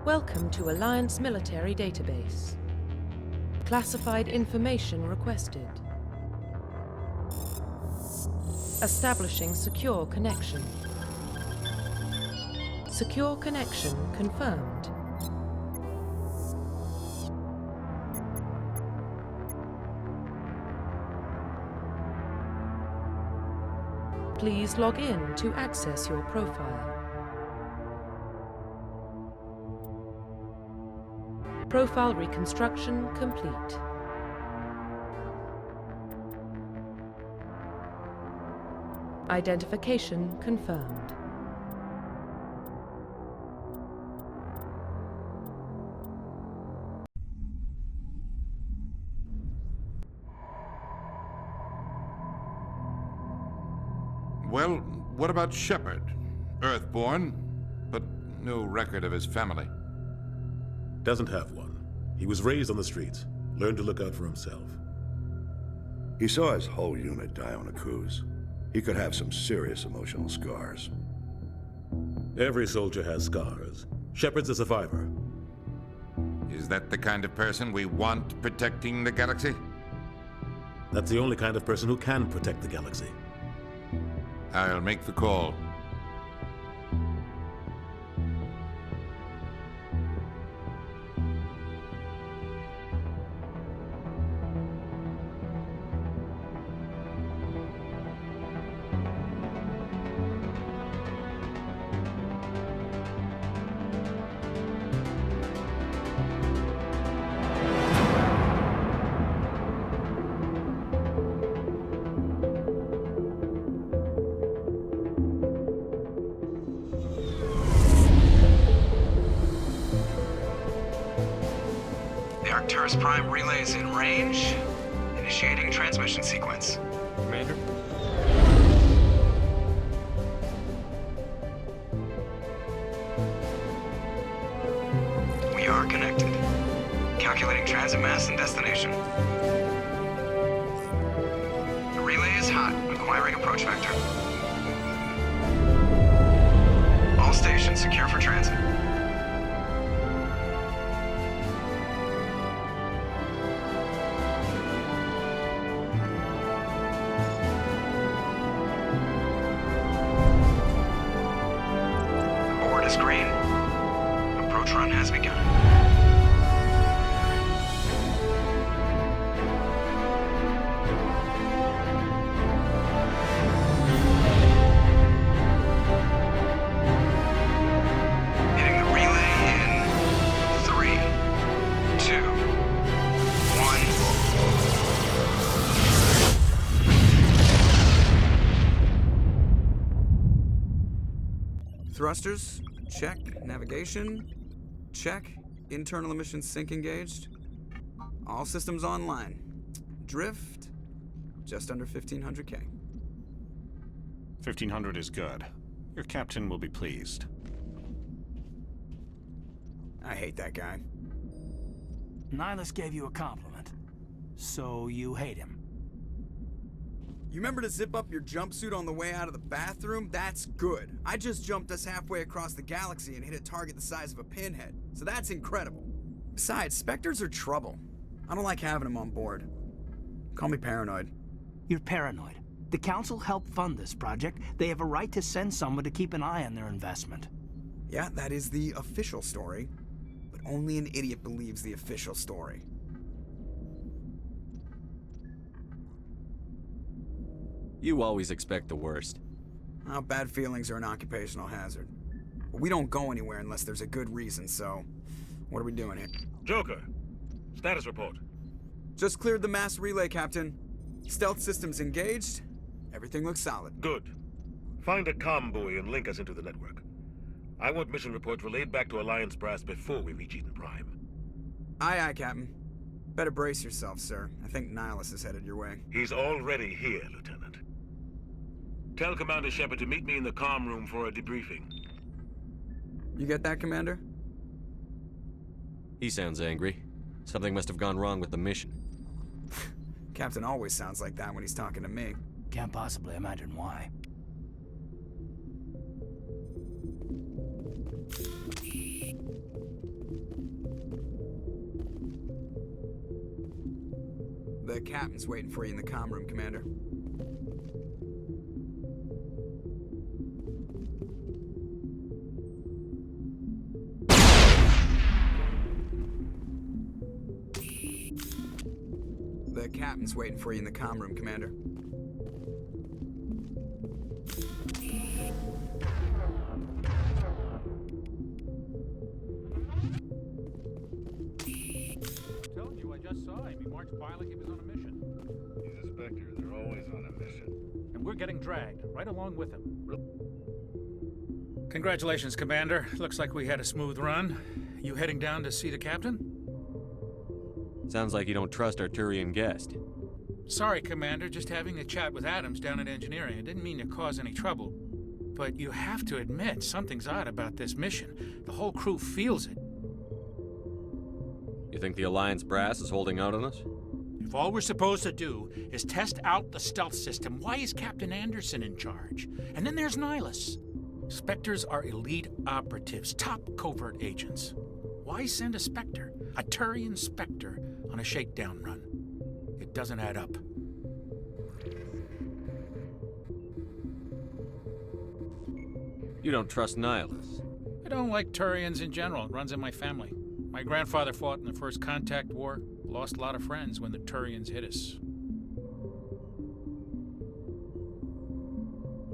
Welcome to Alliance Military Database. Classified information requested. Establishing secure connection. Secure connection confirmed. Please log in to access your profile. Profile reconstruction complete. Identification confirmed. Well, what about Shepard? Earthborn, but no record of his family. Doesn't have one. He was raised on the streets. Learned to look out for himself. He saw his whole unit die on a cruise. He could have some serious emotional scars. Every soldier has scars. Shepard's a survivor. Is that the kind of person we want protecting the galaxy? That's the only kind of person who can protect the galaxy. I'll make the call. Arcturus Prime relay is in range. Initiating transmission sequence. Commander? We are connected. Calculating transit mass and destination. The relay is hot, acquiring approach vector. All stations secure for transit. Green. Approach run has begun. Hitting the relay in 3, 2, 1. Thrusters. Check. Navigation. Check. Internal emissions sync engaged. All systems online. Drift. Just under 1500K. 1500 is good. Your captain will be pleased. I hate that guy. Nihilus gave you a compliment. So you hate him. You remember to zip up your jumpsuit on the way out of the bathroom? That's good. I just jumped us halfway across the galaxy and hit a target the size of a pinhead. So that's incredible. Besides, Spectres are trouble. I don't like having them on board. Call me paranoid. You're paranoid. The Council helped fund this project. They have a right to send someone to keep an eye on their investment. Yeah, that is the official story. But only an idiot believes the official story. You always expect the worst. Well, bad feelings are an occupational hazard. But we don't go anywhere unless there's a good reason, so... What are we doing here? Joker, status report. Just cleared the mass relay, Captain. Stealth systems engaged. Everything looks solid. Good. Find a comm buoy and link us into the network. I want mission reports relayed back to Alliance Brass before we reach Eden Prime. Aye, aye, Captain. Better brace yourself, sir. I think Nihilus is headed your way. He's already here, Lieutenant. Tell Commander Shepard to meet me in the comm room for a debriefing. You get that, Commander? He sounds angry. Something must have gone wrong with the mission. Captain always sounds like that when he's talking to me. Can't possibly imagine why. captain's waiting for you in the comm room, Commander. The captain's waiting for you in the comm room, Commander. Told you, I just saw him. He marched by like he was on a mission. He's a Spectre. They're always on a mission. And we're getting dragged, right along with him. Congratulations, Commander. Looks like we had a smooth run. You heading down to see the captain? Sounds like you don't trust our Turian guest. Sorry, Commander. Just having a chat with Adams down at engineering. I didn't mean to cause any trouble. But you have to admit, something's odd about this mission. The whole crew feels it. You think the Alliance brass is holding out on us? If all we're supposed to do is test out the stealth system, why is Captain Anderson in charge? And then there's Nihilus. Spectres are elite operatives, top covert agents. Why send a Spectre, a Turian Spectre, on a shakedown run? It doesn't add up. You don't trust Nihilus. I don't like Turians in general. It runs in my family. My grandfather fought in the First Contact War, lost a lot of friends when the Turians hit us.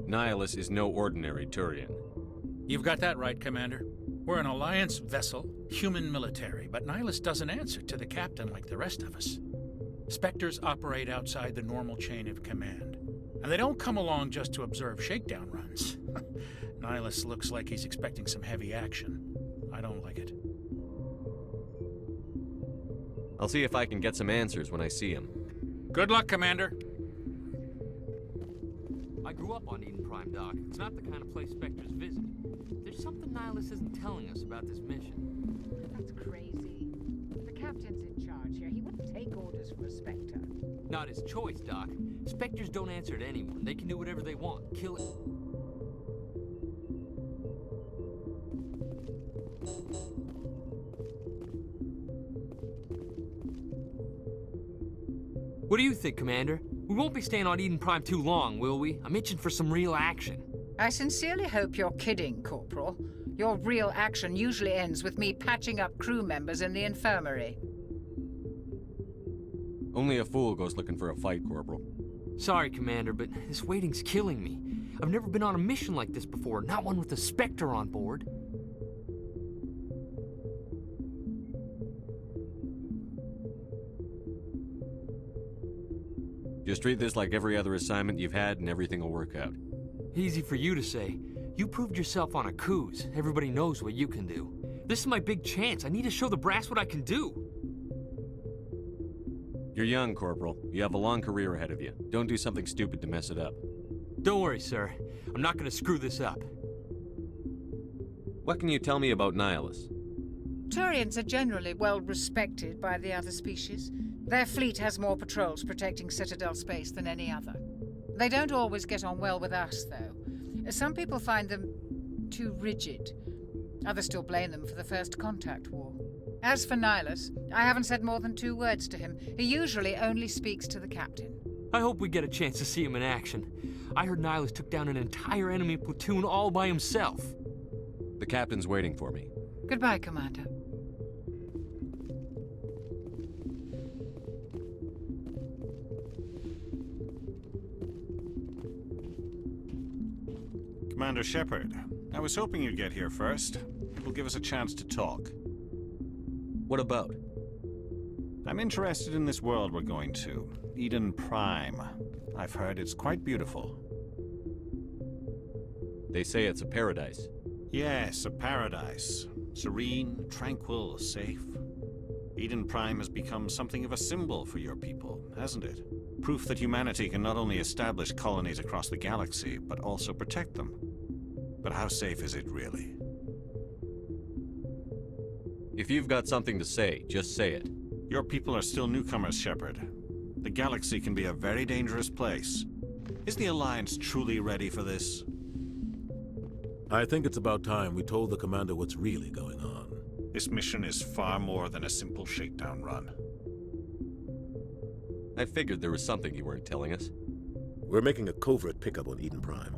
Nihilus is no ordinary Turian. You've got that right, Commander. We're an Alliance vessel, human military, but Nihilus doesn't answer to the captain like the rest of us. Spectres operate outside the normal chain of command, and they don't come along just to observe shakedown runs. Nihilus looks like he's expecting some heavy action. I don't like it. I'll see if I can get some answers when I see him. Good luck, Commander. I grew up on Eden Prime, Doc. It's not the kind of place Spectres visit. There's something Nihilus isn't telling us about this mission. That's crazy. The captain's in charge here. He wouldn't take orders from a Spectre. Not his choice, Doc. Spectres don't answer to anyone. They can do whatever they want. Kill it. What do you think, Commander? We won't be staying on Eden Prime too long, will we? I'm itching for some real action. I sincerely hope you're kidding, Corporal. Your real action usually ends with me patching up crew members in the infirmary. Only a fool goes looking for a fight, Corporal. Sorry, Commander, but this waiting's killing me. I've never been on a mission like this before, not one with a Spectre on board. Just treat this like every other assignment you've had and everything will work out. Easy for you to say. You proved yourself on a cruise. Everybody knows what you can do. This is my big chance. I need to show the brass what I can do. You're young, Corporal. You have a long career ahead of you. Don't do something stupid to mess it up. Don't worry, sir. I'm not gonna screw this up. What can you tell me about Nihilus? Turians are generally well respected by the other species. Their fleet has more patrols protecting Citadel space than any other. They don't always get on well with us, though. Some people find them too rigid. Others still blame them for the First Contact War. As for Nihilus, I haven't said more than 2 words to him. He usually only speaks to the captain. I hope we get a chance to see him in action. I heard Nihilus took down an entire enemy platoon all by himself. The captain's waiting for me. Goodbye, Commander. Commander Shepard, I was hoping you'd get here first. It will give us a chance to talk. What about? I'm interested in this world we're going to, Eden Prime. I've heard it's quite beautiful. They say it's a paradise. Yes, a paradise. Serene, tranquil, safe. Eden Prime has become something of a symbol for your people, hasn't it? Proof that humanity can not only establish colonies across the galaxy, but also protect them. But how safe is it really? If you've got something to say, just say it. Your people are still newcomers, Shepard. The galaxy can be a very dangerous place. Is the Alliance truly ready for this? I think it's about time we told the Commander what's really going on. This mission is far more than a simple shakedown run. I figured there was something you weren't telling us. We're making a covert pickup on Eden Prime.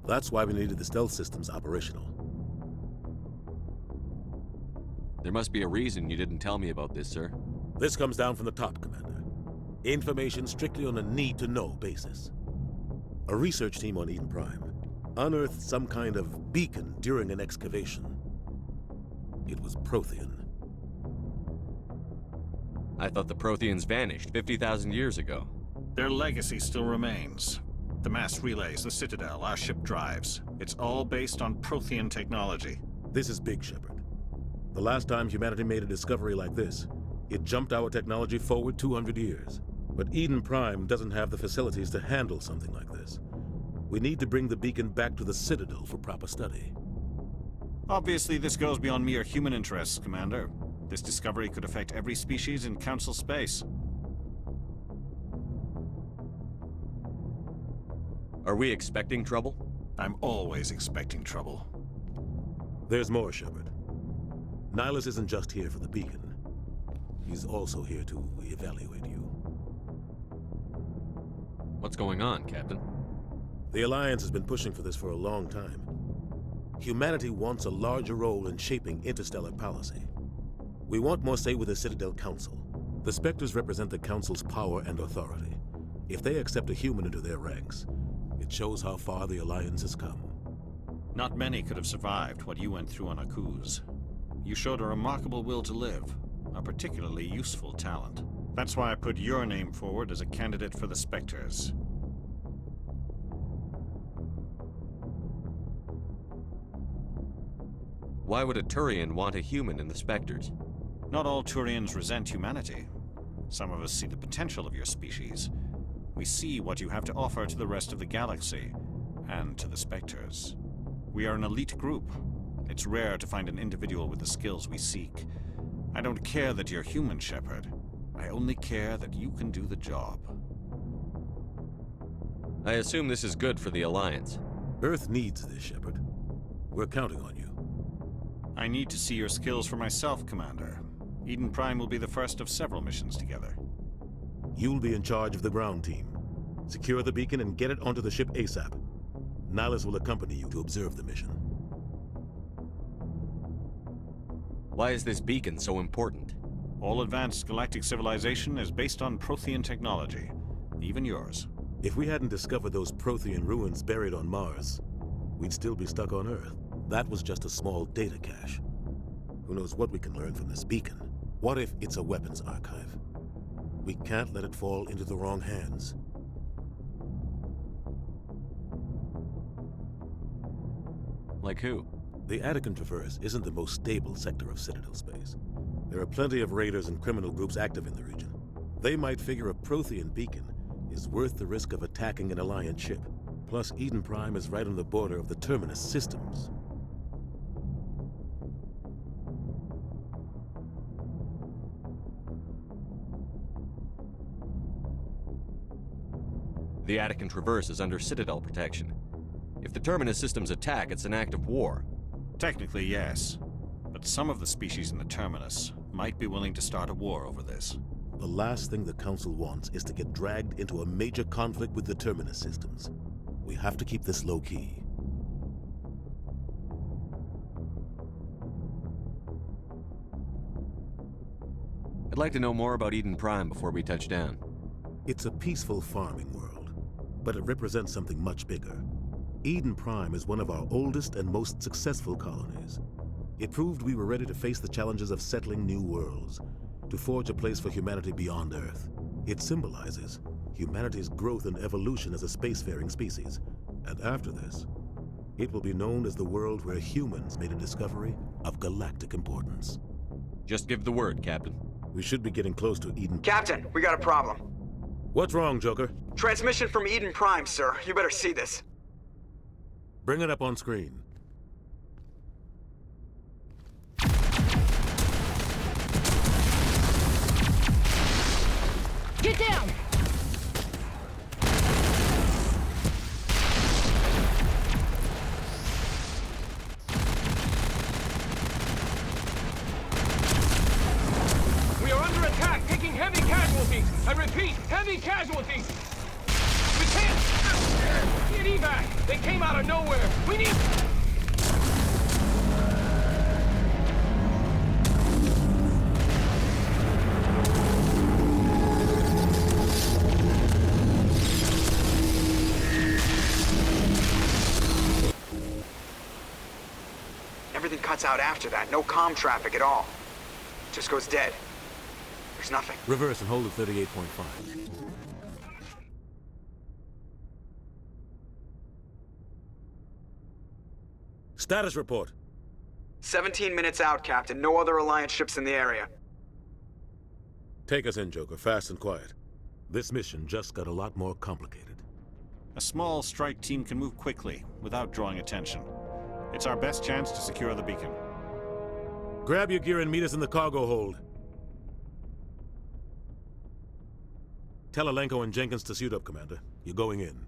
That's why we needed the stealth systems operational. There must be a reason you didn't tell me about this, sir. This comes down from the top, Commander. Information strictly on a need-to-know basis. A research team on Eden Prime unearthed some kind of beacon during an excavation. It was Prothean. I thought the Protheans vanished 50,000 years ago. Their legacy still remains. The mass relays, the Citadel, our ship drives. It's all based on Prothean technology. This is big, Shepard. The last time humanity made a discovery like this, it jumped our technology forward 200 years. But Eden Prime doesn't have the facilities to handle something like this. We need to bring the beacon back to the Citadel for proper study. Obviously, this goes beyond mere human interests, Commander. This discovery could affect every species in Council space. Are we expecting trouble? I'm always expecting trouble. There's more, Shepard. Nihilus isn't just here for the beacon. He's also here to evaluate you. What's going on, Captain? The Alliance has been pushing for this for a long time. Humanity wants a larger role in shaping interstellar policy. We want more say with the Citadel Council. The Spectres represent the Council's power and authority. If they accept a human into their ranks, it shows how far the Alliance has come. Not many could have survived what you went through on Akuz. You showed a remarkable will to live, a particularly useful talent. That's why I put your name forward as a candidate for the Spectres. Why would a Turian want a human in the Spectres? Not all Turians resent humanity. Some of us see the potential of your species. We see what you have to offer to the rest of the galaxy, and to the Spectres. We are an elite group. It's rare to find an individual with the skills we seek. I don't care that you're human, Shepard. I only care that you can do the job. I assume this is good for the Alliance. Earth needs this, Shepard. We're counting on you. I need to see your skills for myself, Commander. Eden Prime will be the first of several missions together. You'll be in charge of the ground team. Secure the beacon and get it onto the ship ASAP. Nihilus will accompany you to observe the mission. Why is this beacon so important? All advanced galactic civilization is based on Prothean technology. Even yours. If we hadn't discovered those Prothean ruins buried on Mars, we'd still be stuck on Earth. That was just a small data cache. Who knows what we can learn from this beacon? What if it's a weapons archive? We can't let it fall into the wrong hands. Like who? The Attican Traverse isn't the most stable sector of Citadel space. There are plenty of raiders and criminal groups active in the region. They might figure a Prothean beacon is worth the risk of attacking an Alliance ship. Plus, Eden Prime is right on the border of the Terminus systems. The Attican Traverse is under Citadel protection. If the Terminus systems attack, it's an act of war. Technically, yes. But some of the species in the Terminus might be willing to start a war over this. The last thing the Council wants is to get dragged into a major conflict with the Terminus systems. We have to keep this low-key. I'd like to know more about Eden Prime before we touch down. It's a peaceful farming world, but it represents something much bigger. Eden Prime is one of our oldest and most successful colonies. It proved we were ready to face the challenges of settling new worlds, to forge a place for humanity beyond Earth. It symbolizes humanity's growth and evolution as a spacefaring species. And after this, it will be known as the world where humans made a discovery of galactic importance. Just give the word, Captain. We should be getting close to Eden. Captain, we got a problem. What's wrong, Joker? Transmission from Eden Prime, sir. You better see this. Bring it up on screen. Get down! We are under attack, taking heavy casualties. I repeat, heavy casualties! We can't... Get evac! They came out of nowhere! We need... Everything cuts out after that. No comm traffic at all. Just goes dead. There's nothing. Reverse and hold at 38.5. Status report. 17 minutes out, Captain. No other Alliance ships in the area. Take us in, Joker, fast and quiet. This mission just got a lot more complicated. A small strike team can move quickly, without drawing attention. It's our best chance to secure the beacon. Grab your gear and meet us in the cargo hold. Tell Alenko and Jenkins to suit up, Commander. You're going in.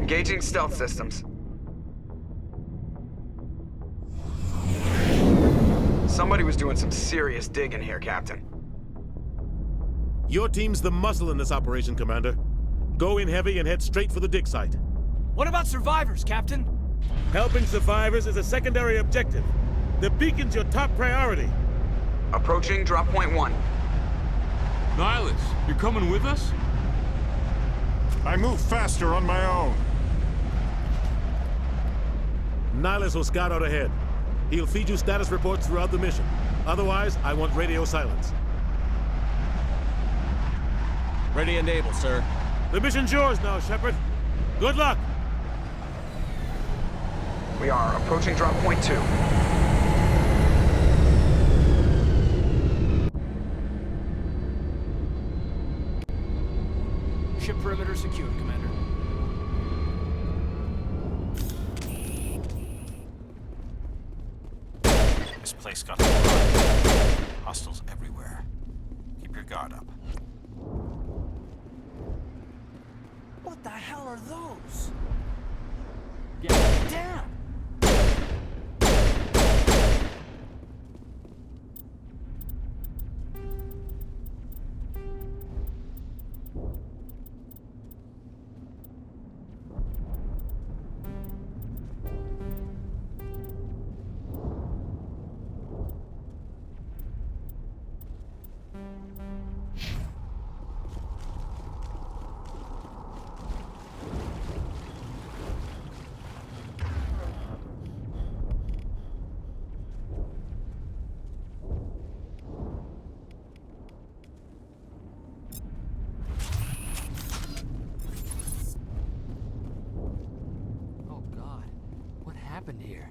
Engaging stealth systems. Somebody was doing some serious digging here, Captain. Your team's the muscle in this operation, Commander. Go in heavy and head straight for the dig site. What about survivors, Captain? Helping survivors is a secondary objective. The beacon's your top priority. Approaching drop point 1. Nihilus, you're coming with us? I move faster on my own. Nihilus will scout out ahead. He'll feed you status reports throughout the mission. Otherwise, I want radio silence. Ready and able, sir. The mission's yours now, Shepard. Good luck! We are approaching drop point 2. Ship perimeter secured, Commander. This place got hostiles everywhere. Keep your guard up. What the hell are those? Get down! happened here?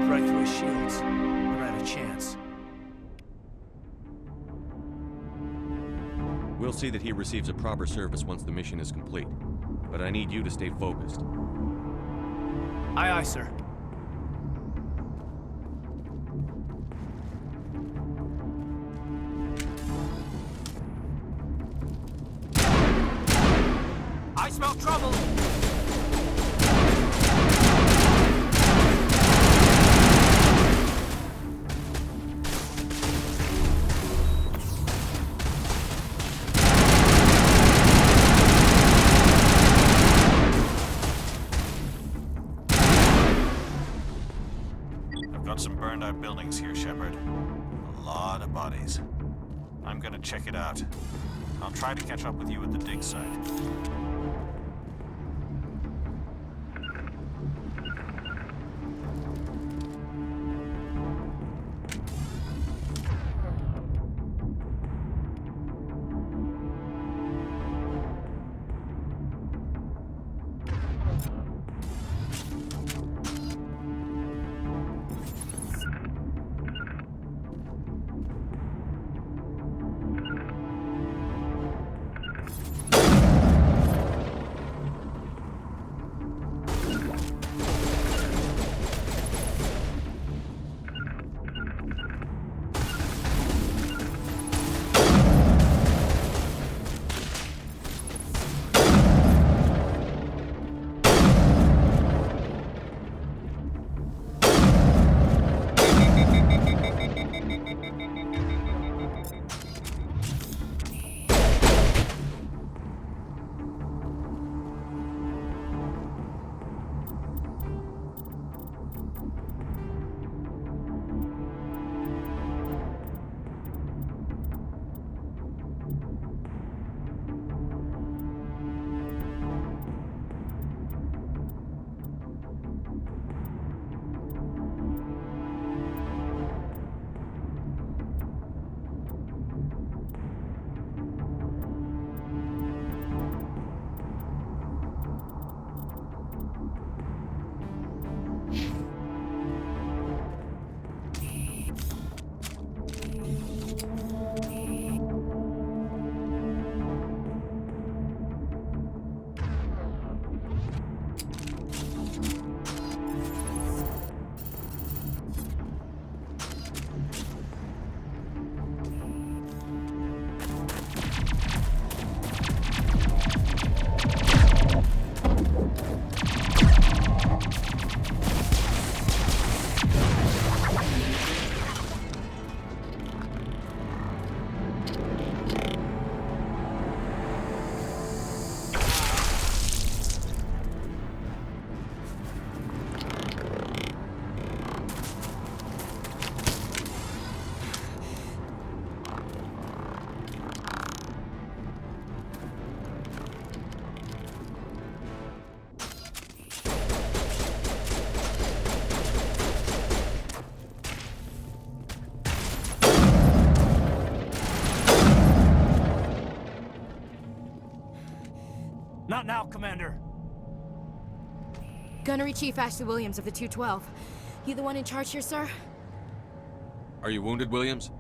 Right through his shields. We're out of chance. We'll We'll see that he receives a proper service once the mission is complete. But I need you to stay focused. Aye, aye, sir. I smell trouble! I've got some burned out buildings here, Shepard. A lot of bodies. I'm gonna check it out. I'll try to catch up with you at the dig site. Not now, Commander. Gunnery Chief Ashley Williams of the 212. You the one in charge here, sir? Are you wounded, Williams?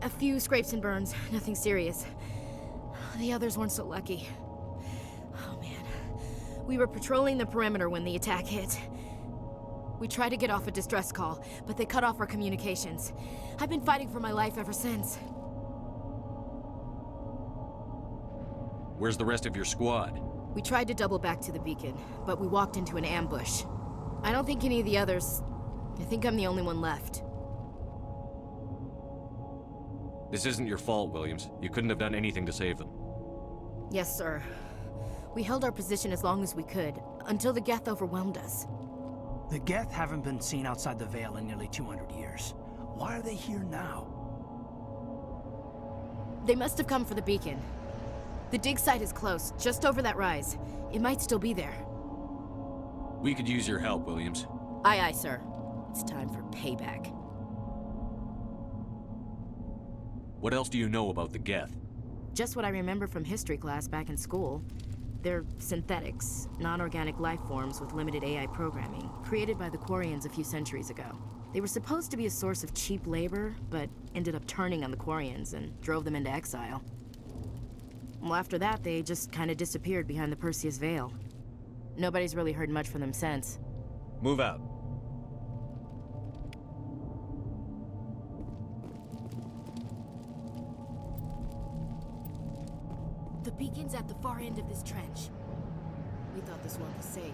A few scrapes and burns, nothing serious. The others weren't so lucky. Oh man. We were patrolling the perimeter when the attack hit. We tried to get off a distress call, but they cut off our communications. I've been fighting for my life ever since. Where's the rest of your squad? We tried to double back to the beacon, but we walked into an ambush. I don't think any of the others... I think I'm the only one left. This isn't your fault, Williams. You couldn't have done anything to save them. Yes, sir. We held our position as long as we could, until the Geth overwhelmed us. The Geth haven't been seen outside the Veil in nearly 200 years. Why are they here now? They must have come for the beacon. The dig site is close, just over that rise. It might still be there. We could use your help, Williams. Aye, aye, sir. It's time for payback. What else do you know about the Geth? Just what I remember from history class back in school. They're synthetics, non-organic life forms with limited AI programming, created by the Quarians a few centuries ago. They were supposed to be a source of cheap labor, but ended up turning on the Quarians and drove them into exile. Well, after that, they just kind of disappeared behind the Perseus Veil. Nobody's really heard much from them since. Move out. The beacon's at the far end of this trench. We thought this one was safe.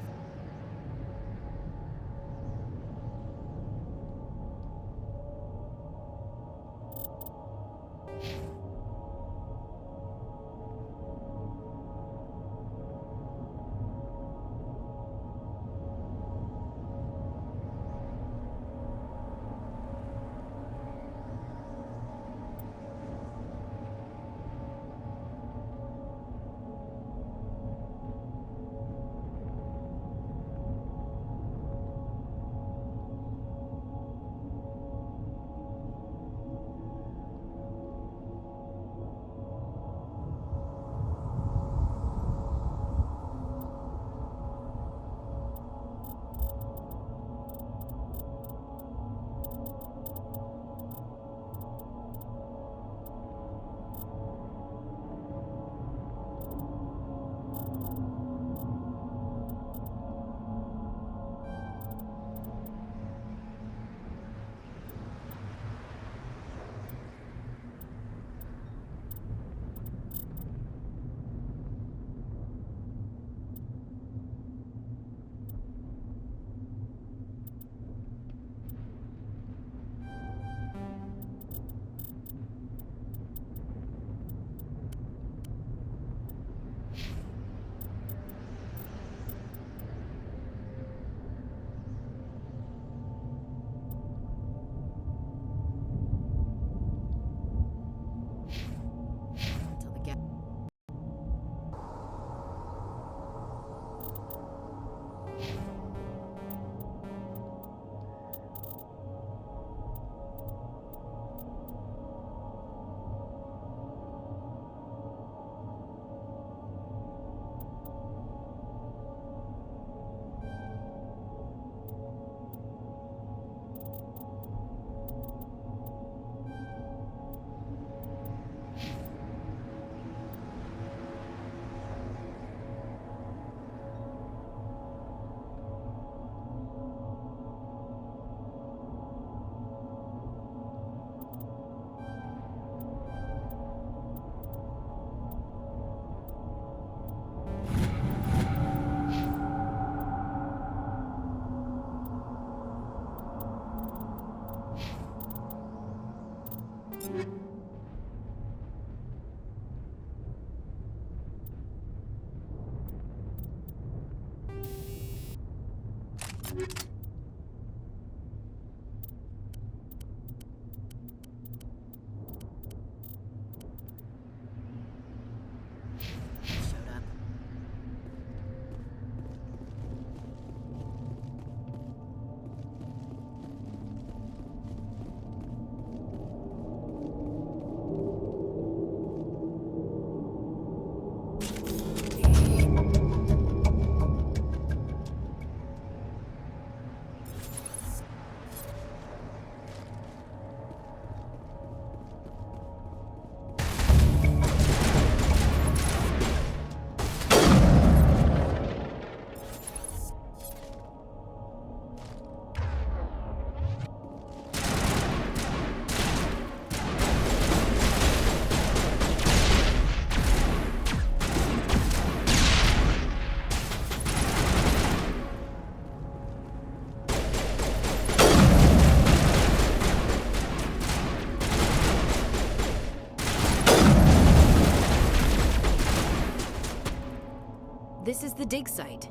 This is the dig site.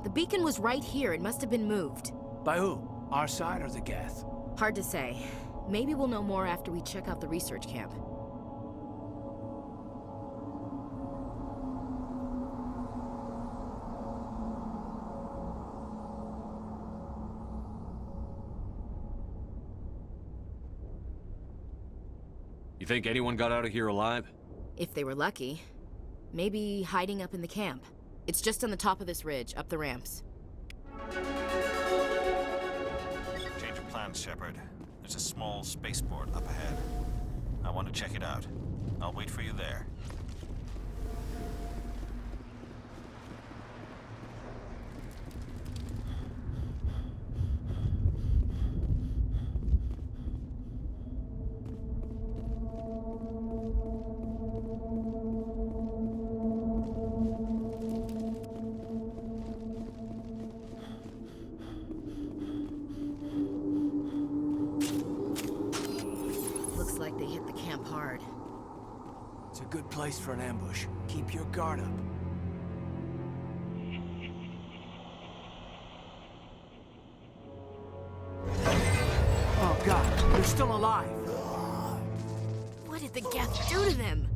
The beacon was right here. It must have been moved. By who? Our side or the Geth? Hard to say. Maybe we'll know more after we check out the research camp. You think anyone got out of here alive? If they were lucky. Maybe hiding up in the camp. It's just on the top of this ridge, up the ramps. Change of plans, Shepard. There's a small spaceport up ahead. I want to check it out. I'll wait for you there. good place for an ambush. Keep your guard up. Oh god, they're still alive! What did the Geth do to them?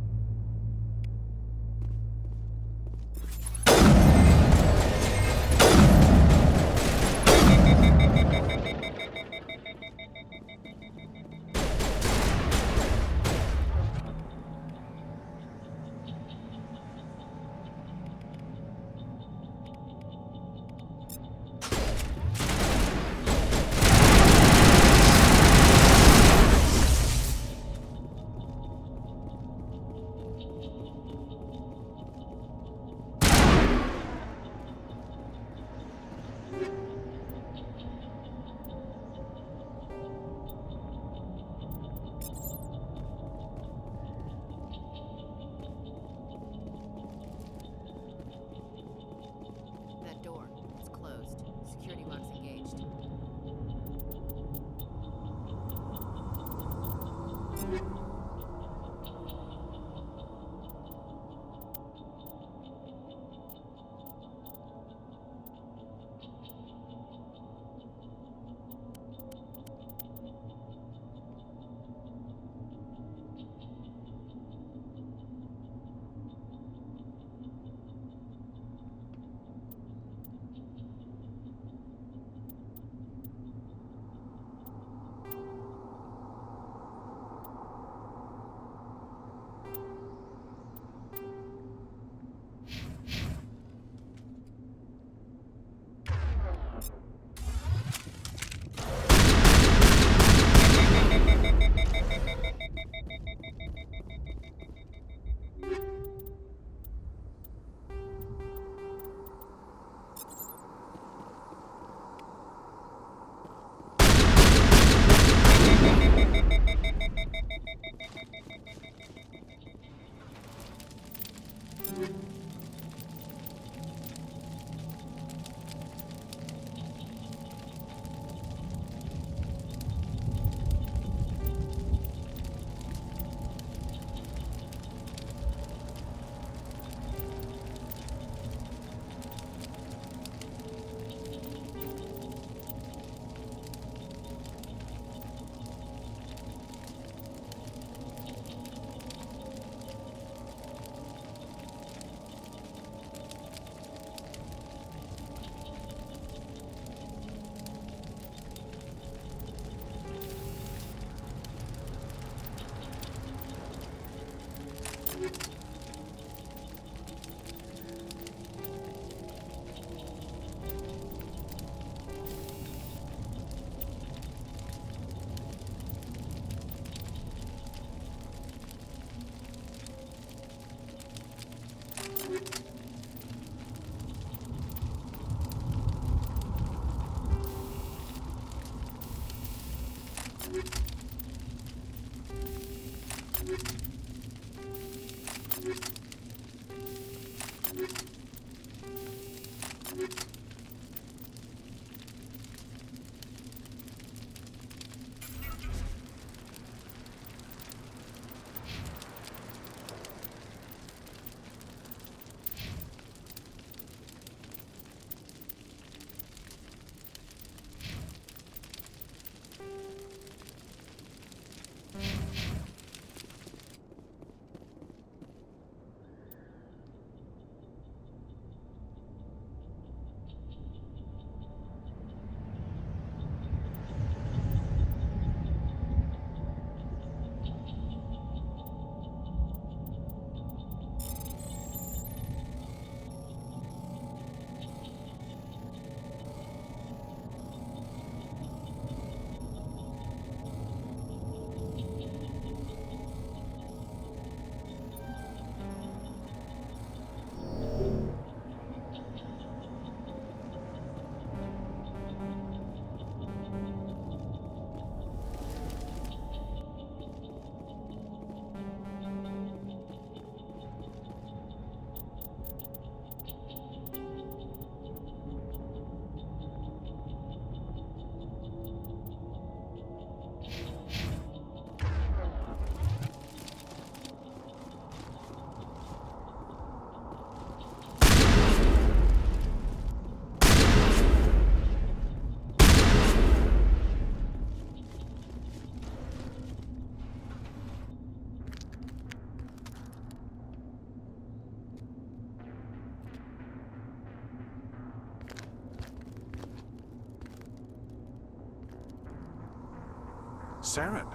Saren.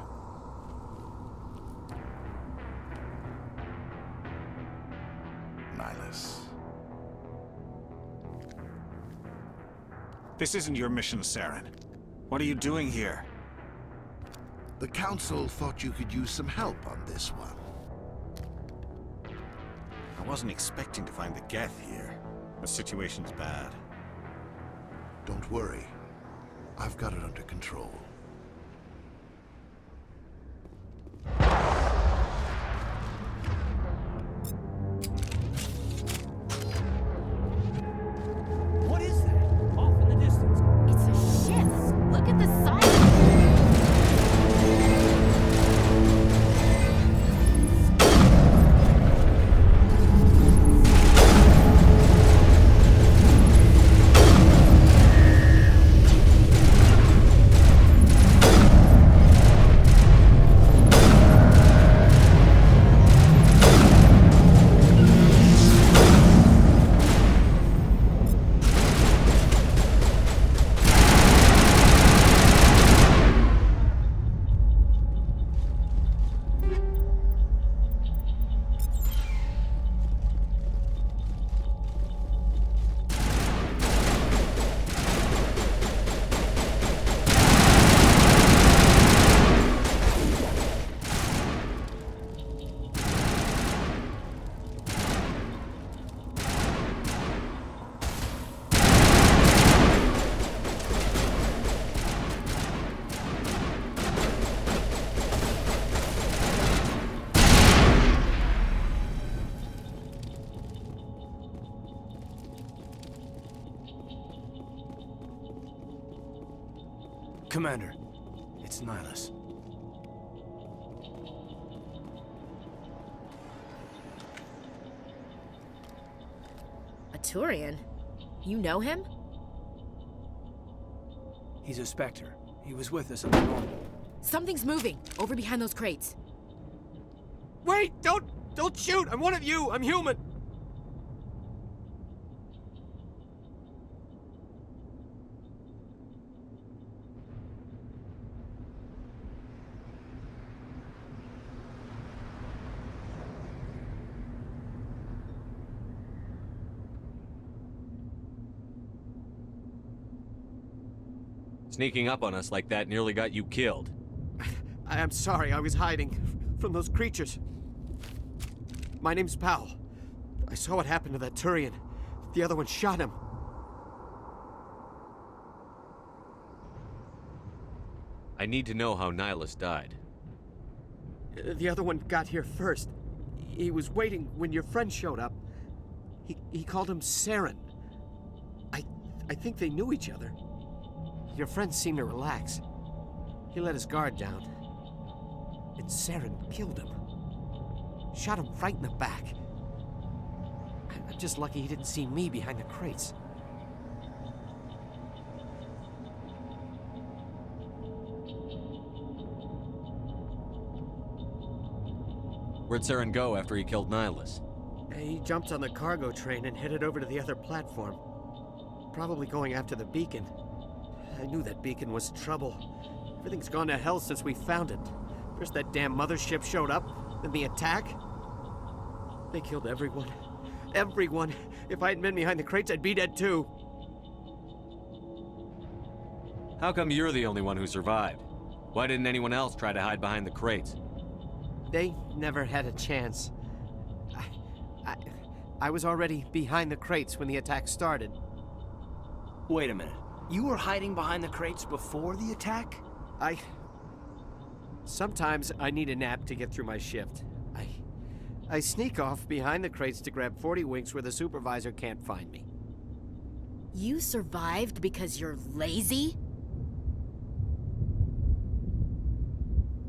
Nihilus. This isn't your mission, Saren. What are you doing here? The Council thought you could use some help on this one. I wasn't expecting to find the Geth here. The situation's bad. Don't worry. I've got it under control. What is that? Off in the distance. It's a ship. Look at the size. Commander, it's Nihilus. A Turian? You know him? He's a Spectre. He was with us on the normal. Something's moving, over behind those crates. Wait! Don't shoot! I'm one of you! I'm human! Sneaking up on us like that nearly got you killed. I'm sorry, I was hiding from those creatures. My name's Powell. I saw what happened to that Turian. The other one shot him. I need to know how Nihilus died. The other one got here first. He was waiting when your friend showed up. He called him Saren. I think they knew each other. Your friend seemed to relax. He let his guard down. And Saren killed him. Shot him right in the back. I'm just lucky he didn't see me behind the crates. Where'd Saren go after he killed Nihilus? He jumped on the cargo train and headed over to the other platform. Probably going after the beacon. I knew that beacon was trouble. Everything's gone to hell since we found it. First that damn mothership showed up, then the attack. They killed everyone. Everyone. If I hadn't been behind the crates, I'd be dead too. How come you're the only one who survived? Why didn't anyone else try to hide behind the crates? They never had a chance. I was already behind the crates when the attack started. Wait a minute. You were hiding behind the crates before the attack? Sometimes I need a nap to get through my shift. I sneak off behind the crates to grab 40 winks where the supervisor can't find me. You survived because you're lazy?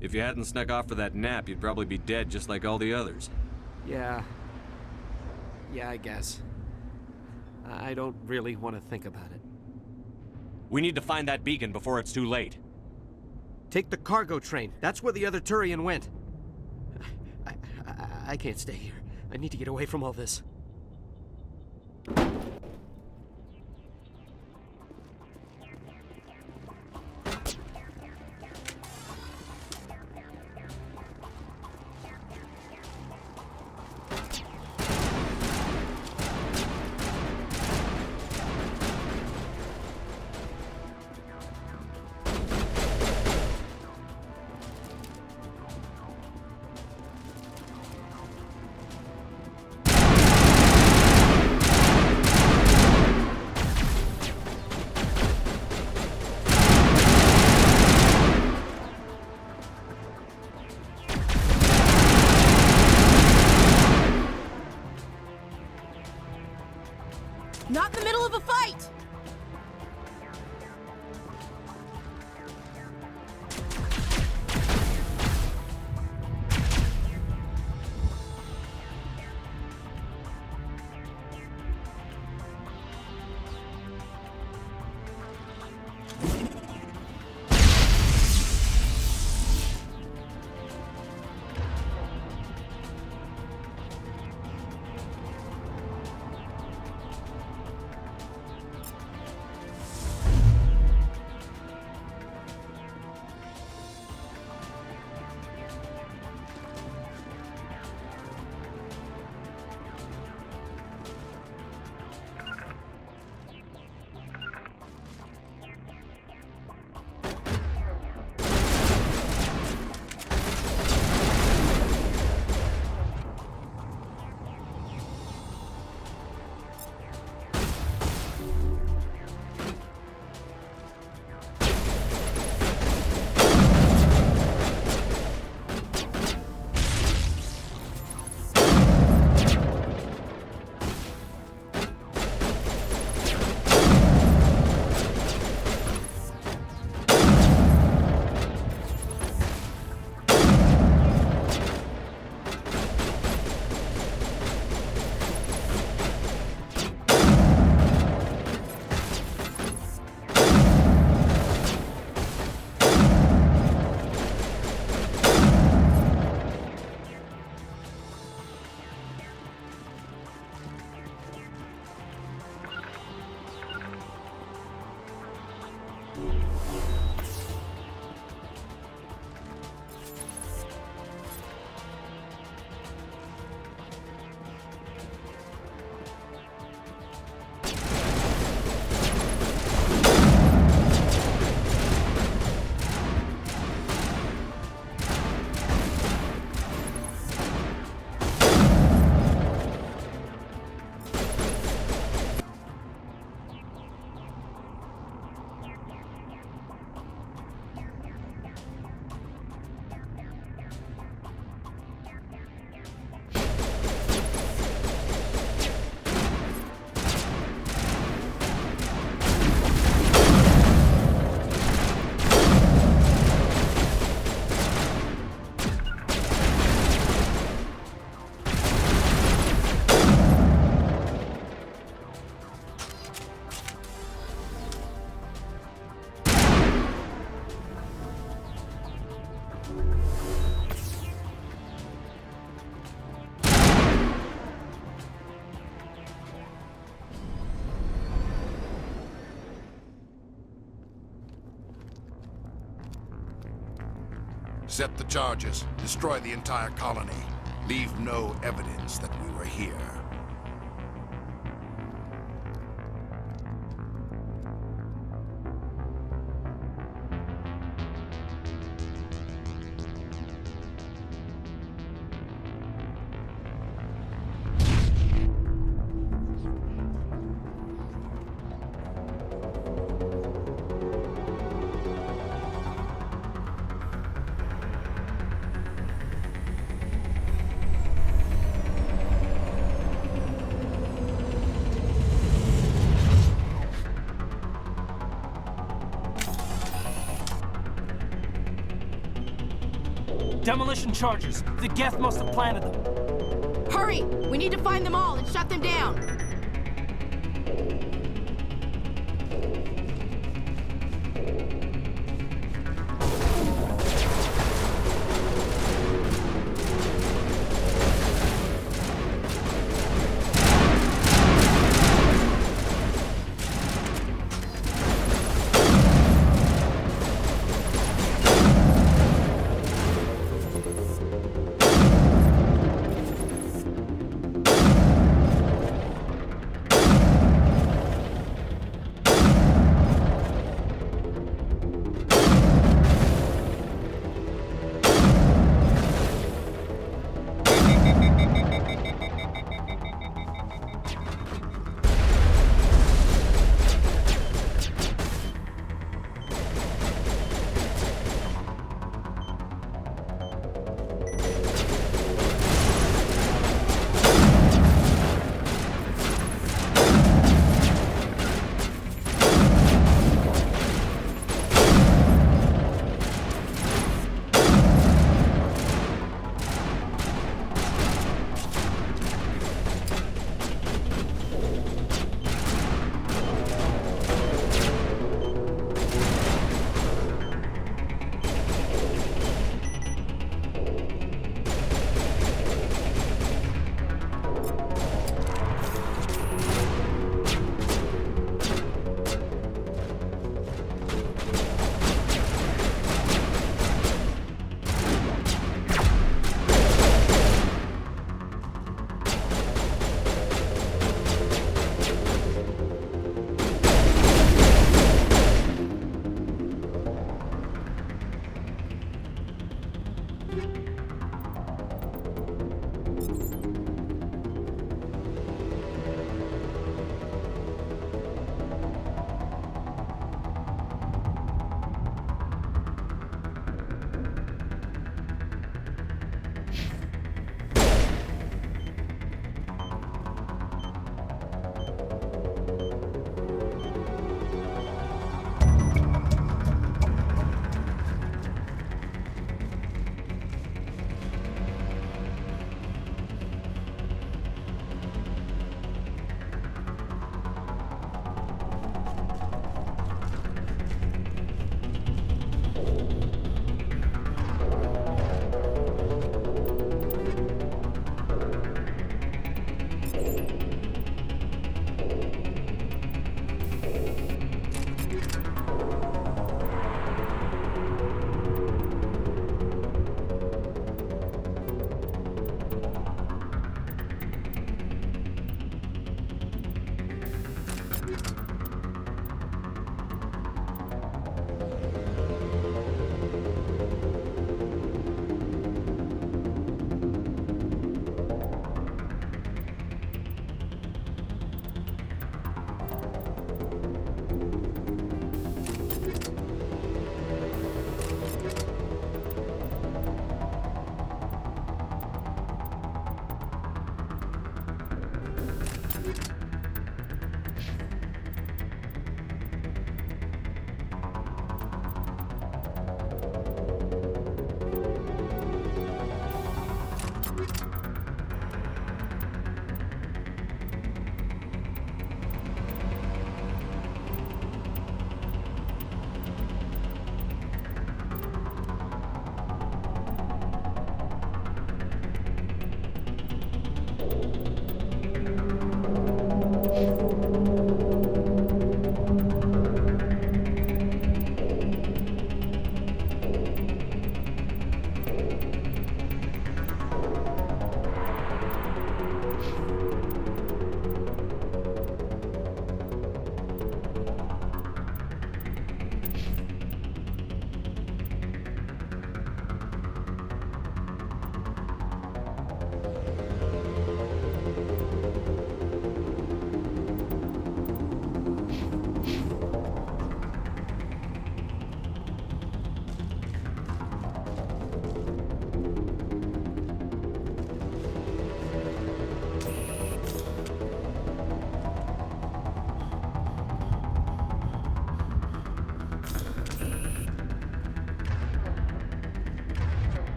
If you hadn't snuck off for that nap, you'd probably be dead just like all the others. Yeah, I guess. I don't really want to think about it. We need to find that beacon before it's too late. Take the cargo train. That's where the other Turian went. I can't stay here. I need to get away from all this. Set the charges. Destroy the entire colony. Leave no evidence that we were here. Demolition charges. The Geth must have planted them. Hurry! We need to find them all and shut them down!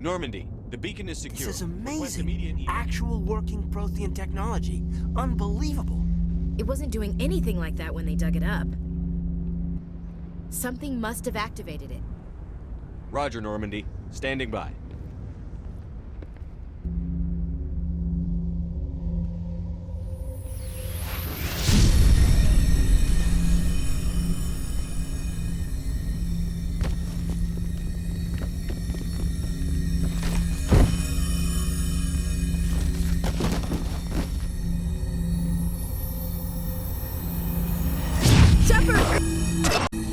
Normandy, the beacon is secure. This is amazing. Actual working Prothean technology. Unbelievable. It wasn't doing anything like that when they dug it up. Something must have activated it. Roger, Normandy. Standing by.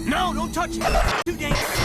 No, don't touch it! Too dangerous!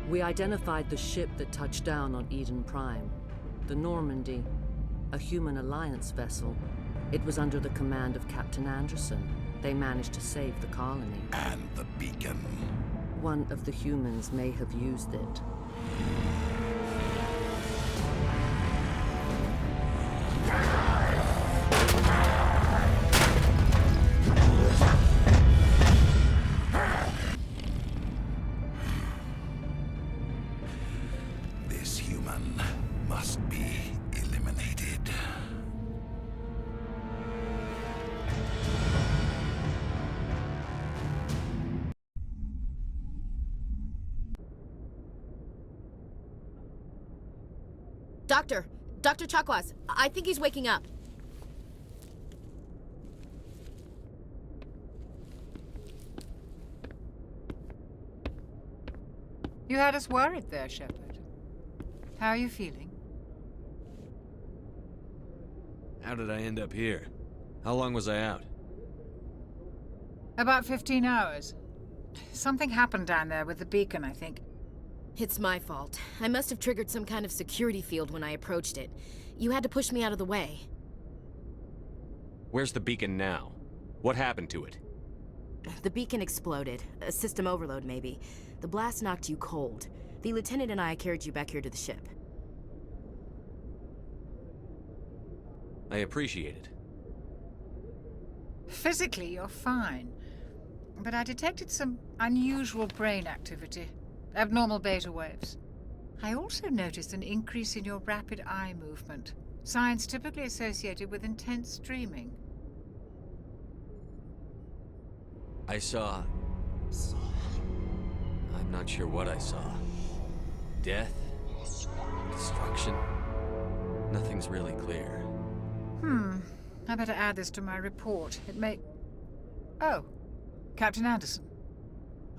We identified the ship that touched down on Eden Prime. The Normandy, a human alliance vessel. It was under the command of Captain Anderson. They managed to save the colony. And the beacon. One of the humans may have used it. This human must be eliminated. Dr. Chakwas, I think he's waking up. You had us worried there, Shepard. How are you feeling? How did I end up here? How long was I out? About 15 hours. Something happened down there with the beacon, I think. It's my fault. I must have triggered some kind of security field when I approached it. You had to push me out of the way. Where's the beacon now? What happened to it? The beacon exploded. A system overload, maybe. The blast knocked you cold. The lieutenant and I carried you back here to the ship. I appreciate it. Physically, you're fine. But I detected some unusual brain activity. Abnormal beta waves. I also noticed an increase in your rapid eye movement. Signs typically associated with intense dreaming. I saw... I'm not sure what I saw. Death? Destruction? Nothing's really clear. I better add this to my report. It may... Oh, Captain Anderson.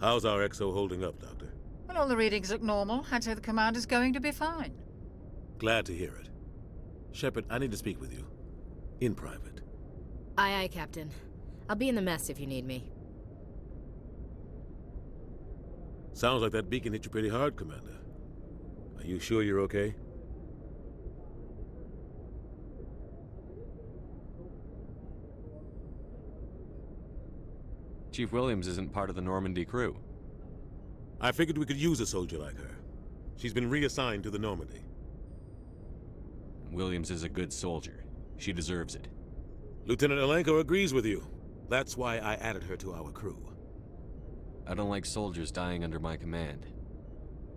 How's our XO holding up, Doctor? Well, all the readings look normal. I'd say the commander's going to be fine. Glad to hear it. Shepard, I need to speak with you. In private. Aye, aye, Captain. I'll be in the mess if you need me. Sounds like that beacon hit you pretty hard, Commander. Are you sure you're okay? Chief Williams isn't part of the Normandy crew. I figured we could use a soldier like her. She's been reassigned to the Normandy. Williams is a good soldier. She deserves it. Lieutenant Alenko agrees with you. That's why I added her to our crew. I don't like soldiers dying under my command.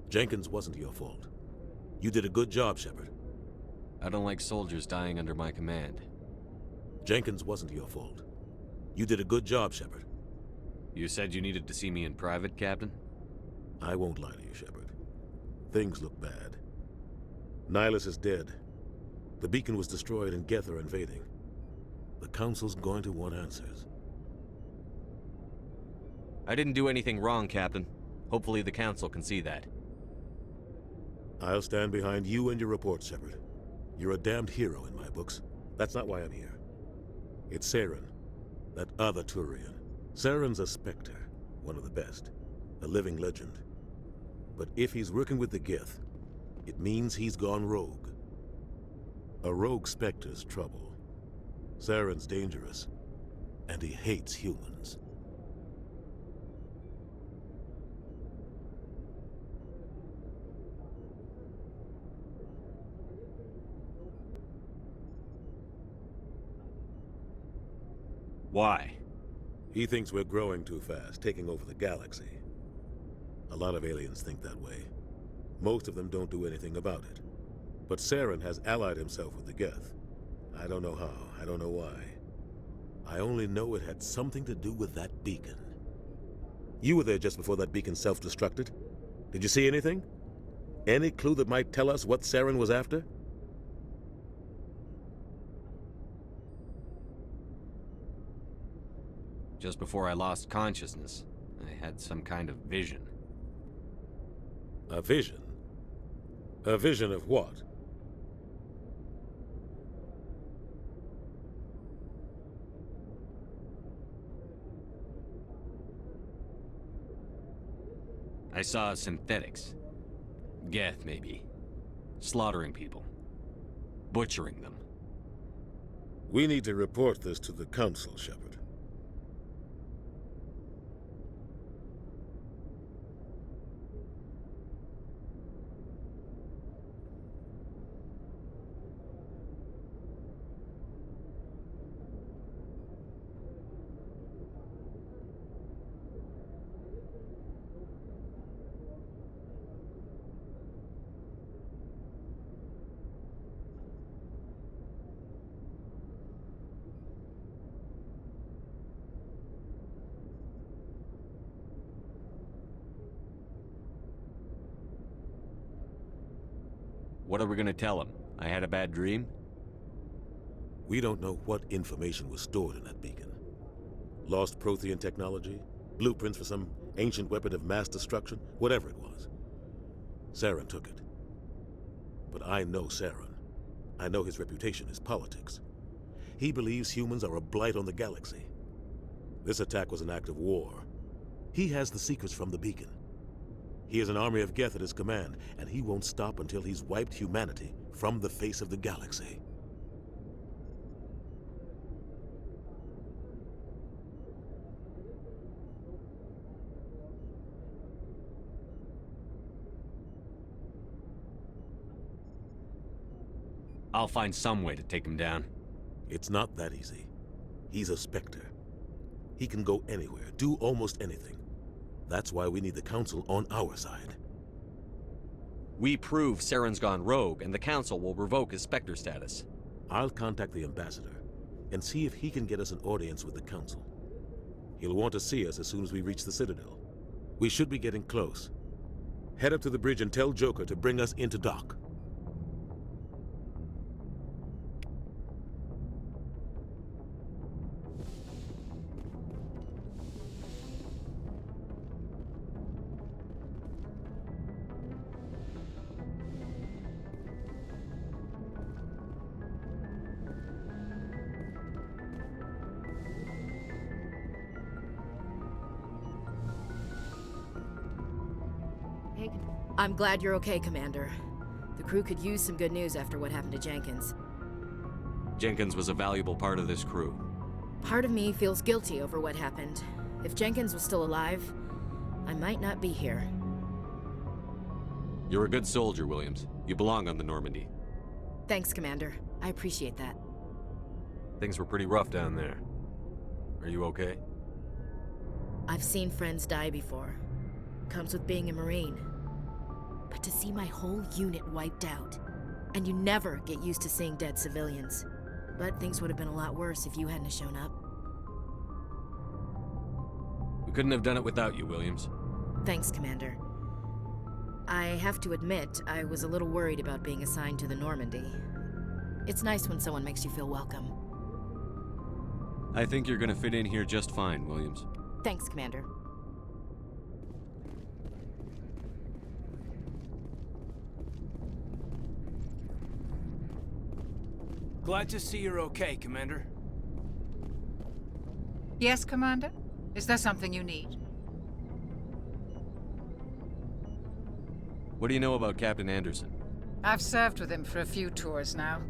Jenkins wasn't your fault. You did a good job, Shepard. I don't like soldiers dying under my command. Jenkins wasn't your fault. You did a good job, Shepard. You said you needed to see me in private, Captain? I won't lie to you, Shepard. Things look bad. Nihilus is dead. The beacon was destroyed and Geth are invading. The Council's going to want answers. I didn't do anything wrong, Captain. Hopefully the Council can see that. I'll stand behind you and your report, Shepard. You're a damned hero in my books. That's not why I'm here. It's Saren, that other Turian. Saren's a Spectre, one of the best. A living legend. But if he's working with the Geth, it means he's gone rogue. A rogue Spectre's trouble. Saren's dangerous, and he hates humans. Why? He thinks we're growing too fast, taking over the galaxy. A lot of aliens think that way. Most of them don't do anything about it. But Saren has allied himself with the Geth. I don't know how, I don't know why. I only know it had something to do with that beacon. You were there just before that beacon self-destructed. Did you see anything? Any clue that might tell us what Saren was after? Just before I lost consciousness, I had some kind of vision. A vision? A vision of what? I saw synthetics. Geth, maybe. Slaughtering people. Butchering them. We need to report this to the Council, Shepard. What are we gonna tell him? I had a bad dream? We don't know what information was stored in that beacon. Lost Prothean technology? Blueprints for some ancient weapon of mass destruction? Whatever it was. Saren took it. But I know Saren. I know his reputation is politics. He believes humans are a blight on the galaxy. This attack was an act of war. He has the secrets from the beacon. He has an army of Geth at his command, and he won't stop until he's wiped humanity from the face of the galaxy. I'll find some way to take him down. It's not that easy. He's a Spectre. He can go anywhere, do almost anything. That's why we need the Council on our side. We prove Saren's gone rogue, and the Council will revoke his Spectre status. I'll contact the Ambassador and see if he can get us an audience with the Council. He'll want to see us as soon as we reach the Citadel. We should be getting close. Head up to the bridge and tell Joker to bring us into dock. I'm glad you're okay, Commander. The crew could use some good news after what happened to Jenkins. Jenkins was a valuable part of this crew. Part of me feels guilty over what happened. If Jenkins was still alive, I might not be here. You're a good soldier, Williams. You belong on the Normandy. Thanks, Commander. I appreciate that. Things were pretty rough down there. Are you okay? I've seen friends die before. Comes with being a Marine. But to see my whole unit wiped out, and you never get used to seeing dead civilians. But things would have been a lot worse if you hadn't shown up. We couldn't have done it without you, Williams. Thanks, Commander. I have to admit, I was a little worried about being assigned to the Normandy. It's nice when someone makes you feel welcome. I think you're gonna fit in here just fine, Williams. Thanks, Commander. Glad to see you're okay, Commander. Yes, Commander? Is there something you need? What do you know about Captain Anderson? I've served with him for a few tours now.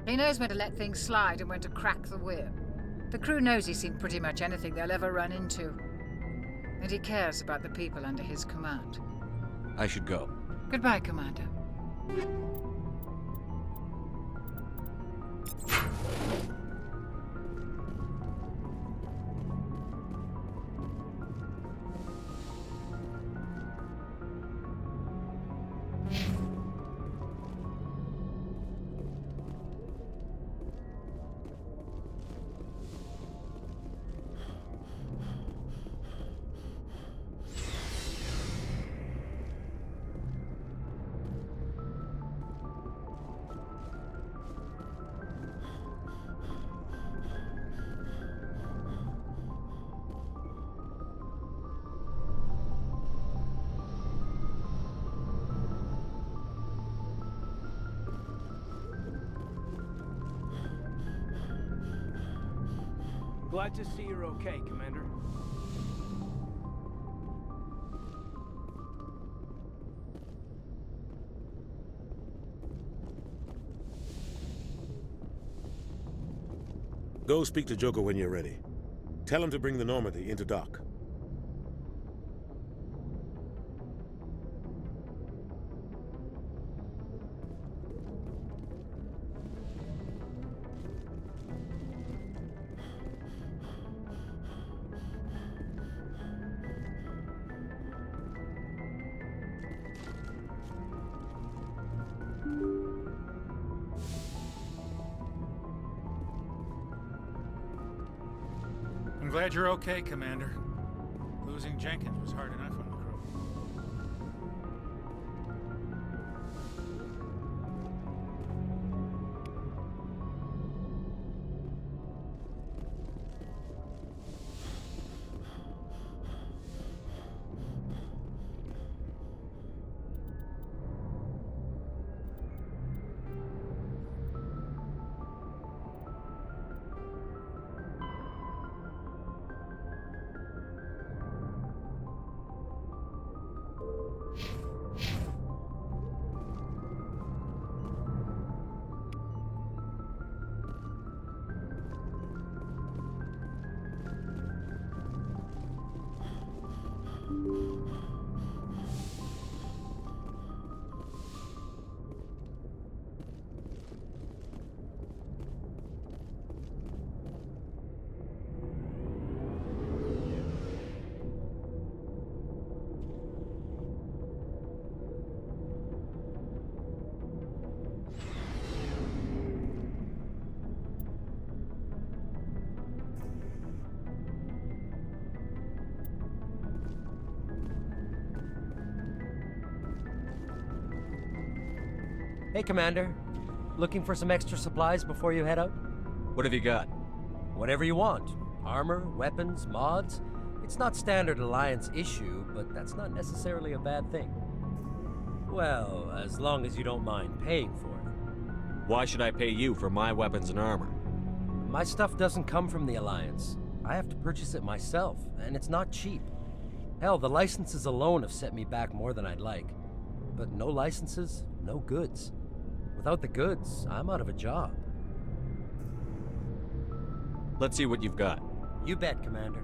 He knows when to let things slide and when to crack the whip. The crew knows he's seen pretty much anything they'll ever run into. And he cares about the people under his command. I should go. Goodbye, Commander. Glad to see you're okay, Commander. Go speak to Joker when you're ready. Tell him to bring the Normandy into dock. I'm glad you're okay, Commander. Losing Jenkins was hard enough on the crew. Hey, Commander. Looking for some extra supplies before you head out? What have you got? Whatever you want. Armor, weapons, mods. It's not standard Alliance issue, but that's not necessarily a bad thing. Well, as long as you don't mind paying for it. Why should I pay you for my weapons and armor? My stuff doesn't come from the Alliance. I have to purchase it myself, and it's not cheap. Hell, the licenses alone have set me back more than I'd like. But no licenses, no goods. Without the goods, I'm out of a job. Let's see what you've got. You bet, Commander.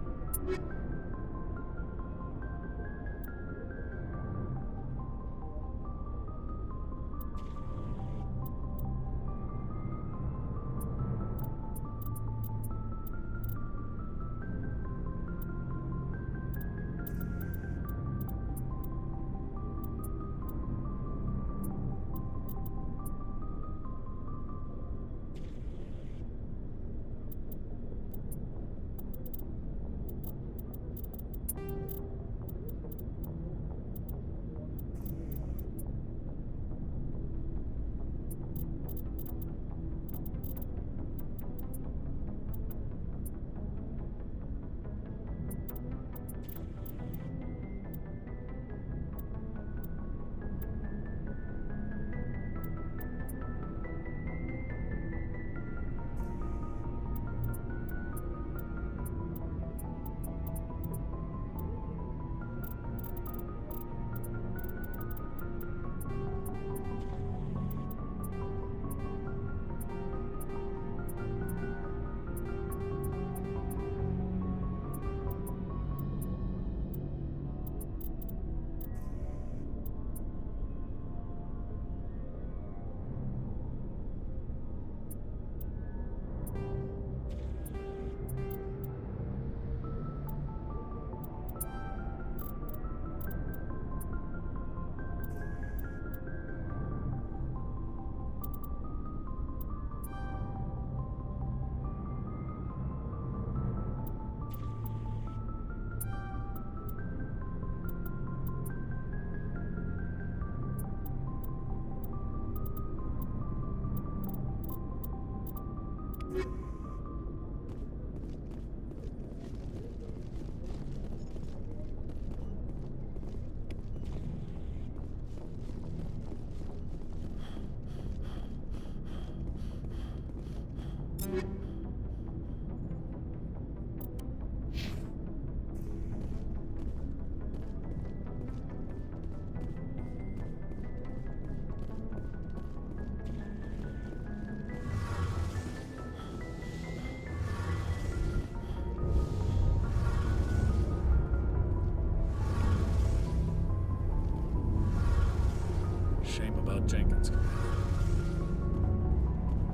Shame about Jenkins, Commander.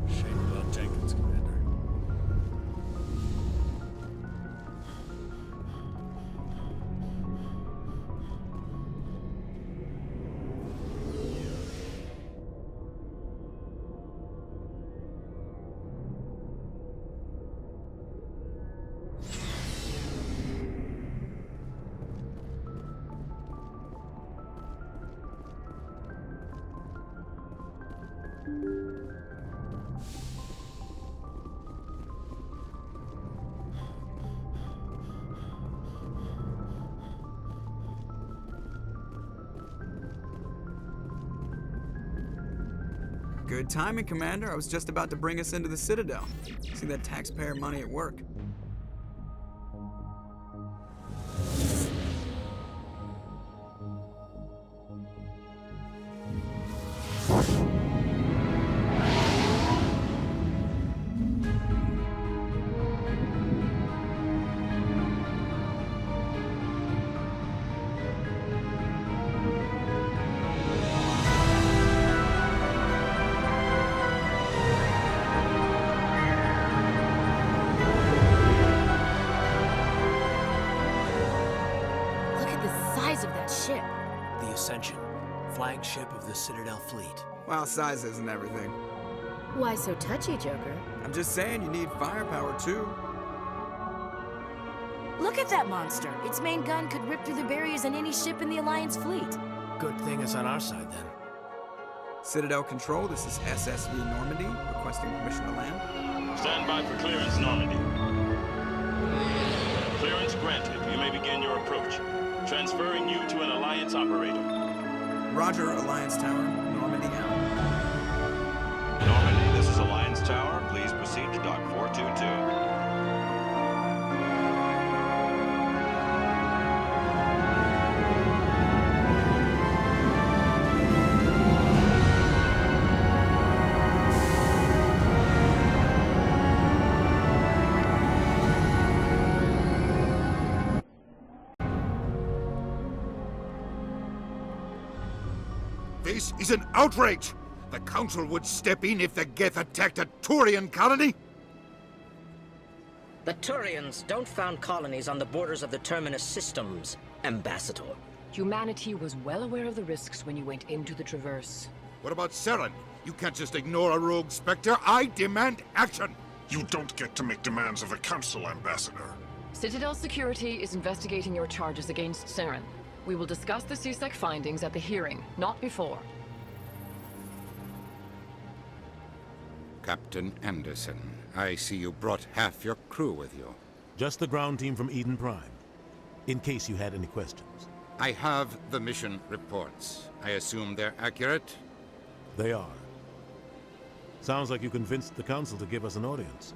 Shame about Jenkins, Commander. Good timing, Commander. I was just about to bring us into the Citadel. See that taxpayer money at work. Flagship of the Citadel fleet. Well, size isn't everything. Why so touchy, Joker? I'm just saying you need firepower, too. Look at that monster. Its main gun could rip through the barriers in any ship in the Alliance fleet. Good thing it's on our side, then. Citadel Control, this is SSV Normandy, requesting permission to land. Stand by for clearance, Normandy. Clearance granted. You may begin your approach. Transferring you to an Alliance operator. Roger, Alliance Tower, Normandy out. Normandy, this is Alliance Tower. Please proceed to Dock 422. This is an outrage! The Council would step in if the Geth attacked a Turian colony? The Turians don't found colonies on the borders of the Terminus systems, Ambassador. Humanity was well aware of the risks when you went into the Traverse. What about Saren? You can't just ignore a rogue Spectre. I demand action! You don't get to make demands of the Council, Ambassador. Citadel Security is investigating your charges against Saren. We will discuss the CSEC findings at the hearing, not before. Captain Anderson, I see you brought half your crew with you. Just the ground team from Eden Prime, in case you had any questions. I have the mission reports. I assume they're accurate? They are. Sounds like you convinced the Council to give us an audience.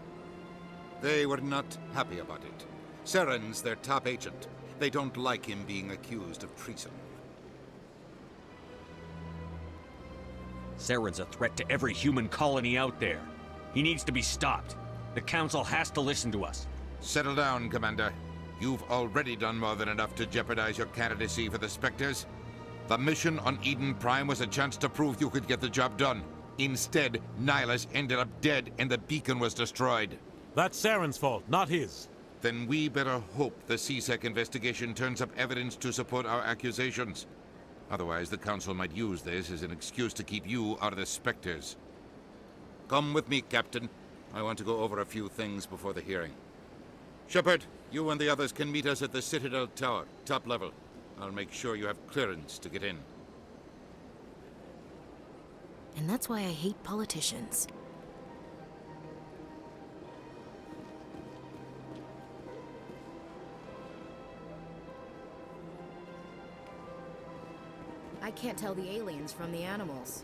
They were not happy about it. Saren's their top agent. They don't like him being accused of treason. Saren's a threat to every human colony out there. He needs to be stopped. The Council has to listen to us. Settle down, Commander. You've already done more than enough to jeopardize your candidacy for the Spectres. The mission on Eden Prime was a chance to prove you could get the job done. Instead, Nihilus ended up dead and the beacon was destroyed. That's Saren's fault, not his. Then we better hope the CSEC investigation turns up evidence to support our accusations. Otherwise, the Council might use this as an excuse to keep you out of the Spectres. Come with me, Captain. I want to go over a few things before the hearing. Shepard, you and the others can meet us at the Citadel Tower, top level. I'll make sure you have clearance to get in. And that's why I hate politicians. I can't tell the aliens from the animals.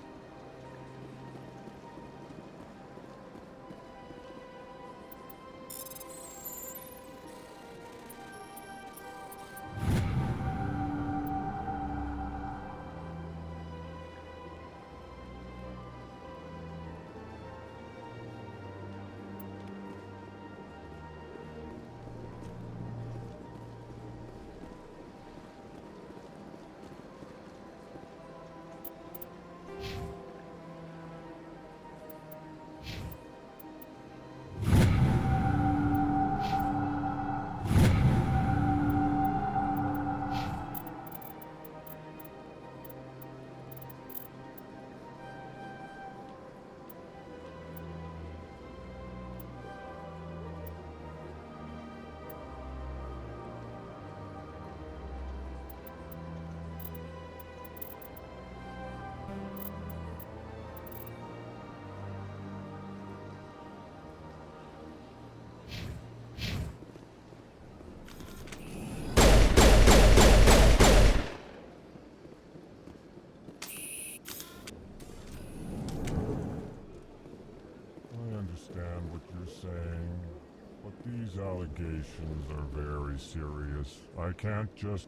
These allegations are very serious. I can't just...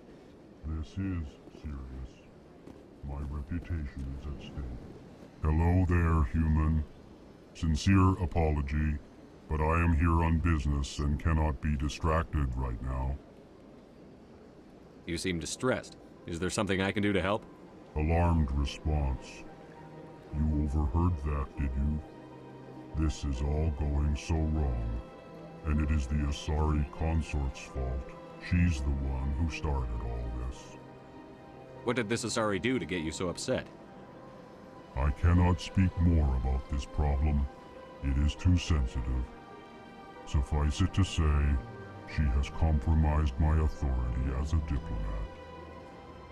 This is serious. My reputation is at stake. Hello there, human. Sincere apology, but I am here on business and cannot be distracted right now. You seem distressed. Is there something I can do to help? Alarmed response. You overheard that, did you? This is all going so wrong. And it is the Asari Consort's fault. She's the one who started all this. What did this Asari do to get you so upset? I cannot speak more about this problem. It is too sensitive. Suffice it to say, she has compromised my authority as a diplomat.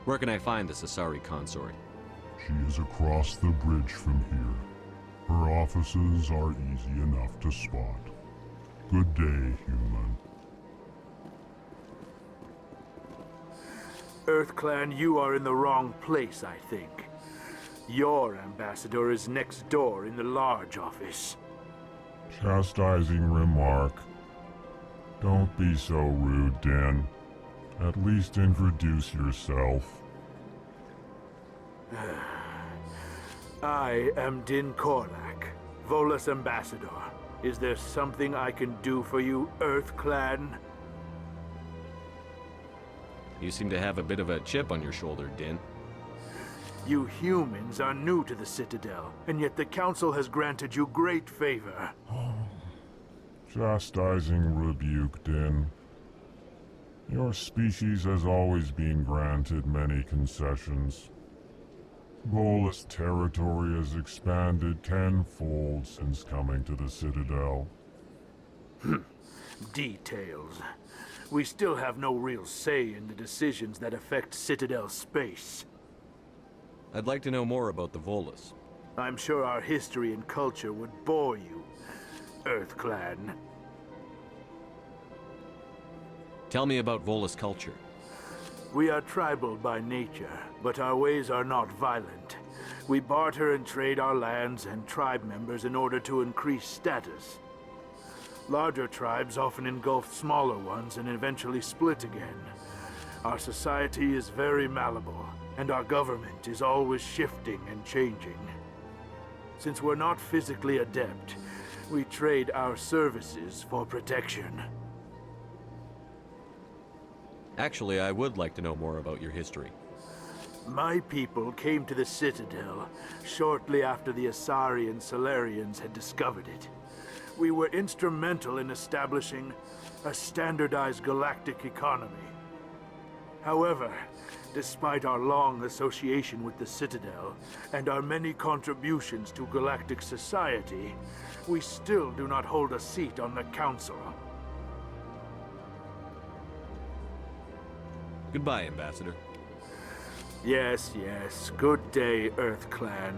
Where can I find this Asari consort? She is across the bridge from here. Her offices are easy enough to spot. Good day, human. EarthClan, you are in the wrong place, I think. Your ambassador is next door in the large office. Chastising remark. Don't be so rude, Din. At least introduce yourself. I am Din Korlak, Volus ambassador. Is there something I can do for you, EarthClan? You seem to have a bit of a chip on your shoulder, Din. You humans are new to the Citadel, and yet the Council has granted you great favor. Chastising rebuke, Din. Your species has always been granted many concessions. Volus territory has expanded tenfold since coming to the Citadel. Details. We still have no real say in the decisions that affect Citadel space. I'd like to know more about the Volus. I'm sure our history and culture would bore you, EarthClan. Tell me about Volus culture. We are tribal by nature, but our ways are not violent. We barter and trade our lands and tribe members in order to increase status. Larger tribes often engulf smaller ones and eventually split again. Our society is very malleable, and our government is always shifting and changing. Since we're not physically adept, we trade our services for protection. Actually, I would like to know more about your history. My people came to the Citadel shortly after the Asari and Salarians had discovered it. We were instrumental in establishing a standardized galactic economy. However, despite our long association with the Citadel and our many contributions to galactic society, we still do not hold a seat on the Council. Goodbye, Ambassador. Yes, yes. Good day, EarthClan.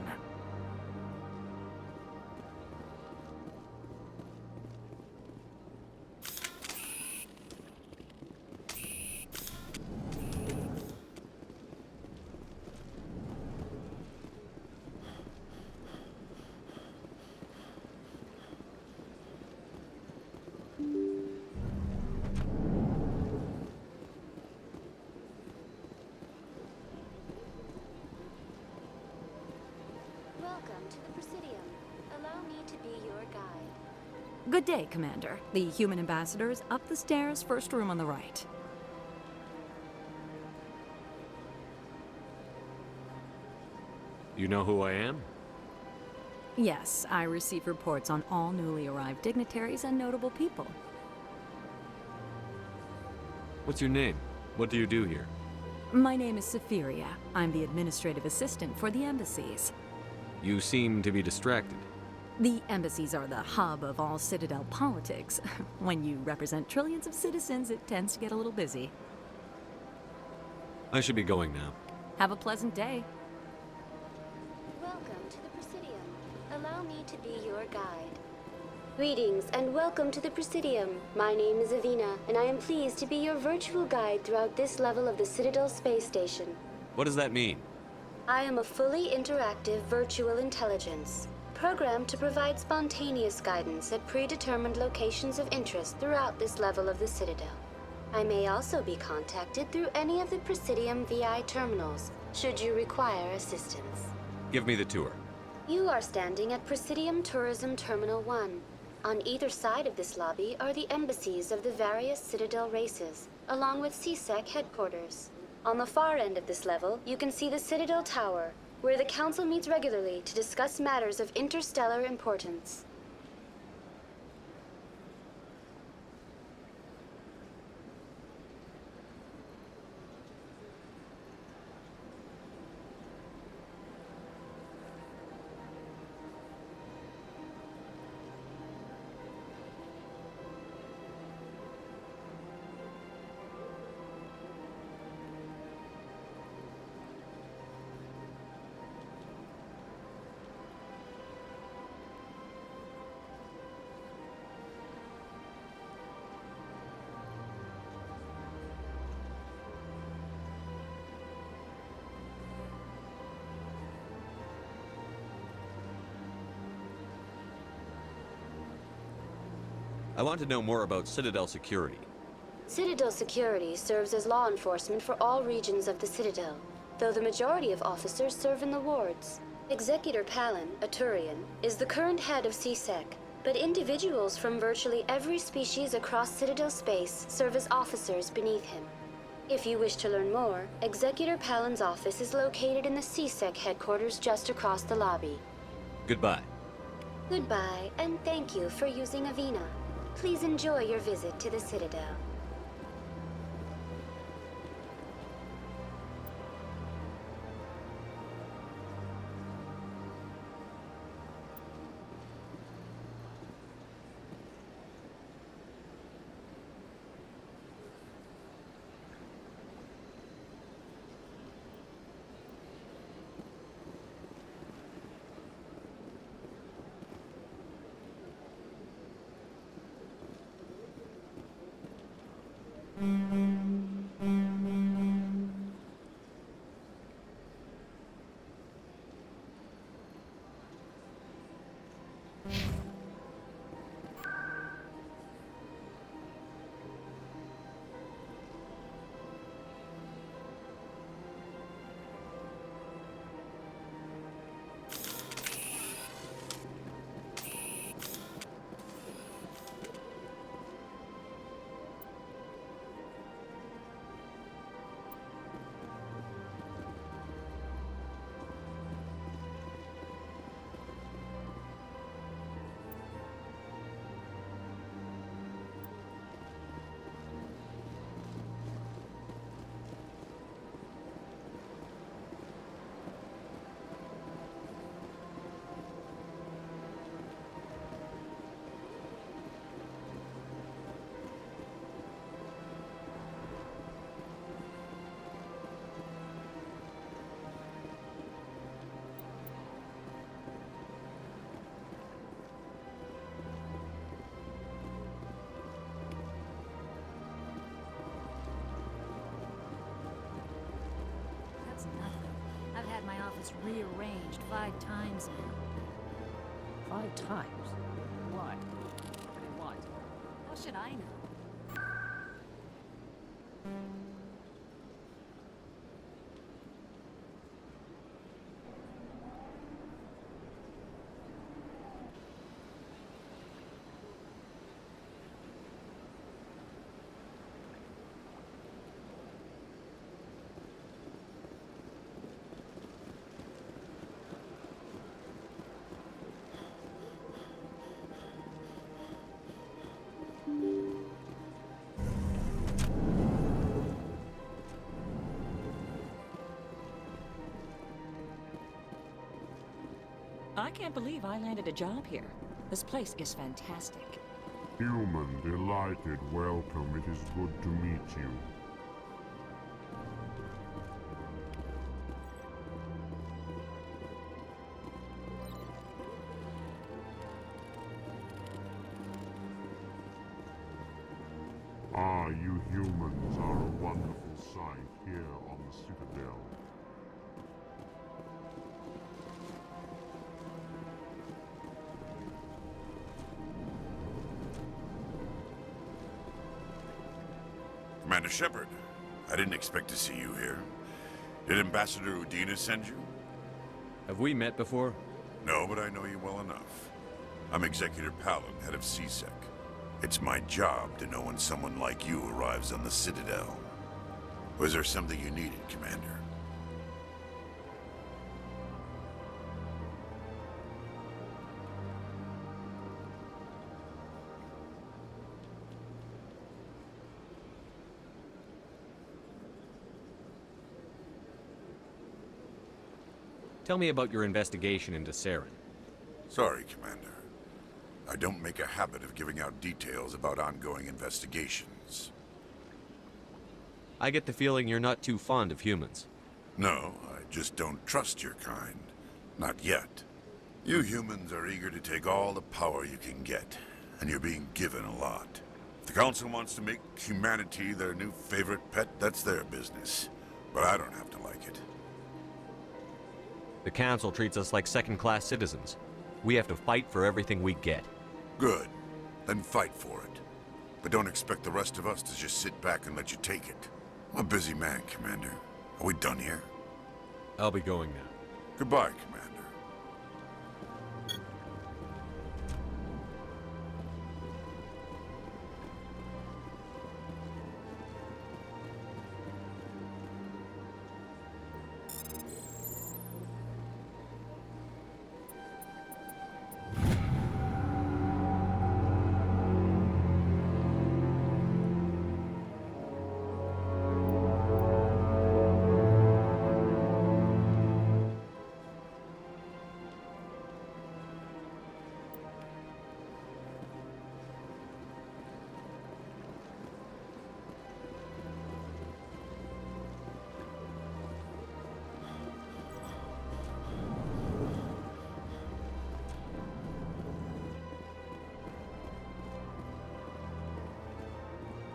Welcome to the Presidium. Allow me to be your guide. Good day, Commander. The human ambassador is up the stairs, first room on the right. You know who I am? Yes, I receive reports on all newly arrived dignitaries and notable people. What's your name? What do you do here? My name is Sephiria. I'm the administrative assistant for the embassies. You seem to be distracted. The embassies are the hub of all Citadel politics. When you represent trillions of citizens, it tends to get a little busy. I should be going now. Have a pleasant day. Welcome to the Presidium. Allow me to be your guide. Greetings and welcome to the Presidium. My name is Avina, and I am pleased to be your virtual guide throughout this level of the Citadel space station. What does that mean? I am a fully interactive virtual intelligence, programmed to provide spontaneous guidance at predetermined locations of interest throughout this level of the Citadel. I may also be contacted through any of the Presidium VI terminals, should you require assistance. Give me the tour. You are standing at Presidium Tourism Terminal 1. On either side of this lobby are the embassies of the various Citadel races, along with CSEC headquarters. On the far end of this level, you can see the Citadel Tower, where the Council meets regularly to discuss matters of interstellar importance. I want to know more about Citadel security. Citadel security serves as law enforcement for all regions of the Citadel, though the majority of officers serve in the wards. Executor Palin, a Turian, is the current head of CSEC, but individuals from virtually every species across Citadel space serve as officers beneath him. If you wish to learn more, Executor Palin's office is located in the CSEC headquarters just across the lobby. Goodbye. Goodbye, and thank you for using Avina. Please enjoy your visit to the Citadel. I've had my office rearranged 5 times now. 5 times? Why? What? How should I know? I can't believe I landed a job here. This place is fantastic. Human, delighted, welcome. It is good to meet you. Ah, you humans are a wonderful sight here on the Citadel. Commander Shepard, I didn't expect to see you here. Did Ambassador Udina send you? Have we met before? No, but I know you well enough. I'm Executor Palin, head of CSEC. It's my job to know when someone like you arrives on the Citadel. Was there something you needed, Commander? Tell me about your investigation into Saren. Sorry, Commander. I don't make a habit of giving out details about ongoing investigations. I get the feeling you're not too fond of humans. No, I just don't trust your kind. Not yet. You humans are eager to take all the power you can get, and you're being given a lot. If the Council wants to make humanity their new favorite pet, that's their business. But I don't have to like it. The Council treats us like second-class citizens. We have to fight for everything we get. Good. then fight for it. But don't expect the rest of us to just sit back and let you take it. I'm a busy man, Commander. Are we done here? I'll be going now. Goodbye, Commander.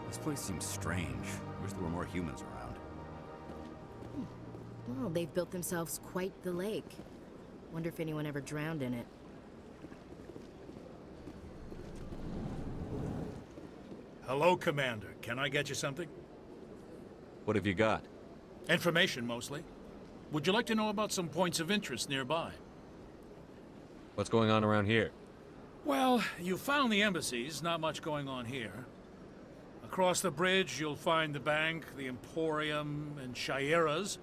This place seems strange. Wish there were more humans around. Well, they've built themselves quite the lake. Wonder if anyone ever drowned in it. Hello, Commander. Can I get you something? What have you got? Information, mostly. Would you like to know about some points of interest nearby? What's going on around here? Well, you found the embassies. Not much going on here. Across the bridge, you'll find the bank, the Emporium, and Shaira's.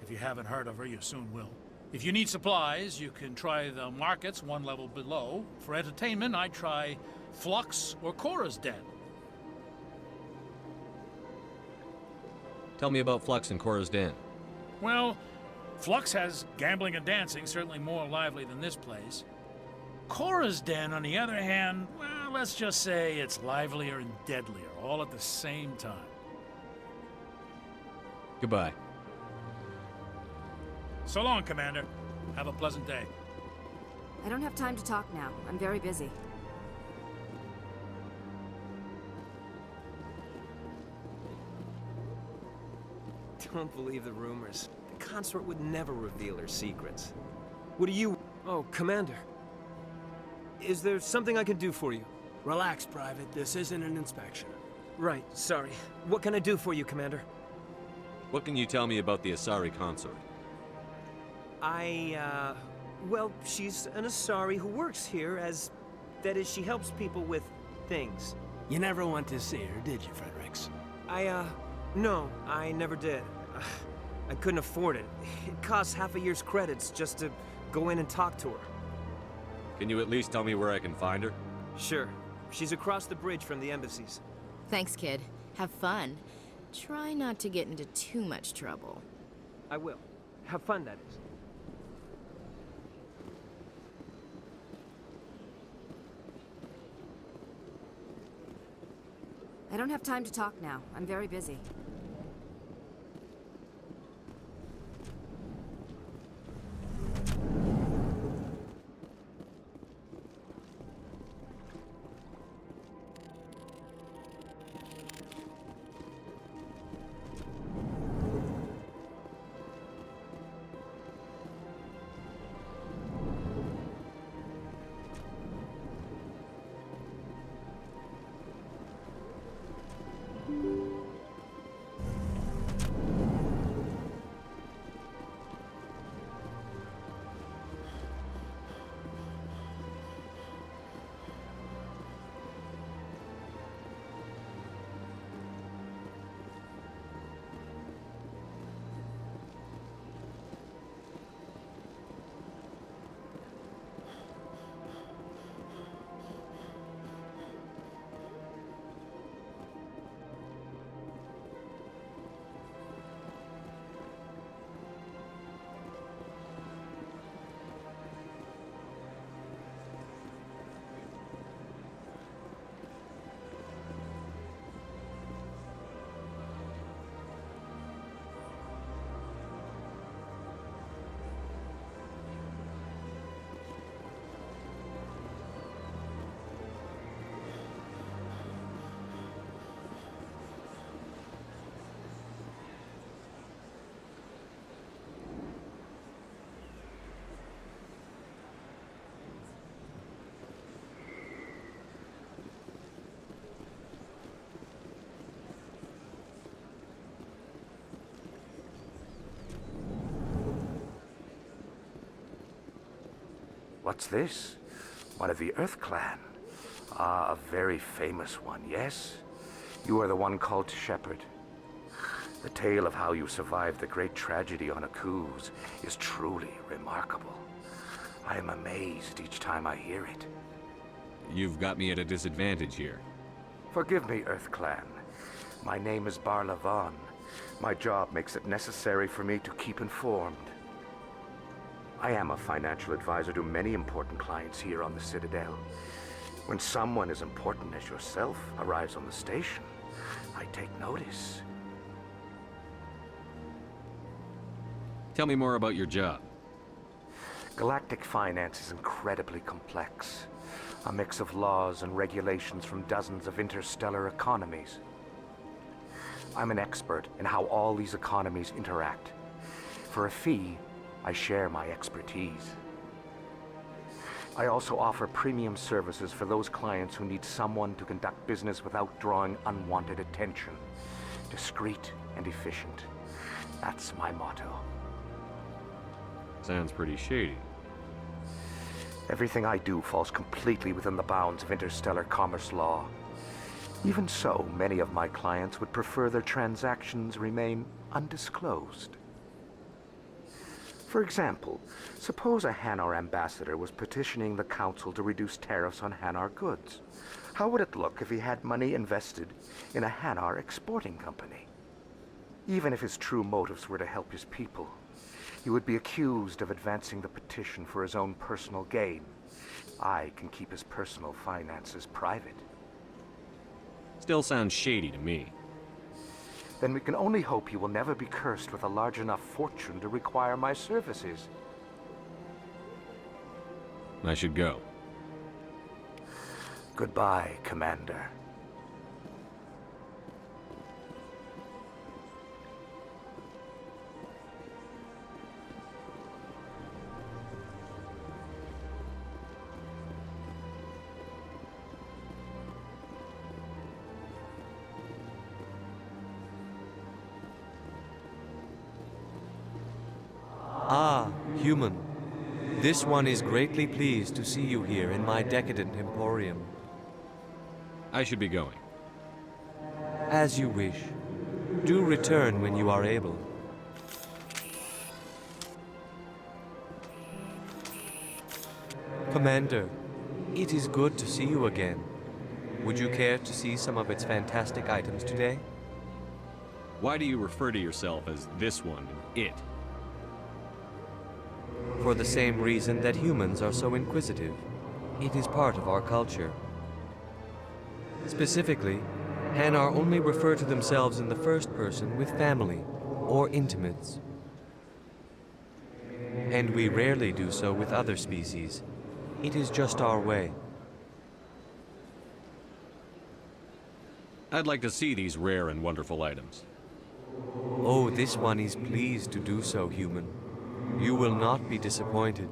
If you haven't heard of her, you soon will. If you need supplies, you can try the markets one level below. For entertainment, I'd try Flux or Cora's Den. Tell me about Flux and Cora's Den. Well, Flux has gambling and dancing, certainly more lively than this place. Cora's Den, on the other hand, well, let's just say it's livelier and deadlier, all at the same time. Goodbye. So long, Commander. Have a pleasant day. I don't have time to talk now. I'm very busy. Don't believe the rumors. The consort would never reveal her secrets. What do you... Oh, Commander. Is there something I can do for you? Relax, Private. This isn't an inspection. Right, sorry. What can I do for you, Commander? What can you tell me about the Asari consort? Well, she's an Asari who works here as... That is, she helps people with things. You never went to see her, did you, Fredericks? No, I never did. I couldn't afford it. It costs half a year's credits just to go in and talk to her. Can you at least tell me where I can find her? Sure. She's across the bridge from the embassies. Thanks, kid. Have fun. Try not to get into too much trouble. I will. Have fun, that is. I don't have time to talk now. I'm very busy. What's this? One of the Earth Clan. Ah, a very famous one, yes? You are the one called Shepherd. The tale of how you survived the great tragedy on Akuz is truly remarkable. I am amazed each time I hear it. You've got me at a disadvantage here. Forgive me, Earth Clan. My name is Barla Von. My job makes it necessary for me to keep informed. I am a financial advisor to many important clients here on the Citadel. When someone as important as yourself arrives on the station, I take notice. Tell me more about your job. Galactic finance is incredibly complex. A mix of laws and regulations from dozens of interstellar economies. I'm an expert in how all these economies interact. For a fee, I share my expertise. I also offer premium services for those clients who need someone to conduct business without drawing unwanted attention. Discreet and efficient. That's my motto. Sounds pretty shady. Everything I do falls completely within the bounds of interstellar commerce law. Even so, many of my clients would prefer their transactions remain undisclosed. For example, suppose a Hanar ambassador was petitioning the Council to reduce tariffs on Hanar goods. How would it look if he had money invested in a Hanar exporting company? Even if his true motives were to help his people, he would be accused of advancing the petition for his own personal gain. I can keep his personal finances private. Still sounds shady to me. Then we can only hope he will never be cursed with a large enough fortune to require my services. I should go. Goodbye, Commander. Ah, human. This one is greatly pleased to see you here in my decadent emporium. I should be going. As you wish. Do return when you are able. Commander, it is good to see you again. Would you care to see some of its fantastic items today? Why do you refer to yourself as this one and it? For the same reason that humans are so inquisitive. It is part of our culture. Specifically, Hanar only refer to themselves in the first person with family or intimates. And we rarely do so with other species. It is just our way. I'd like to see these rare and wonderful items. Oh, this one is pleased to do so, human. You will not be disappointed.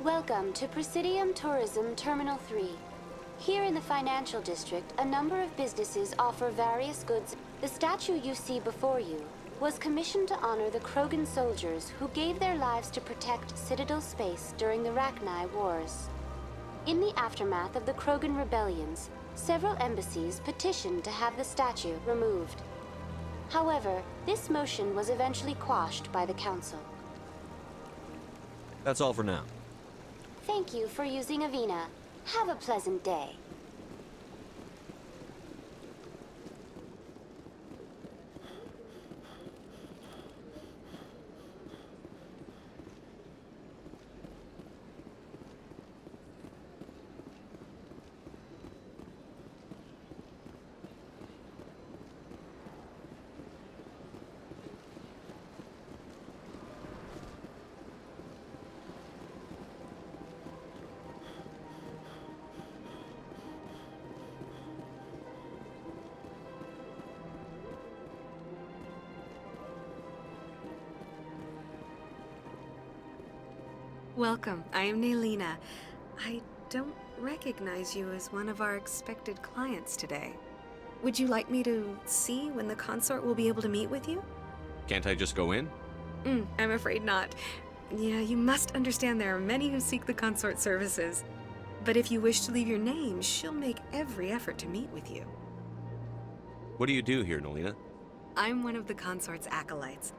Welcome to Presidium Tourism Terminal 3. Here in the financial district, a number of businesses offer various goods. The statue you see before you was commissioned to honor the Krogan soldiers who gave their lives to protect Citadel space during the Rachni Wars. In the aftermath of the Krogan rebellions, several embassies petitioned to have the statue removed. However, this motion was eventually quashed by the Council. That's all for now. Thank you for using Avina. Have a pleasant day. Welcome. I am Nelina. I don't recognize you as one of our expected clients today. Would you like me to see when the consort will be able to meet with you? Can't I just go in? I'm afraid not. Yeah, you must understand there are many who seek the consort services. But if you wish to leave your name, she'll make every effort to meet with you. What do you do here, Nelina? I'm one of the consort's acolytes.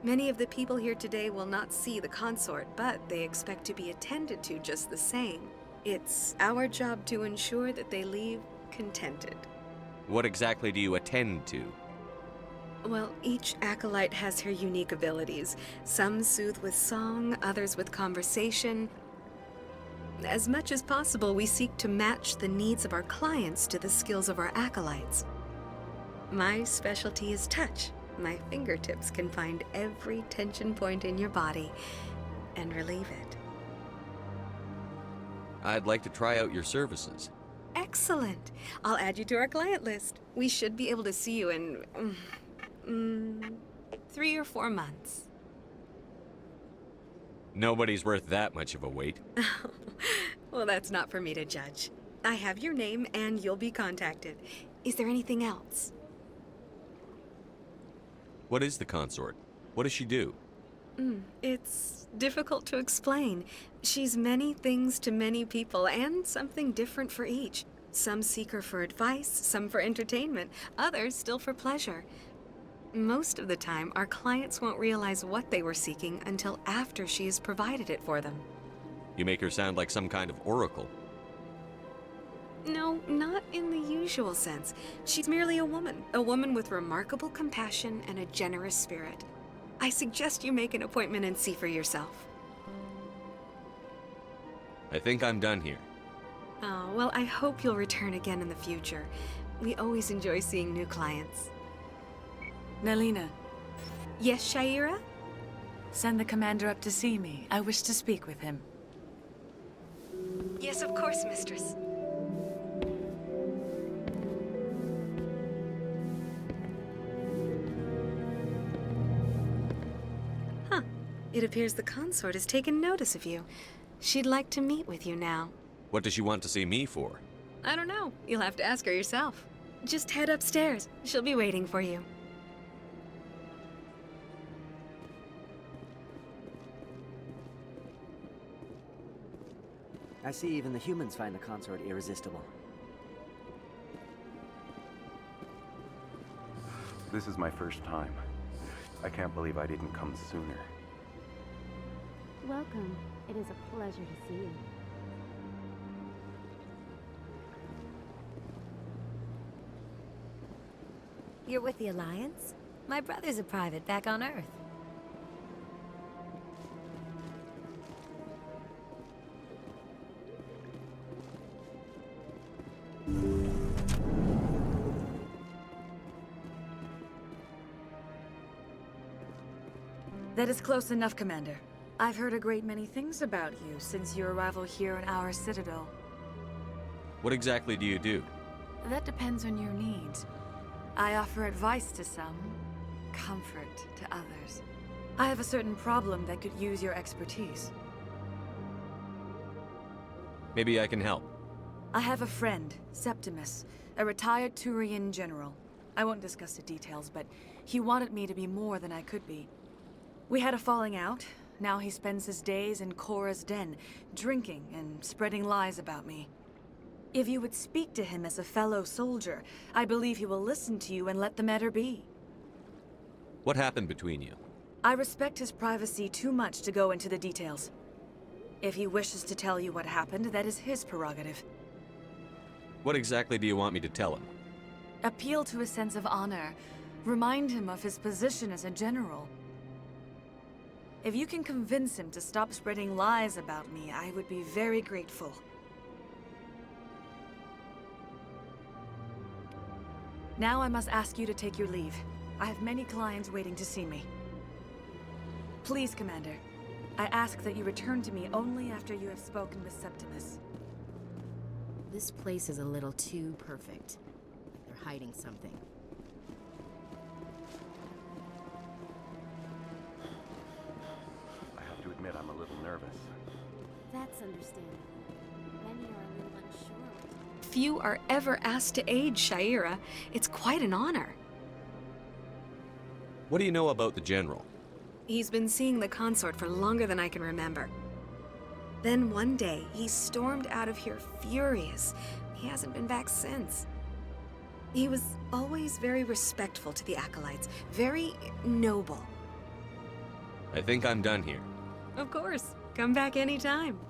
Many of the people here today will not see the consort, but they expect to be attended to just the same. It's our job to ensure that they leave contented. What exactly do you attend to? Well, each acolyte has her unique abilities. Some soothe with song, others with conversation. As much as possible, we seek to match the needs of our clients to the skills of our acolytes. My specialty is touch. My fingertips can find every tension point in your body and relieve it. I'd like to try out your services. Excellent. I'll add you to our client list. We should be able to see you in 3 or 4 months. Nobody's worth that much of a wait. Well, that's not for me to judge. I have your name and you'll be contacted. Is there anything else? What is the consort? What does she do? It's difficult to explain. She's many things to many people, and something different for each. Some seek her for advice, some for entertainment, others still for pleasure. Most of the time, our clients won't realize what they were seeking until after she has provided it for them. You make her sound like some kind of oracle. No, not in the usual sense. She's merely a woman with remarkable compassion and a generous spirit. I suggest you make an appointment and see for yourself. I think I'm done here. Oh, well, I hope you'll return again in the future. We always enjoy seeing new clients. Nelina. Yes, Sha'ira? Send the commander up to see me. I wish to speak with him. Yes, of course, mistress. It appears the consort has taken notice of you. She'd like to meet with you now. What does she want to see me for? I don't know. You'll have to ask her yourself. Just head upstairs. She'll be waiting for you. I see even the humans find the consort irresistible. This is my first time. I can't believe I didn't come sooner. Welcome. It is a pleasure to see you. You're with the Alliance? My brother's a private back on Earth. That is close enough, Commander. I've heard a great many things about you since your arrival here in our citadel. What exactly do you do? That depends on your needs. I offer advice to some, comfort to others. I have a certain problem that could use your expertise. Maybe I can help. I have a friend, Septimus, a retired Turian general. I won't discuss the details, but he wanted me to be more than I could be. We had a falling out. Now he spends his days in Korra's den, drinking and spreading lies about me. If you would speak to him as a fellow soldier, I believe he will listen to you and let the matter be. What happened between you? I respect his privacy too much to go into the details. If he wishes to tell you what happened, that is his prerogative. What exactly do you want me to tell him? Appeal to his sense of honor. Remind him of his position as a general. If you can convince him to stop spreading lies about me, I would be very grateful. Now I must ask you to take your leave. I have many clients waiting to see me. Please, Commander. I ask that you return to me only after you have spoken with Septimus. This place is a little too perfect. They're hiding something. I have to admit I'm a little nervous. That's understandable. Many are a little unsure. Few are ever asked to aid Sha'ira. It's quite an honor. What do you know about the General? He's been seeing the consort for longer than I can remember. Then one day, he stormed out of here furious. He hasn't been back since. He was always very respectful to the Acolytes, very noble. I think I'm done here. Of course. Come back anytime.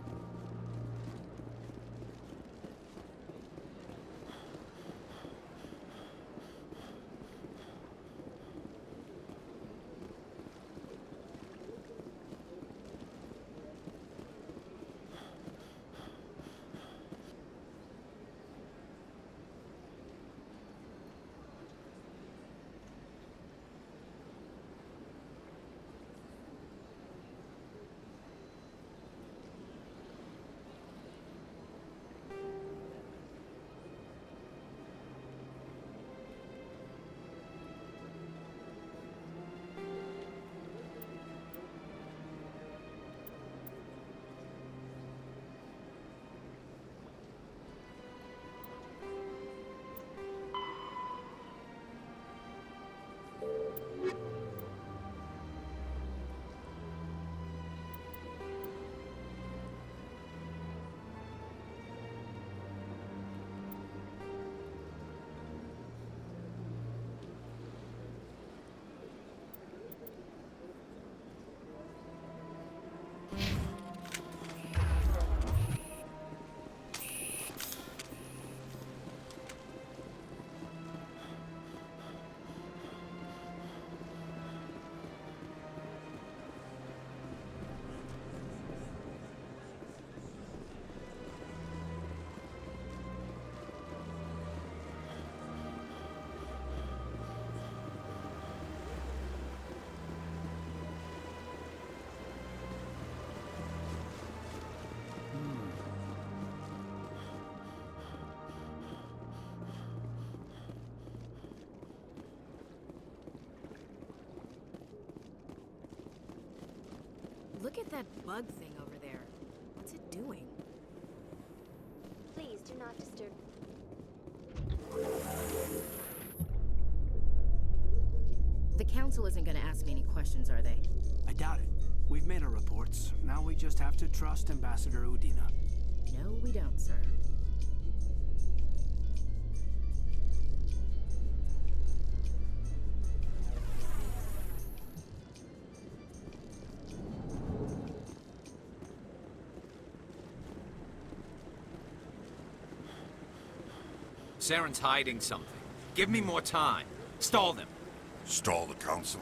Look at that bug thing over there. What's it doing? Please do not disturb. Council isn't gonna ask me any questions, are they? I doubt it. We've made our reports. Now we just have to trust Ambassador Udina. No, we don't, sir. Saren's hiding something. Give me more time. Stall them. Stall the Council?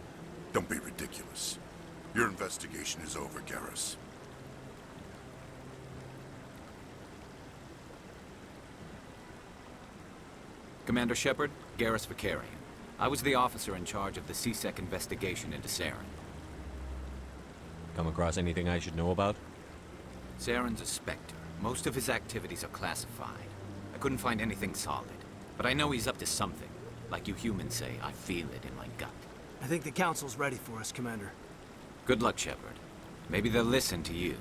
Don't be ridiculous. Your investigation is over, Garrus. Commander Shepard, Garrus Vakarian. I was the officer in charge of the C-Sec investigation into Saren. Come across anything I should know about? Saren's a Spectre. Most of his activities are classified. I couldn't find anything solid. But I know he's up to something. Like you humans say, I feel it in my gut. I think the Council's ready for us, Commander. Good luck, Shepard. Maybe they'll listen to you.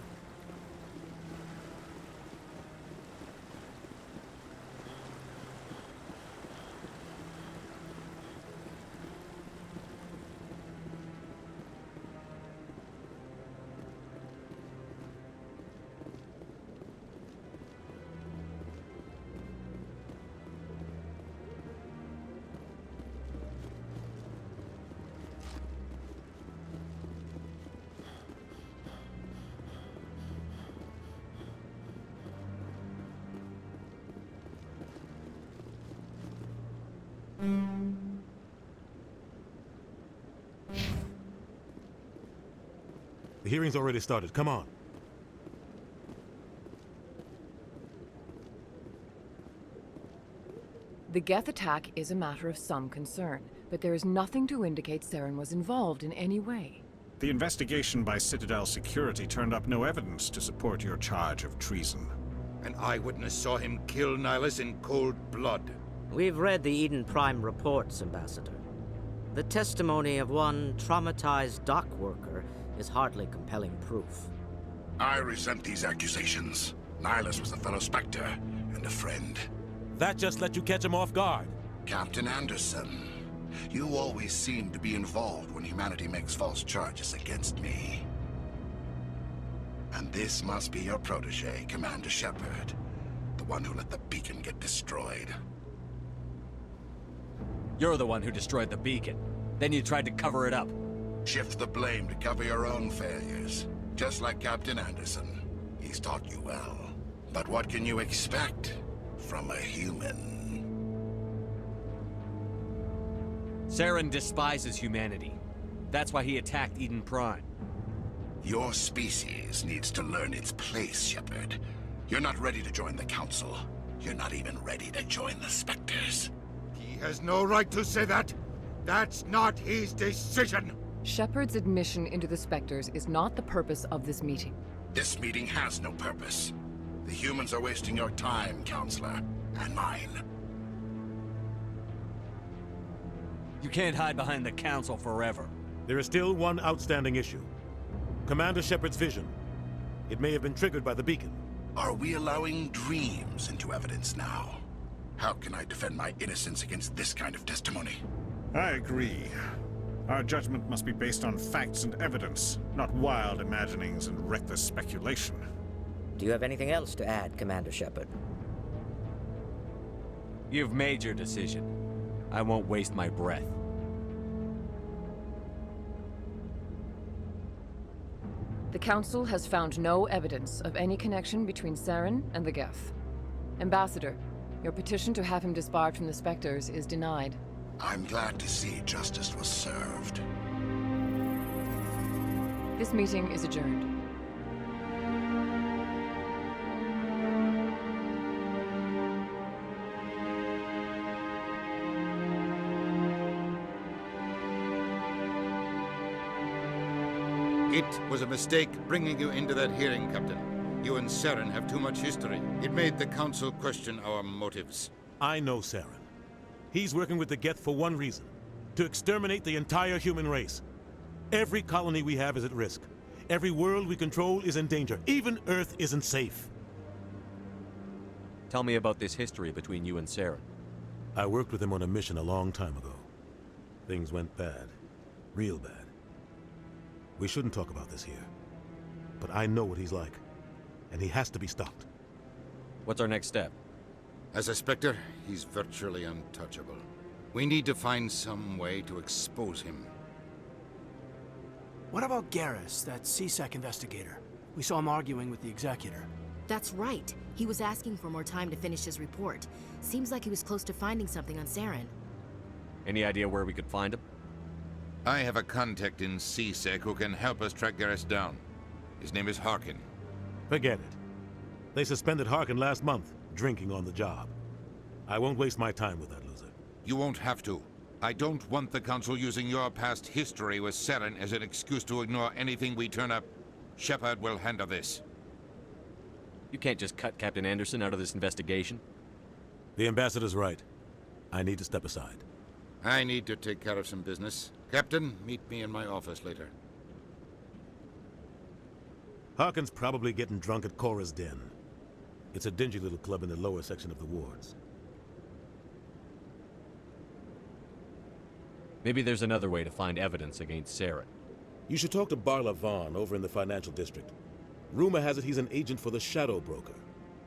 The hearing's already started. Come on. The Geth attack is a matter of some concern, but there is nothing to indicate Saren was involved in any way. The investigation by Citadel Security turned up no evidence to support your charge of treason. An eyewitness saw him kill Nihilus in cold blood. We've read the Eden Prime reports, Ambassador. The testimony of one traumatized dock worker is hardly compelling proof. I resent these accusations. Nihilus was a fellow Spectre and a friend. That just let you catch him off guard. Captain Anderson, you always seem to be involved when humanity makes false charges against me. And this must be your protege, Commander Shepard. The one who let the beacon get destroyed. You're the one who destroyed the beacon. Then you tried to cover it up. Shift the blame to cover your own failures. Just like Captain Anderson. He's taught you well. But what can you expect from a human? Saren despises humanity. That's why he attacked Eden Prime. Your species needs to learn its place, Shepard. You're not ready to join the Council. You're not even ready to join the Spectres. He has no right to say that. That's not his decision. Shepard's admission into the Spectres is not the purpose of this meeting. This meeting has no purpose. The humans are wasting your time, Counselor, and mine. You can't hide behind the Council forever. There is still one outstanding issue. Commander Shepard's vision. It may have been triggered by the beacon. Are we allowing dreams into evidence now? How can I defend my innocence against this kind of testimony? I agree. Our judgment must be based on facts and evidence, not wild imaginings and reckless speculation. Do you have anything else to add, Commander Shepard? You've made your decision. I won't waste my breath. The Council has found no evidence of any connection between Saren and the Geth. Ambassador, your petition to have him disbarred from the Spectres is denied. I'm glad to see justice was served. This meeting is adjourned. It was a mistake bringing you into that hearing, Captain. You and Saren have too much history. It made the Council question our motives. I know Saren. He's working with the Geth for one reason. To exterminate the entire human race. Every colony we have is at risk. Every world we control is in danger. Even Earth isn't safe. Tell me about this history between you and Saren. I worked with him on a mission a long time ago. Things went bad. Real bad. We shouldn't talk about this here. But I know what he's like. And he has to be stopped. What's our next step? As a Spectre, he's virtually untouchable. We need to find some way to expose him. What about Garrus, that CSEC investigator? We saw him arguing with the Executor. That's right. He was asking for more time to finish his report. Seems like he was close to finding something on Saren. Any idea where we could find him? I have a contact in CSEC who can help us track Garrus down. His name is Harkin. Forget it. They suspended Harkin last month, drinking on the job. I won't waste my time with that loser. You won't have to. I don't want the Council using your past history with Saren as an excuse to ignore anything we turn up. Shepard will handle this. You can't just cut Captain Anderson out of this investigation. The Ambassador's right. I need to step aside. I need to take care of some business. Captain, meet me in my office later. Harkin's probably getting drunk at Cora's Den. It's a dingy little club in the lower section of the wards. Maybe there's another way to find evidence against Saren. You should talk to Barla Vaughn over in the financial district. Rumor has it he's an agent for the Shadow Broker.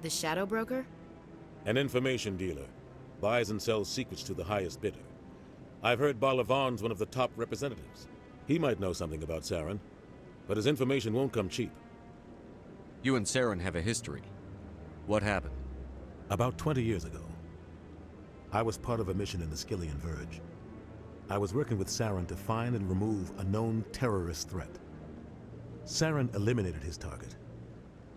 The Shadow Broker? An information dealer. Buys and sells secrets to the highest bidder. I've heard Barla Vaughn's one of the top representatives. He might know something about Saren, but his information won't come cheap. You and Saren have a history. What happened? About 20 years ago, I was part of a mission in the Skillian Verge. I was working with Saren to find and remove a known terrorist threat. Saren eliminated his target,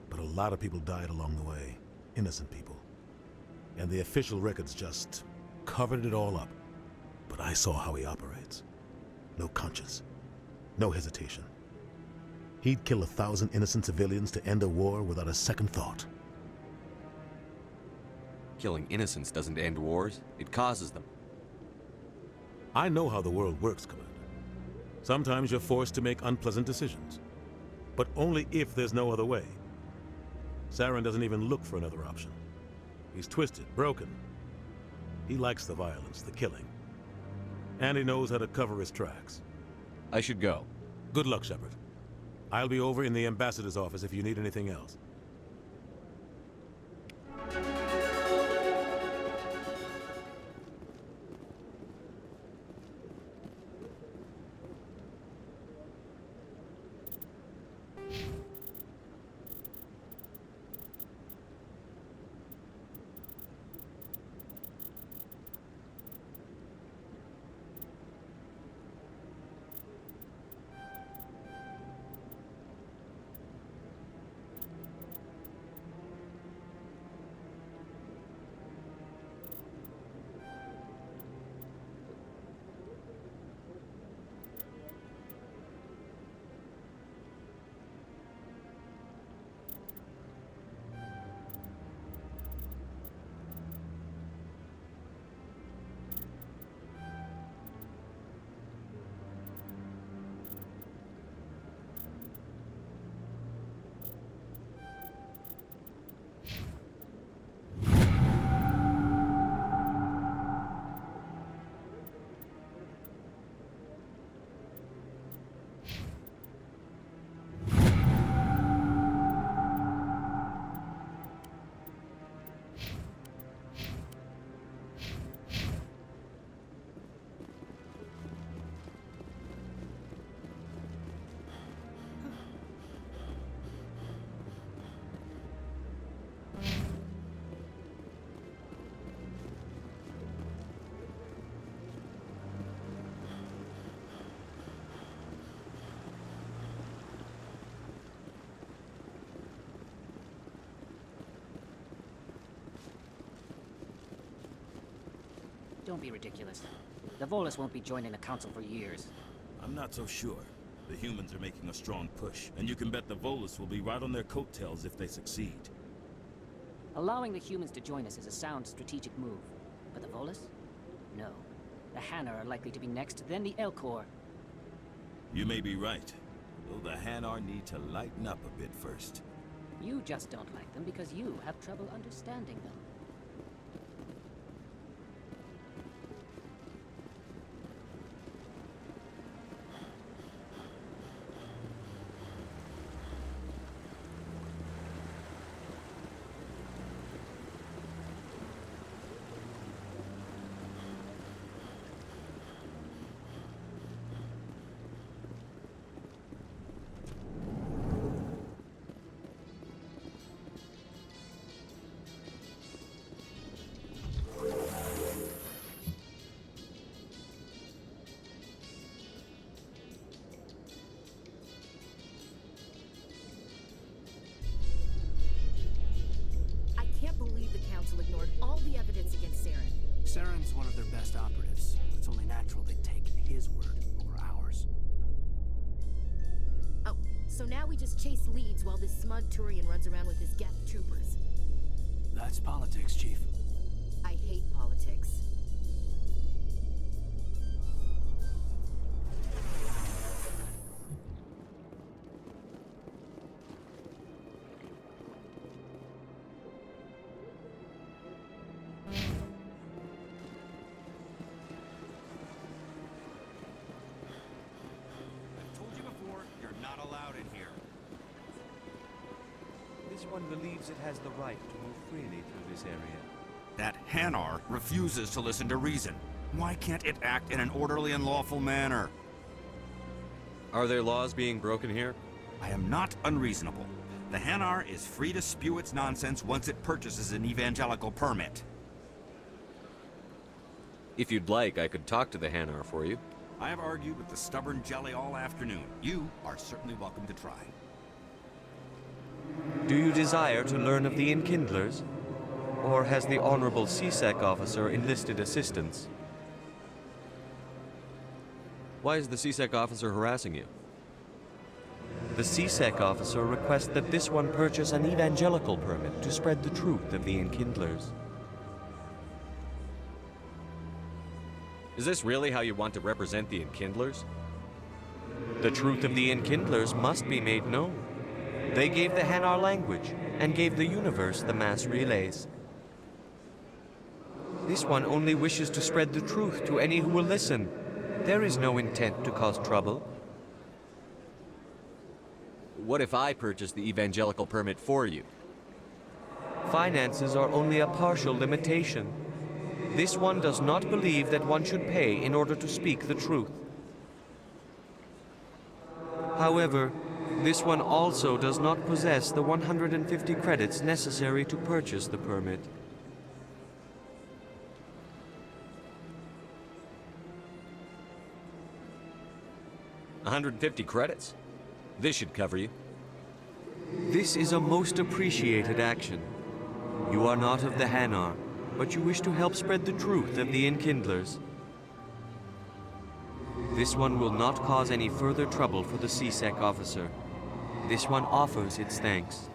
but a lot of people died along the way, innocent people. And the official records just covered it all up. But I saw how he operates. No conscience, no hesitation. He'd kill 1,000 innocent civilians to end a war without a second thought. Killing innocents doesn't end wars, it causes them. I know how the world works, Commander. Sometimes you're forced to make unpleasant decisions. But only if there's no other way. Saren doesn't even look for another option. He's twisted, broken. He likes the violence, the killing. And he knows how to cover his tracks. I should go. Good luck, Shepard. I'll be over in the Ambassador's office if you need anything else. Don't be ridiculous. The Volus won't be joining the Council for years. I'm not so sure. The humans are making a strong push, and you can bet the Volus will be right on their coattails if they succeed. Allowing the humans to join us is a sound strategic move. But the Volus? No. The Hanar are likely to be next, then the Elcor. You may be right, though the Hanar need to lighten up a bit first. You just don't like them because you have trouble understanding them. So now we just chase leads while this smug Turian runs around with his Geth troopers. That's politics, Chief. I hate politics. This one believes it has the right to move freely through this area. That Hanar refuses to listen to reason. Why can't it act in an orderly and lawful manner? Are there laws being broken here? I am not unreasonable. The Hanar is free to spew its nonsense once it purchases an evangelical permit. If you'd like, I could talk to the Hanar for you. I have argued with the stubborn jelly all afternoon. You are certainly welcome to try. Do you desire to learn of the Enkindlers? Or has the Honorable CSEC officer enlisted assistance? Why is the CSEC officer harassing you? The CSEC officer requests that this one purchase an evangelical permit to spread the truth of the Enkindlers. Is this really how you want to represent the Enkindlers? The truth of the Enkindlers must be made known. They gave the Hanar language, and gave the universe the mass relays. This one only wishes to spread the truth to any who will listen. There is no intent to cause trouble. What if I purchase the evangelical permit for you? Finances are only a partial limitation. This one does not believe that one should pay in order to speak the truth. However, this one also does not possess the 150 credits necessary to purchase the permit. $150 credits? This should cover you. This is a most appreciated action. You are not of the Hanar, but you wish to help spread the truth of the Enkindlers. This one will not cause any further trouble for the CSEC officer. This one offers its thanks.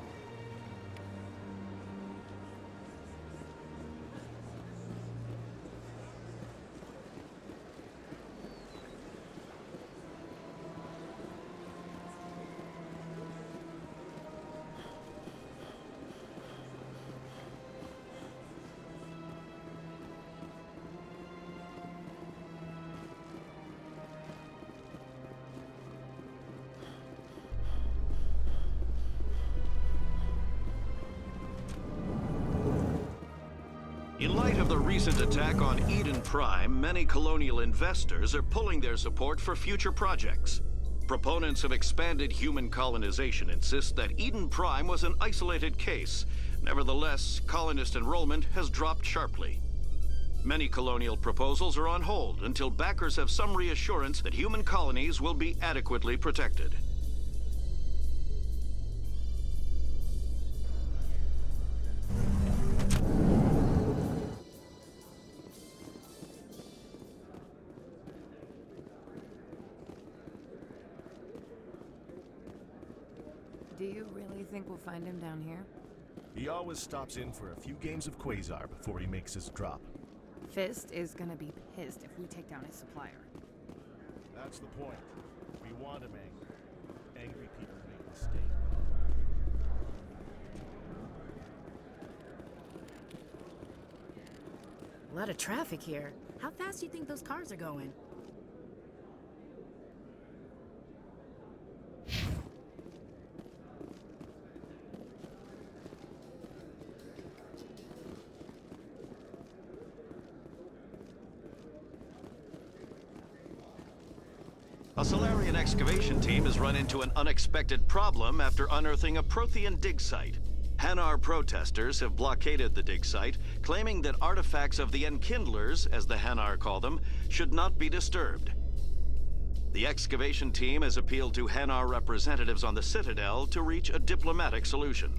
In light of the recent attack on Eden Prime, many colonial investors are pulling their support for future projects. Proponents of expanded human colonization insist that Eden Prime was an isolated case. Nevertheless, colonist enrollment has dropped sharply. Many colonial proposals are on hold until backers have some reassurance that human colonies will be adequately protected. Do you really think we'll find him down here? He always stops in for a few games of Quasar before he makes his drop. Fist is gonna be pissed if we take down his supplier. That's the point. We want him angry. Angry people make mistakes. A lot of traffic here. How fast do you think those cars are going? A Solarian excavation team has run into an unexpected problem after unearthing a Prothean dig site. Hanar protesters have blockaded the dig site, claiming that artifacts of the Enkindlers, as the Hanar call them, should not be disturbed. The excavation team has appealed to Hanar representatives on the Citadel to reach a diplomatic solution.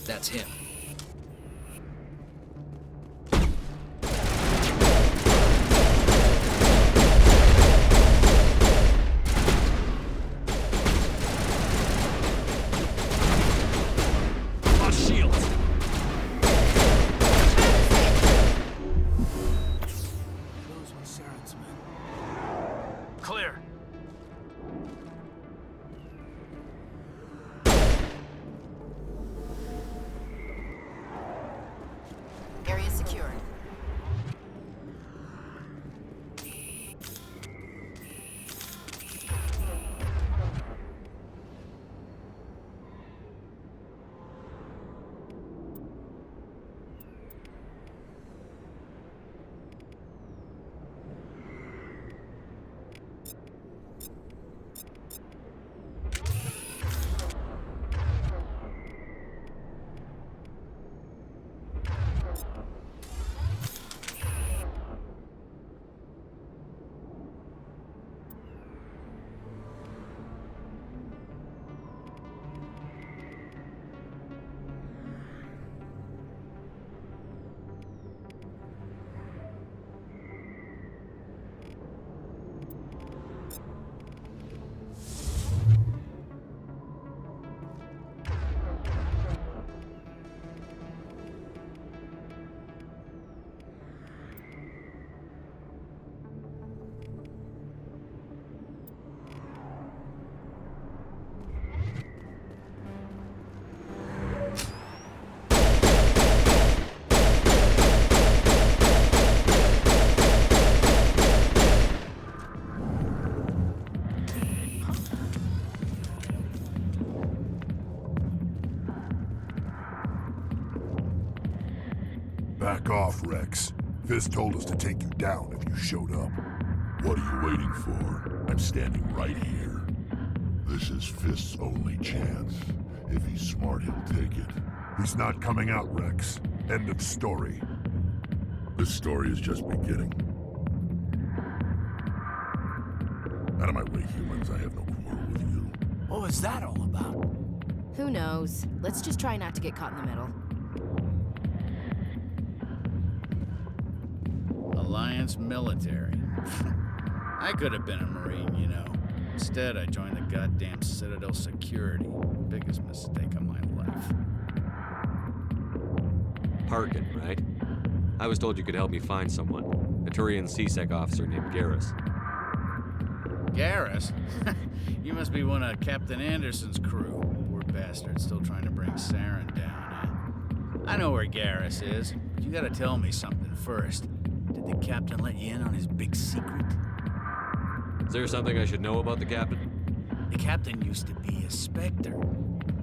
That's him. Clear. Area secured. Back off, Rex. Fisk told us to take you down if you showed up. What are you waiting for? I'm standing right here. This is Fisk's only chance. If he's smart, he'll take it. He's not coming out, Rex. End of story. This story is just beginning. Out of my way, humans. I have no quarrel with you. What was that all about? Who knows? Let's just try not to get caught in the middle. Alliance military. I could have been a Marine, you know. Instead, I joined the goddamn Citadel security. Biggest mistake of my life. Harkin, right? I was told you could help me find someone. A Turian C-Sec officer named Garrus. Garrus? You must be one of Captain Anderson's crew. Poor bastard, still trying to bring Saren down, I know where Garrus is, but you gotta tell me something first. Did the captain let you in on his big secret? Is there something I should know about the captain? The captain used to be a Spectre.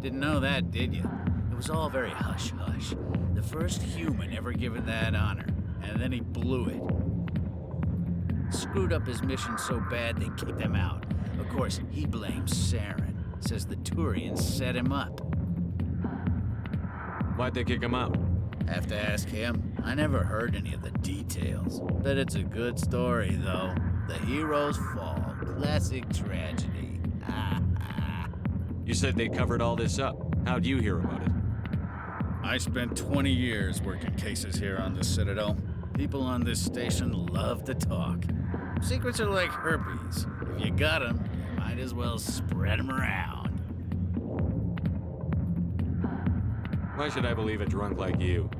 Didn't know that, did you? It was all very hush-hush. The first human ever given that honor, and then he blew it. Screwed up his mission so bad they kicked him out. Of course, he blames Saren. Says the Turians set him up. Why'd they kick him out? Have to ask him. I never heard any of the details. Bet it's a good story, though. The hero's fall. Classic tragedy. You said they covered all this up. How'd you hear about it? I spent 20 years working cases here on the Citadel. People on this station love to talk. Secrets are like herpes. If you got them, you might as well spread them around. Why should I believe a drunk like you?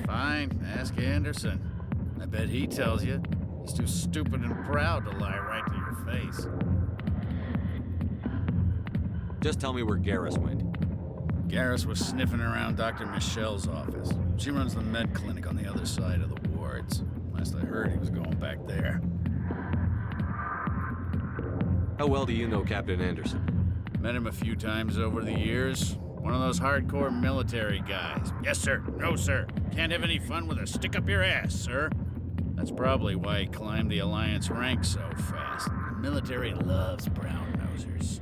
Fine, ask Anderson. I bet he tells you. He's too stupid and proud to lie right to your face. Just tell me where Garrus went. Garrus was sniffing around Dr. Michelle's office. She runs the med clinic on the other side of the wards. Last I heard, he was going back there. How well do you know Captain Anderson? Met him a few times over the years. One of those hardcore military guys. Yes, sir. No, sir. Can't have any fun with a stick up your ass, sir. That's probably why he climbed the Alliance ranks so fast. The military loves brown-nosers.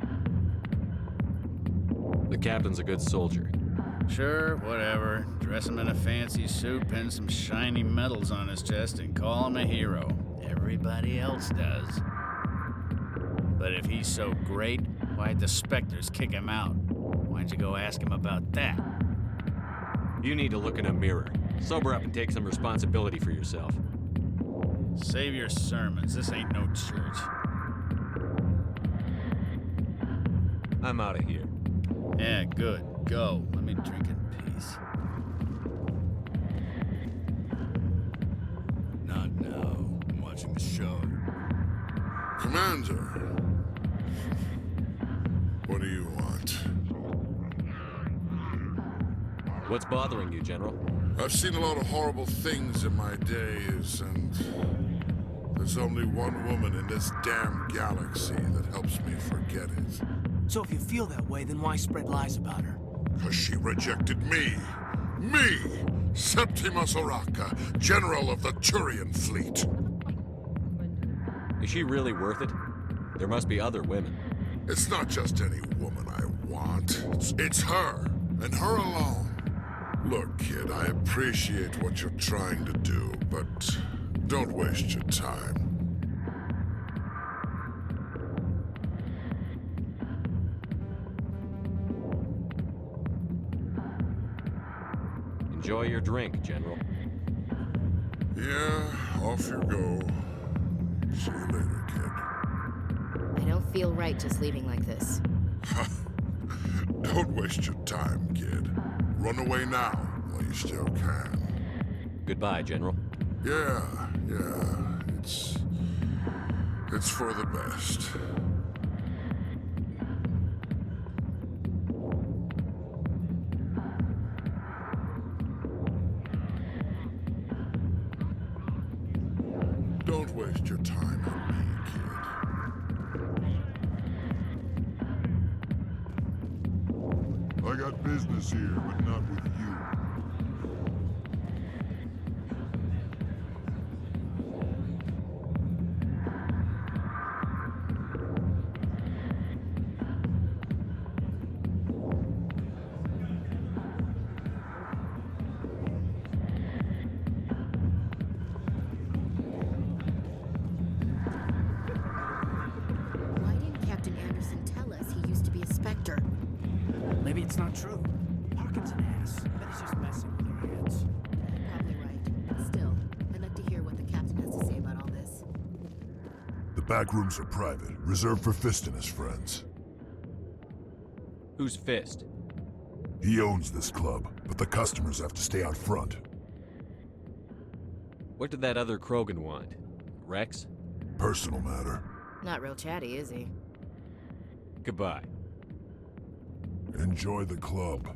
The captain's a good soldier. Sure, whatever. Dress him in a fancy suit, pin some shiny medals on his chest, and call him a hero. Everybody else does. But if he's so great, why'd the Spectres kick him out? Why'd you go ask him about that? You need to look in a mirror. Sober up and take some responsibility for yourself. Save your sermons. This ain't no church. I'm out of here. Yeah, good. Go. Let me drink in peace. Not now. I'm watching the show. Commander. What do you want? What's bothering you, General? I've seen a lot of horrible things in my days, and there's only one woman in this damn galaxy that helps me forget it. So if you feel that way, then why spread lies about her? Because she rejected me. Me! Septimus Oraka, General of the Turian Fleet. Is she really worth it? There must be other women. It's not just any woman I want. It's her, and her alone. Look, kid, I appreciate what you're trying to do, but don't waste your time. Enjoy your drink, General. Yeah, off you go. See you later, kid. I don't feel right just leaving like this. Don't waste your time, kid. Run away now, while you still can. Goodbye, General. Yeah. It's for the best. Don't waste your time on me, kid. I got business here, but not with you. Why didn't Captain Anderson tell us he used to be a Spectre? Maybe it's not true. Parkin's an ass. Bet he's just messing with your heads. Probably right. Still, I'd like to hear what the captain has to say about all this. The back rooms are private, reserved for Fist and his friends. Who's Fist? He owns this club, but the customers have to stay out front. What did that other Krogan want? Rex? Personal matter. Not real chatty, is he? Goodbye. Enjoy the club.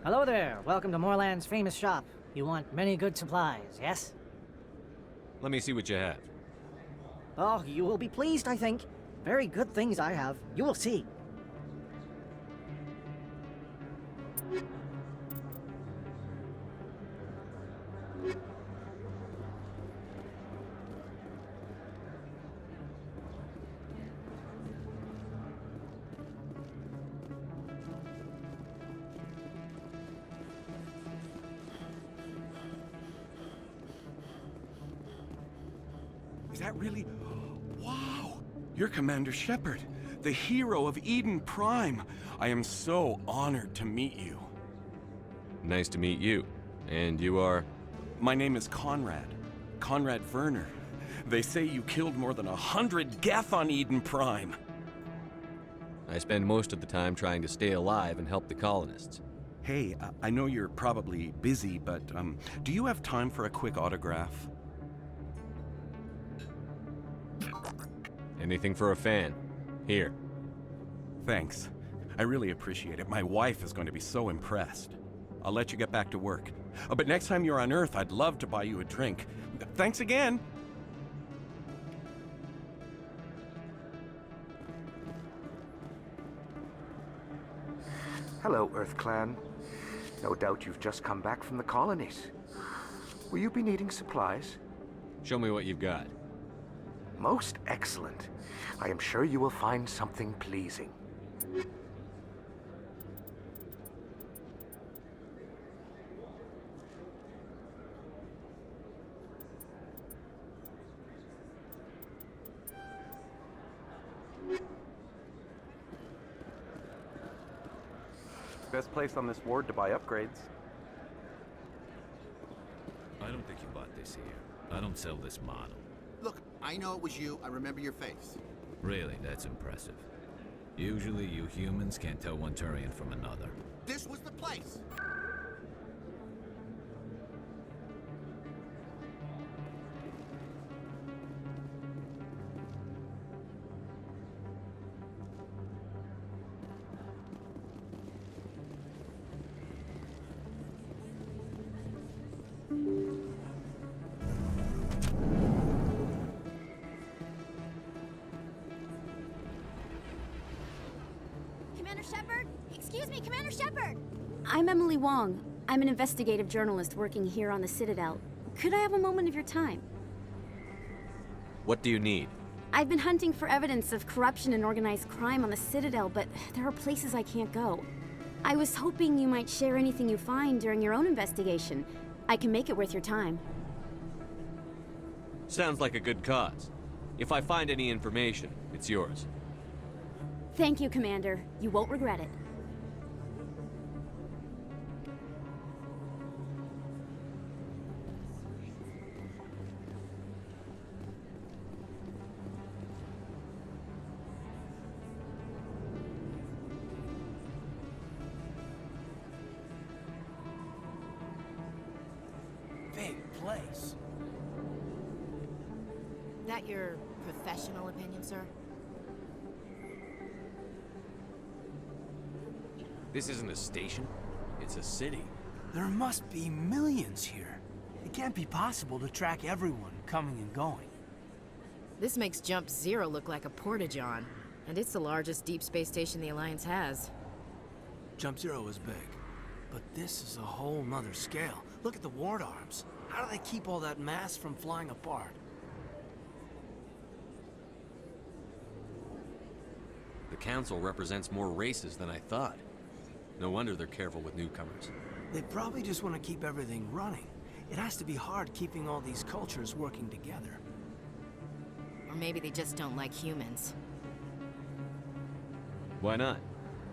Hello there. Welcome to Moorland's famous shop. You want many good supplies, yes? Let me see what you have. Oh, you will be pleased, I think. Very good things I have. You will see. Is that really... Wow! You're Commander Shepard, the hero of Eden Prime. I am so honored to meet you. Nice to meet you. And you are? My name is Conrad. Conrad Werner. They say you killed more than 100 Geth on Eden Prime. I spend most of the time trying to stay alive and help the colonists. Hey, I know you're probably busy, but do you have time for a quick autograph? Anything for a fan. Here. Thanks. I really appreciate it. My wife is going to be so impressed. I'll let you get back to work. Oh, but next time you're on Earth, I'd love to buy you a drink. Thanks again! Hello, Earth Clan. No doubt you've just come back from the colonies. Will you be needing supplies? Show me what you've got. Most excellent. I am sure you will find something pleasing. Best place on this ward to buy upgrades. I don't think you bought this here. I don't sell this model. Look, I know it was you. I remember your face. Really, that's impressive. Usually you humans can't tell one Turian from another. This was the place! Commander Shepard? Excuse me, Commander Shepard! I'm Emily Wong. I'm an investigative journalist working here on the Citadel. Could I have a moment of your time? What do you need? I've been hunting for evidence of corruption and organized crime on the Citadel, but there are places I can't go. I was hoping you might share anything you find during your own investigation. I can make it worth your time. Sounds like a good cause. If I find any information, it's yours. Thank you, Commander. You won't regret it. Big place. That your professional opinion, sir? This isn't a station. It's a city. There must be millions here. It can't be possible to track everyone coming and going. This makes Jump Zero look like a porta-john, and it's the largest deep space station the Alliance has. Jump Zero is big, but this is a whole nother scale. Look at the ward arms. How do they keep all that mass from flying apart? The Council represents more races than I thought. No wonder they're careful with newcomers. They probably just want to keep everything running. It has to be hard keeping all these cultures working together. Or maybe they just don't like humans. Why not?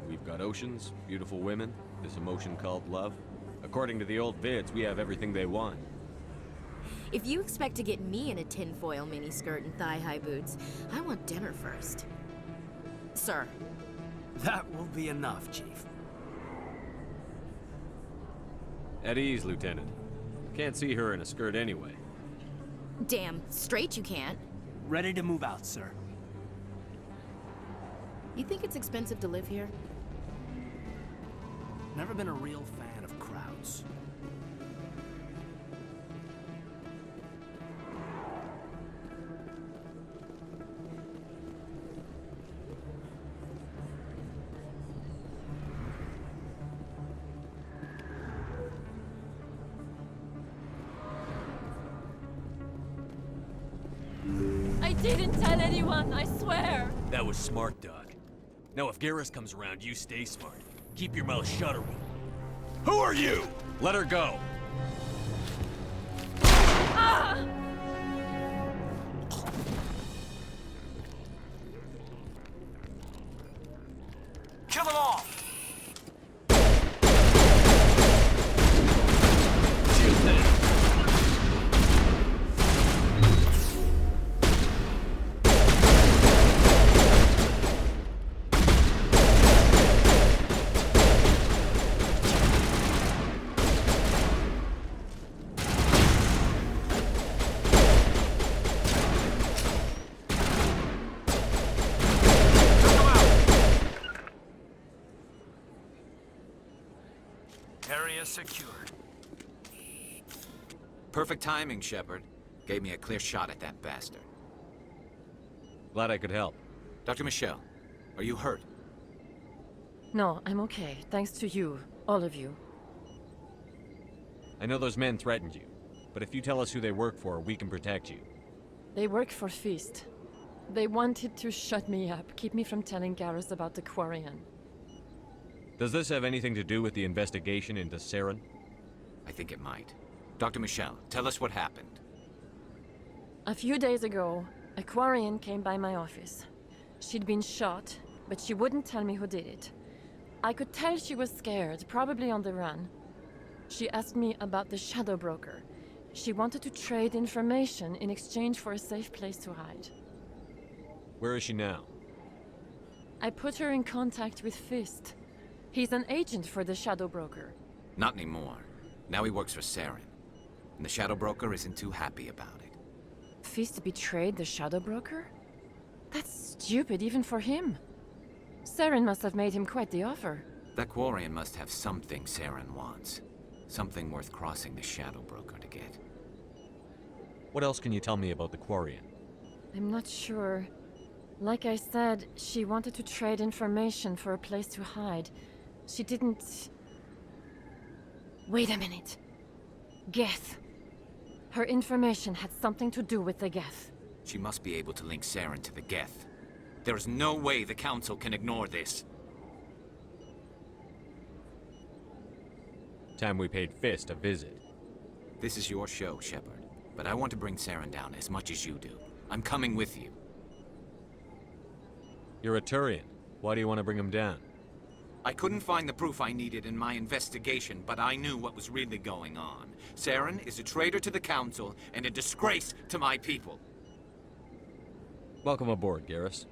We've got oceans, beautiful women, this emotion called love. According to the old vids, we have everything they want. If you expect to get me in a tinfoil miniskirt and thigh-high boots, I want dinner first. Sir. That will be enough, Chief. At ease, Lieutenant. Can't see her in a skirt anyway. Damn straight you can't. Ready to move out, sir. You think it's expensive to live here? Never been a real fan of crowds. I didn't tell anyone, I swear! That was smart, Doc. Now if Garrus comes around, you stay smart. Keep your mouth shut, or Who are you? Let her go. Ah! Kill them all! Area secured. Perfect timing, Shepard. Gave me a clear shot at that bastard. Glad I could help. Dr. Michelle, are you hurt? No, I'm okay. Thanks to you. All of you. I know those men threatened you, but if you tell us who they work for, we can protect you. They work for Feast. They wanted to shut me up, keep me from telling Garrus about the Quarian. Does this have anything to do with the investigation into Saren? I think it might. Dr. Michelle, tell us what happened. A few days ago, a Quarian came by my office. She'd been shot, but she wouldn't tell me who did it. I could tell she was scared, probably on the run. She asked me about the Shadow Broker. She wanted to trade information in exchange for a safe place to hide. Where is she now? I put her in contact with Fist. He's an agent for the Shadow Broker. Not anymore. Now he works for Saren. And the Shadow Broker isn't too happy about it. Fist betrayed the Shadow Broker? That's stupid even for him. Saren must have made him quite the offer. That Quarian must have something Saren wants. Something worth crossing the Shadow Broker to get. What else can you tell me about the Quarian? I'm not sure. Like I said, she wanted to trade information for a place to hide. She didn't... Wait a minute. Geth. Her information had something to do with the Geth. She must be able to link Saren to the Geth. There is no way the Council can ignore this. Time we paid Fist a visit. This is your show, Shepard. But I want to bring Saren down as much as you do. I'm coming with you. You're a Turian. Why do you want to bring him down? I couldn't find the proof I needed in my investigation, but I knew what was really going on. Saren is a traitor to the Council and a disgrace to my people. Welcome aboard, Garrus.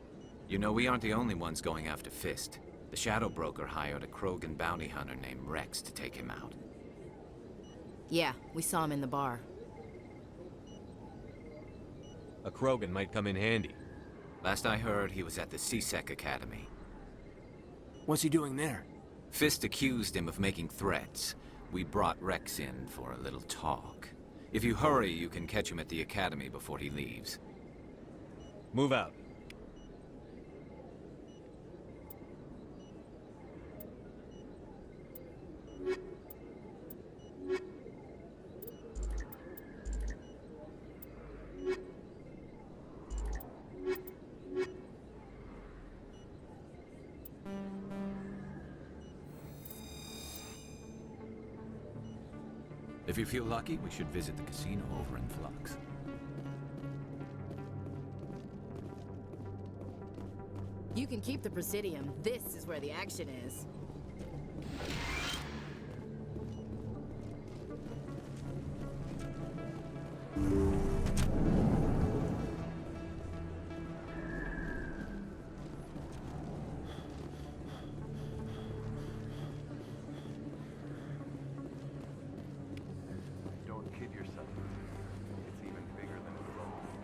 You know, we aren't the only ones going after Fist. The Shadow Broker hired a Krogan bounty hunter named Rex to take him out. Yeah, we saw him in the bar. A Krogan might come in handy. Last I heard, he was at the C-Sec Academy. What's he doing there? Fist accused him of making threats. We brought Rex in for a little talk. If you hurry, you can catch him at the Academy before he leaves. Move out. If you feel lucky, we should visit the casino over in Flux. You can keep the Presidium. This is where the action is. Don't kid yourself. It's even bigger than it looks.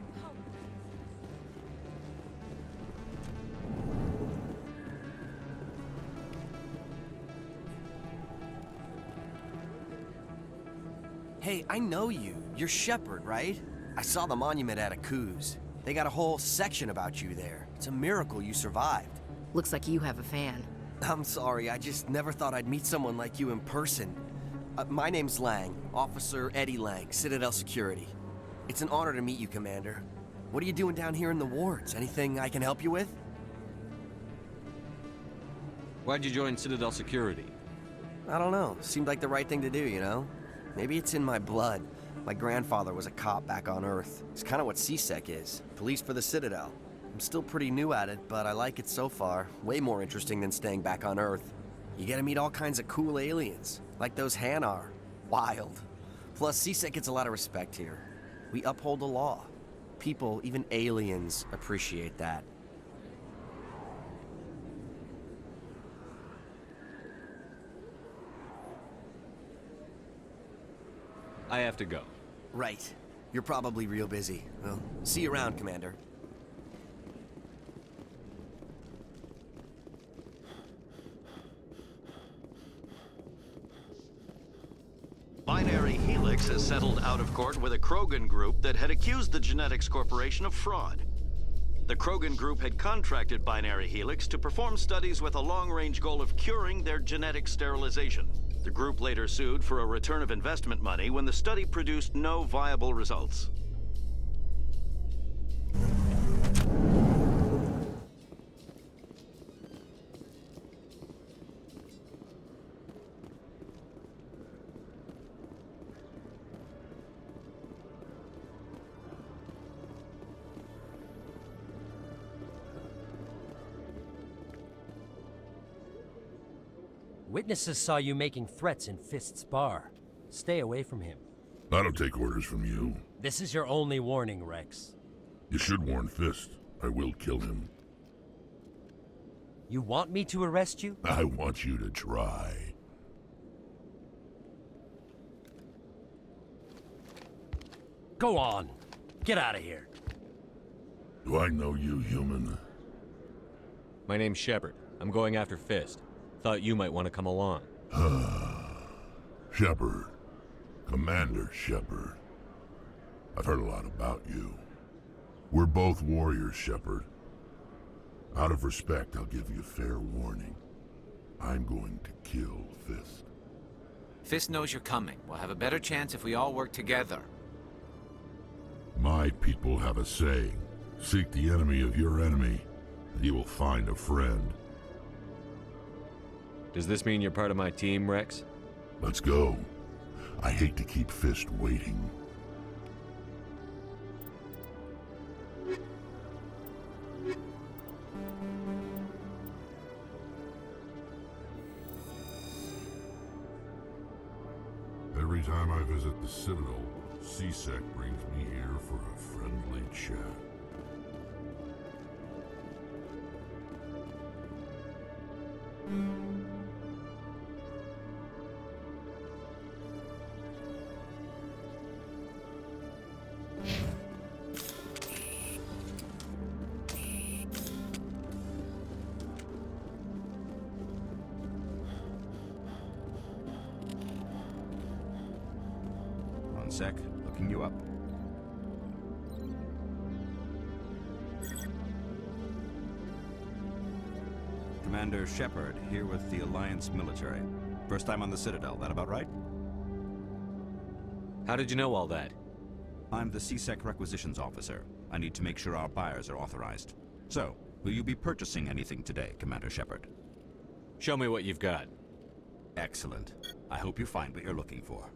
Hey, I know you. You're Shepard, right? I saw the monument at Akuz. They got a whole section about you there. It's a miracle you survived. Looks like you have a fan. I'm sorry, I just never thought I'd meet someone like you in person. My name's Lang, Officer Eddie Lang, Citadel Security. It's an honor to meet you, Commander. What are you doing down here in the wards? Anything I can help you with? Why'd you join Citadel Security? I don't know. Seemed like the right thing to do, you know? Maybe it's in my blood. My grandfather was a cop back on Earth. It's kind of what C-Sec is. Police for the Citadel. I'm still pretty new at it, but I like it so far. Way more interesting than staying back on Earth. You get to meet all kinds of cool aliens, like those Hanar. Wild. Plus, C-Sec gets a lot of respect here. We uphold the law. People, even aliens, appreciate that. I have to go. Right. You're probably real busy. Well, see you around, Commander. Binary Helix has settled out of court with a Krogan group that had accused the Genetics Corporation of fraud. The Krogan group had contracted Binary Helix to perform studies with a long-range goal of curing their genetic sterilization. The group later sued for a return of investment money when the study produced no viable results. Witnesses saw you making threats in Fist's bar. Stay away from him. I don't take orders from you. This is your only warning, Rex. You should warn Fist. I will kill him. You want me to arrest you? I want you to try. Go on. Get out of here. Do I know you, human? My name's Shepard. I'm going after Fist. Thought you might want to come along. Shepard. Commander Shepard. I've heard a lot about you. We're both warriors, Shepard. Out of respect, I'll give you fair warning. I'm going to kill Fist. Fist knows you're coming. We'll have a better chance if we all work together. My people have a saying. Seek the enemy of your enemy, and you will find a friend. Does this mean you're part of my team, Rex? Let's go. I hate to keep Fist waiting. Every time I visit the Citadel, C-Sec brings me here for a friendly chat. One sec, looking you up. Commander Shepard, here with the Alliance military. First time on the Citadel, that about right? How did you know all that? I'm the C-Sec requisitions officer. I need to make sure our buyers are authorized. So, will you be purchasing anything today, Commander Shepard? Show me what you've got. Excellent. I hope you find what you're looking for.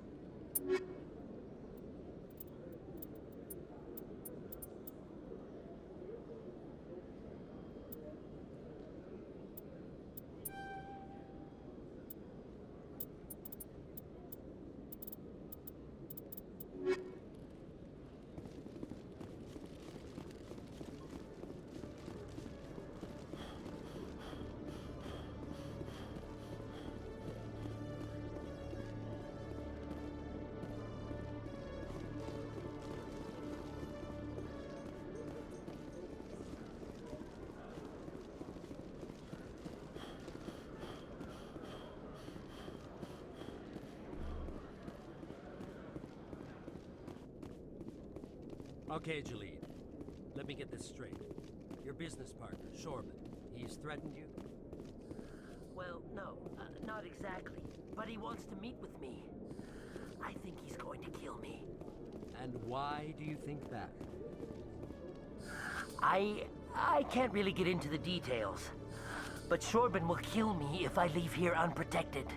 Okay, Jalid. Let me get this straight. Your business partner, Shorban, he's threatened you? Well, no, not exactly. But he wants to meet with me. I think he's going to kill me. And why do you think that? I can't really get into the details. But Shorban will kill me if I leave here unprotected.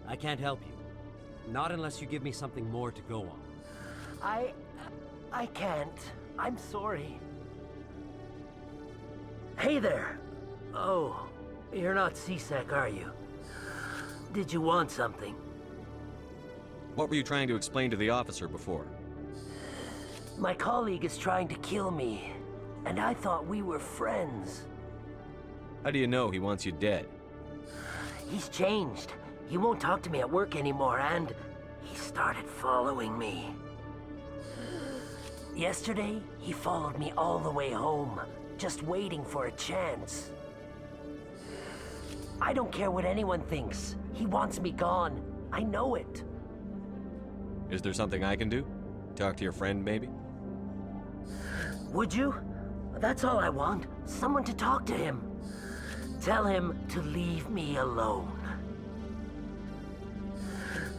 I can't help you. Not unless you give me something more to go on. I can't. I'm sorry. Hey there. Oh, you're not C-Sec, are you? Did you want something? What were you trying to explain to the officer before? My colleague is trying to kill me, and I thought we were friends. How do you know he wants you dead? He's changed. He won't talk to me at work anymore, and he started following me. Yesterday, he followed me all the way home, just waiting for a chance. I don't care what anyone thinks. He wants me gone. I know it. Is there something I can do? Talk to your friend, maybe? Would you? That's all I want. Someone to talk to him. Tell him to leave me alone.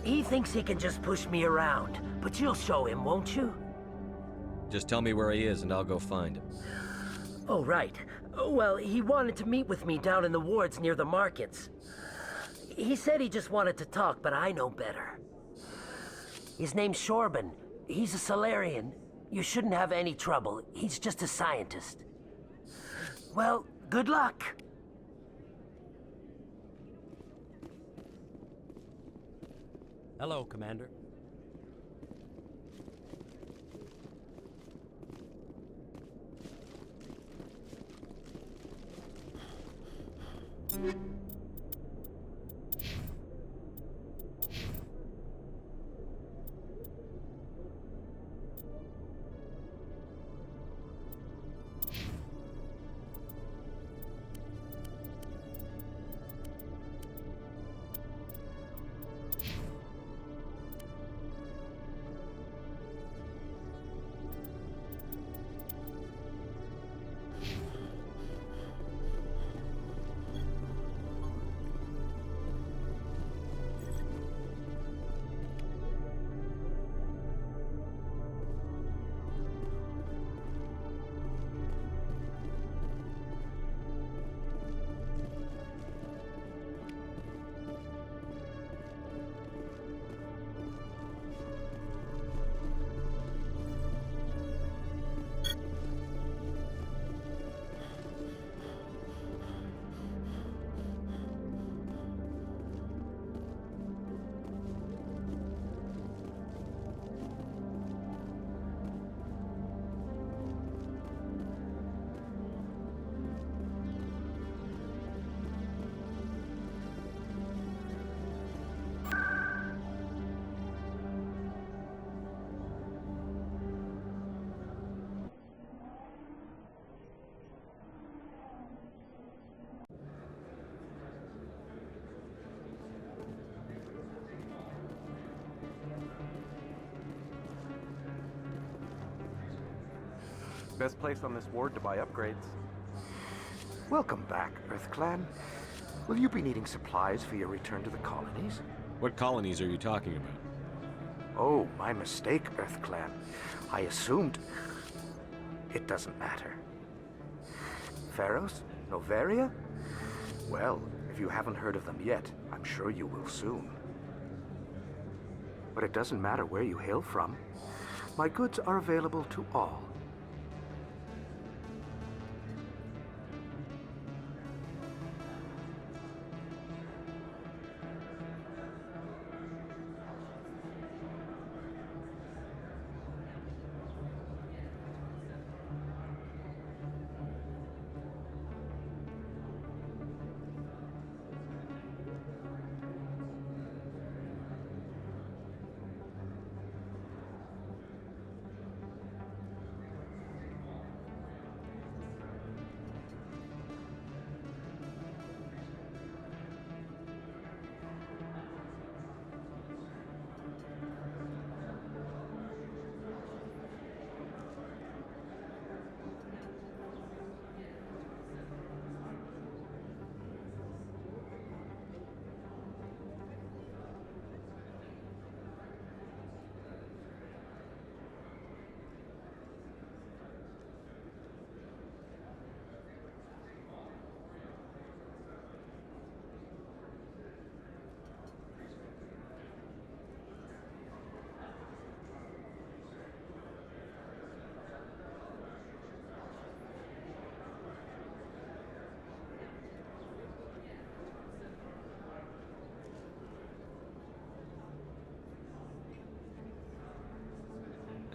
He thinks he can just push me around, but you'll show him, won't you? Just tell me where he is and I'll go find him. Oh, right. Well, he wanted to meet with me down in the wards near the markets. He said he just wanted to talk, but I know better. His name's Shorban. He's a Solarian. You shouldn't have any trouble. He's just a scientist. Well, good luck. Hello, Commander. Best place on this ward to buy upgrades. Welcome back, EarthClan. Will you be needing supplies for your return to the colonies? What colonies are you talking about? Oh, my mistake, EarthClan. I assumed... It doesn't matter. Pharos? Noveria? Well, if you haven't heard of them yet, I'm sure you will soon. But it doesn't matter where you hail from. My goods are available to all.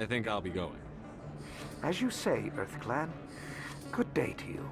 I think I'll be going. As you say, EarthClan. Good day to you.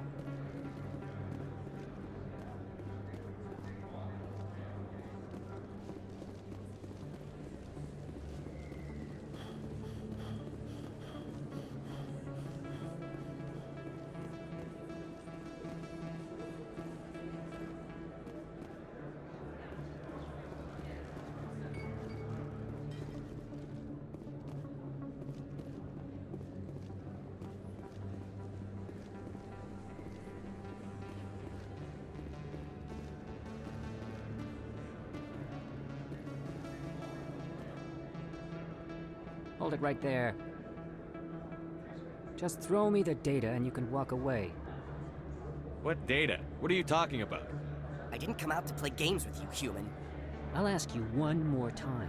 Hold it right there. Just throw me the data and you can walk away. What data? What are you talking about? I didn't come out to play games with you, human. I'll ask you one more time.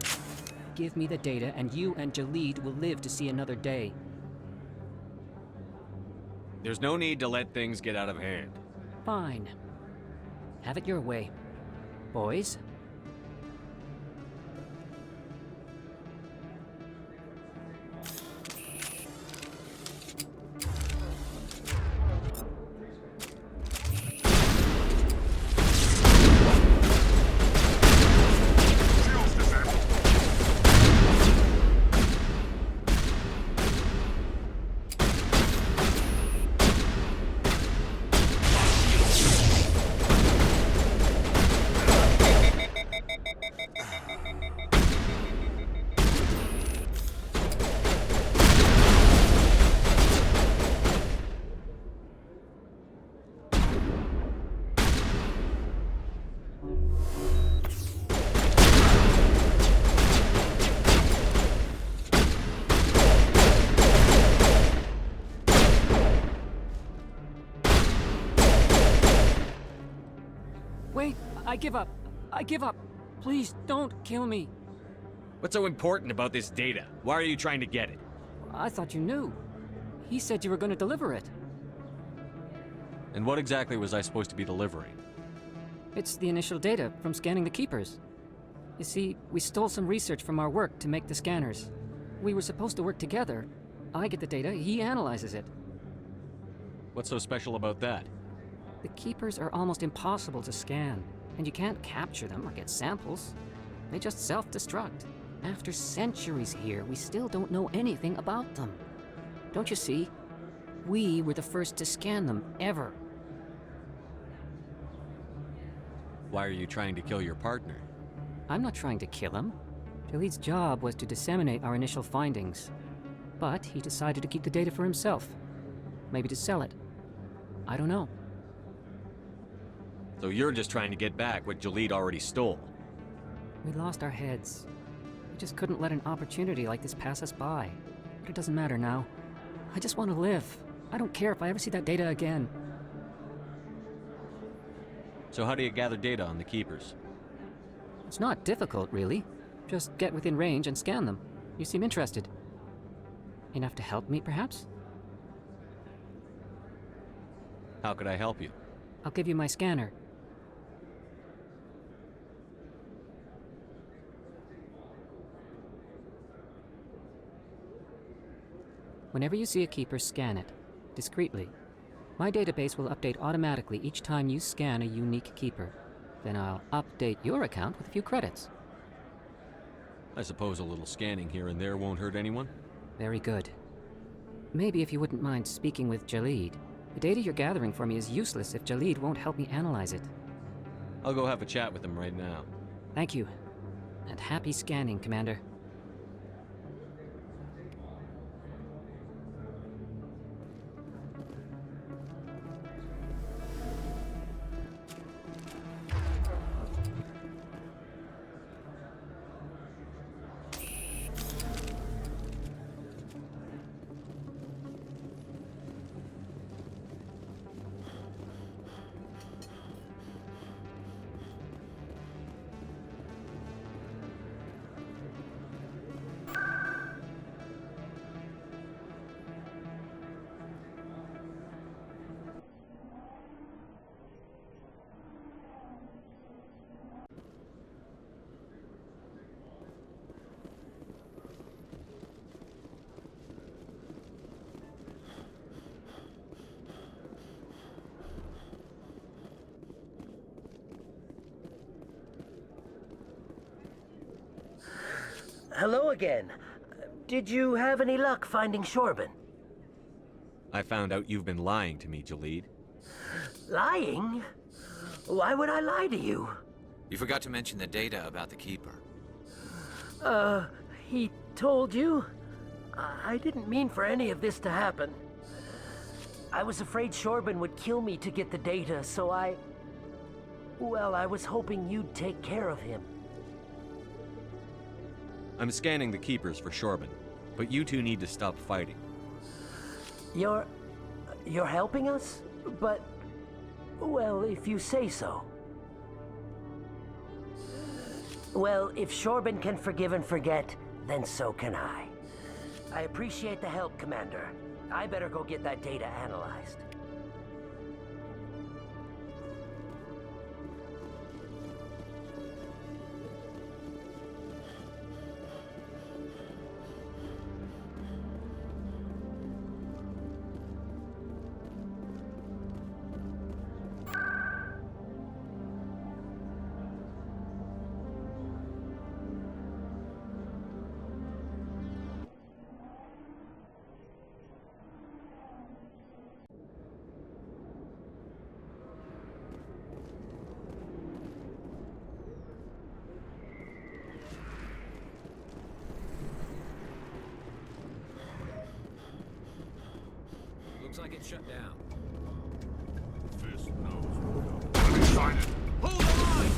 Give me the data and you and Jalid will live to see another day. There's no need to let things get out of hand. Fine. Have it your way. Boys? Wait, I give up. I give up. Please don't kill me. What's so important about this data? Why are you trying to get it? I thought you knew. He said you were going to deliver it. And what exactly was I supposed to be delivering? It's the initial data from scanning the Keepers. You see, we stole some research from our work to make the scanners. We were supposed to work together. I get the data, he analyzes it. What's so special about that? The Keepers are almost impossible to scan, and you can't capture them or get samples. They just self-destruct. After centuries here, we still don't know anything about them. Don't you see? We were the first to scan them, ever. Why are you trying to kill your partner? I'm not trying to kill him. Jalid's job was to disseminate our initial findings. But he decided to keep the data for himself. Maybe to sell it. I don't know. So you're just trying to get back what Jalid already stole? We lost our heads. We just couldn't let an opportunity like this pass us by. But it doesn't matter now. I just want to live. I don't care if I ever see that data again. So how do you gather data on the Keepers? It's not difficult, really. Just get within range and scan them. You seem interested. Enough to help me, perhaps? How could I help you? I'll give you my scanner. Whenever you see a Keeper, scan it. Discreetly. My database will update automatically each time you scan a unique Keeper. Then I'll update your account with a few credits. I suppose a little scanning here and there won't hurt anyone? Very good. Maybe if you wouldn't mind speaking with Jalid. The data you're gathering for me is useless if Jalid won't help me analyze it. I'll go have a chat with him right now. Thank you. And happy scanning, Commander. Hello again. Did you have any luck finding Shorban? I found out you've been lying to me, Jalid. Lying? Why would I lie to you? You forgot to mention the data about the Keeper. He told you? I didn't mean for any of this to happen. I was afraid Shorban would kill me to get the data, so well, I was hoping you'd take care of him. I'm scanning the Keepers for Shorban. But you two need to stop fighting. You're helping us? But, well, if you say so. Well, if Shorben can forgive and forget, then so can I. I appreciate the help, Commander. I better go get that data analyzed. Looks like it's shut down. Fist knows. Let me sign it. Hold the line!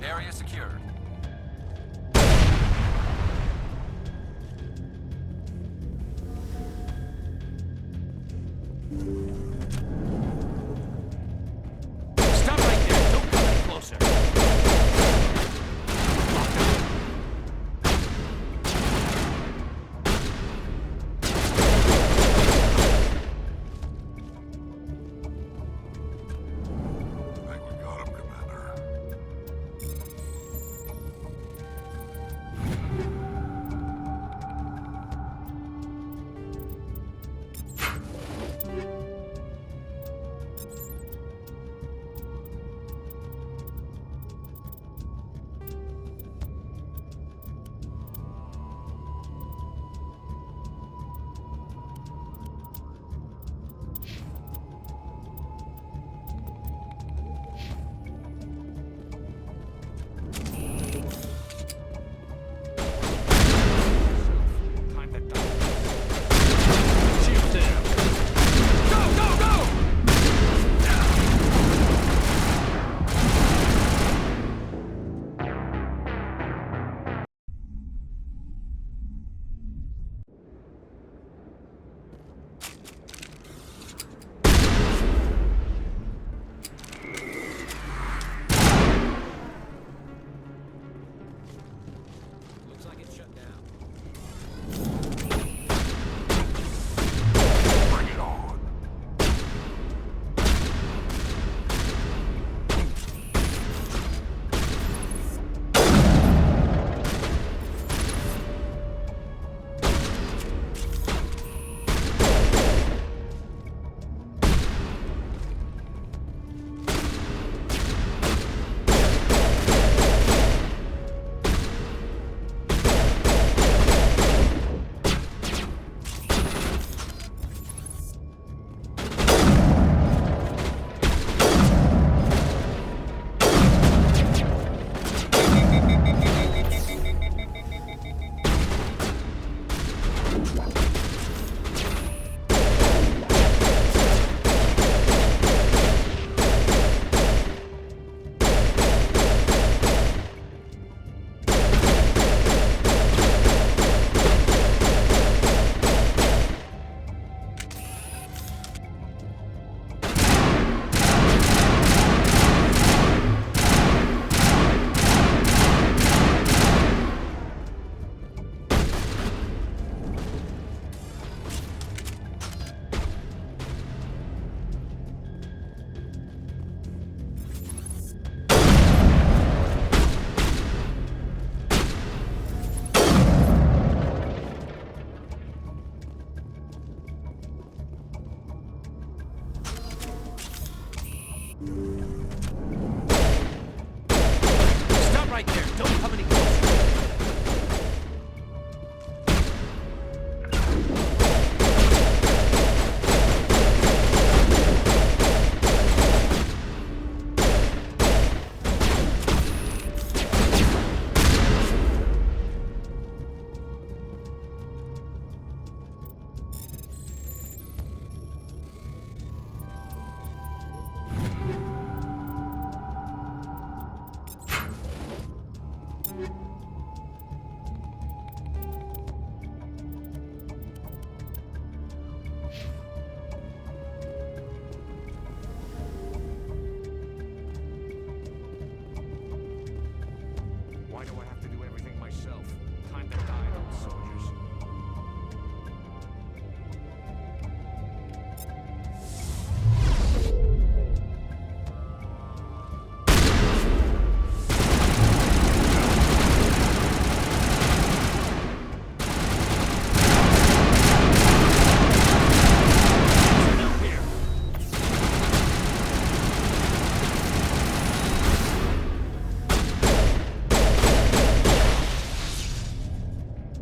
Area secured. Stop right there. Don't come any closer.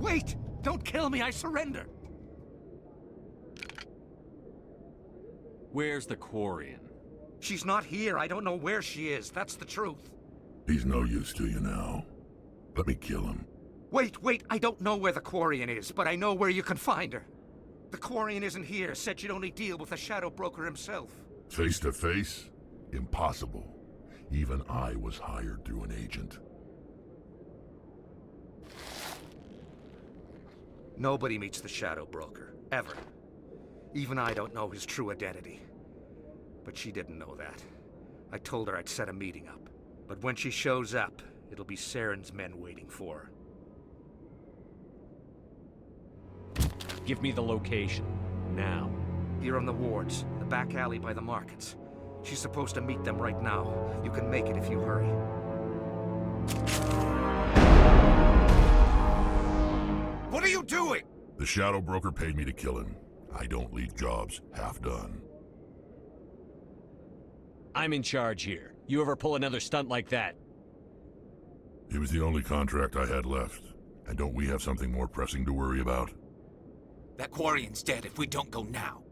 Wait! Don't kill me, I surrender! Where's the Quarian? She's not here. I don't know where she is. That's the truth. He's no use to you now. Let me kill him. Wait, I don't know where the Quarian is, but I know where you can find her. The Quarian isn't here. Said she'd only deal with the Shadow Broker himself. Face to face? Impossible. Even I was hired through an agent. Nobody meets the Shadow Broker, ever. Even I don't know his true identity. But she didn't know that. I told her I'd set a meeting up. But when she shows up, it'll be Saren's men waiting for her. Give me the location. Now. Here on the wards, the back alley by the markets. She's supposed to meet them right now. You can make it if you hurry. What are you doing? The Shadow Broker paid me to kill him. I don't leave jobs half done. I'm in charge here. You ever pull another stunt like that? It was the only contract I had left. And don't we have something more pressing to worry about? That Quarian's dead if we don't go now.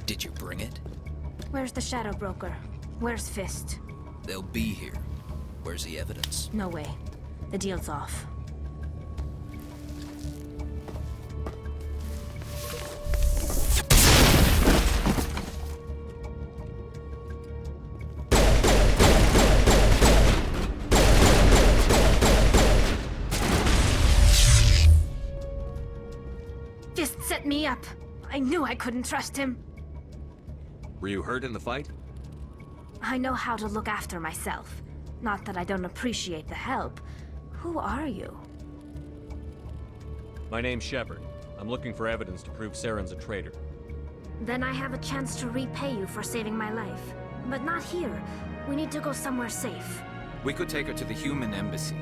Did you bring it? Where's the Shadow Broker? Where's Fist? They'll be here. Where's the evidence? No way. The deal's off. Fist set me up. I knew I couldn't trust him. Were you hurt in the fight? I know how to look after myself. Not that I don't appreciate the help. Who are you? My name's Shepard. I'm looking for evidence to prove Saren's a traitor. Then I have a chance to repay you for saving my life. But not here. We need to go somewhere safe. We could take her to the human embassy.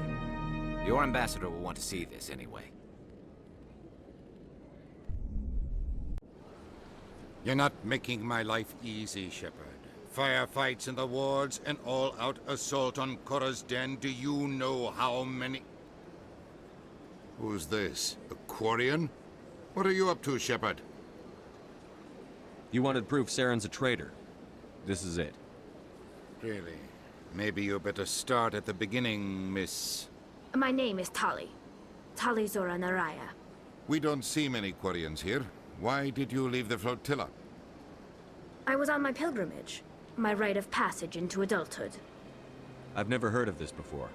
Your ambassador will want to see this anyway. You're not making my life easy, Shepard. Firefights in the wards, an all-out assault on Korra's den. Do you know how many... Who's this? A Quarian? What are you up to, Shepard? You wanted proof Saren's a traitor. This is it. Really? Maybe you better start at the beginning, Miss... My name is Tali. Tali Zora Naraya. We don't see many Quarians here. Why did you leave the flotilla? I was on my pilgrimage. My rite of passage into adulthood. I've never heard of this before.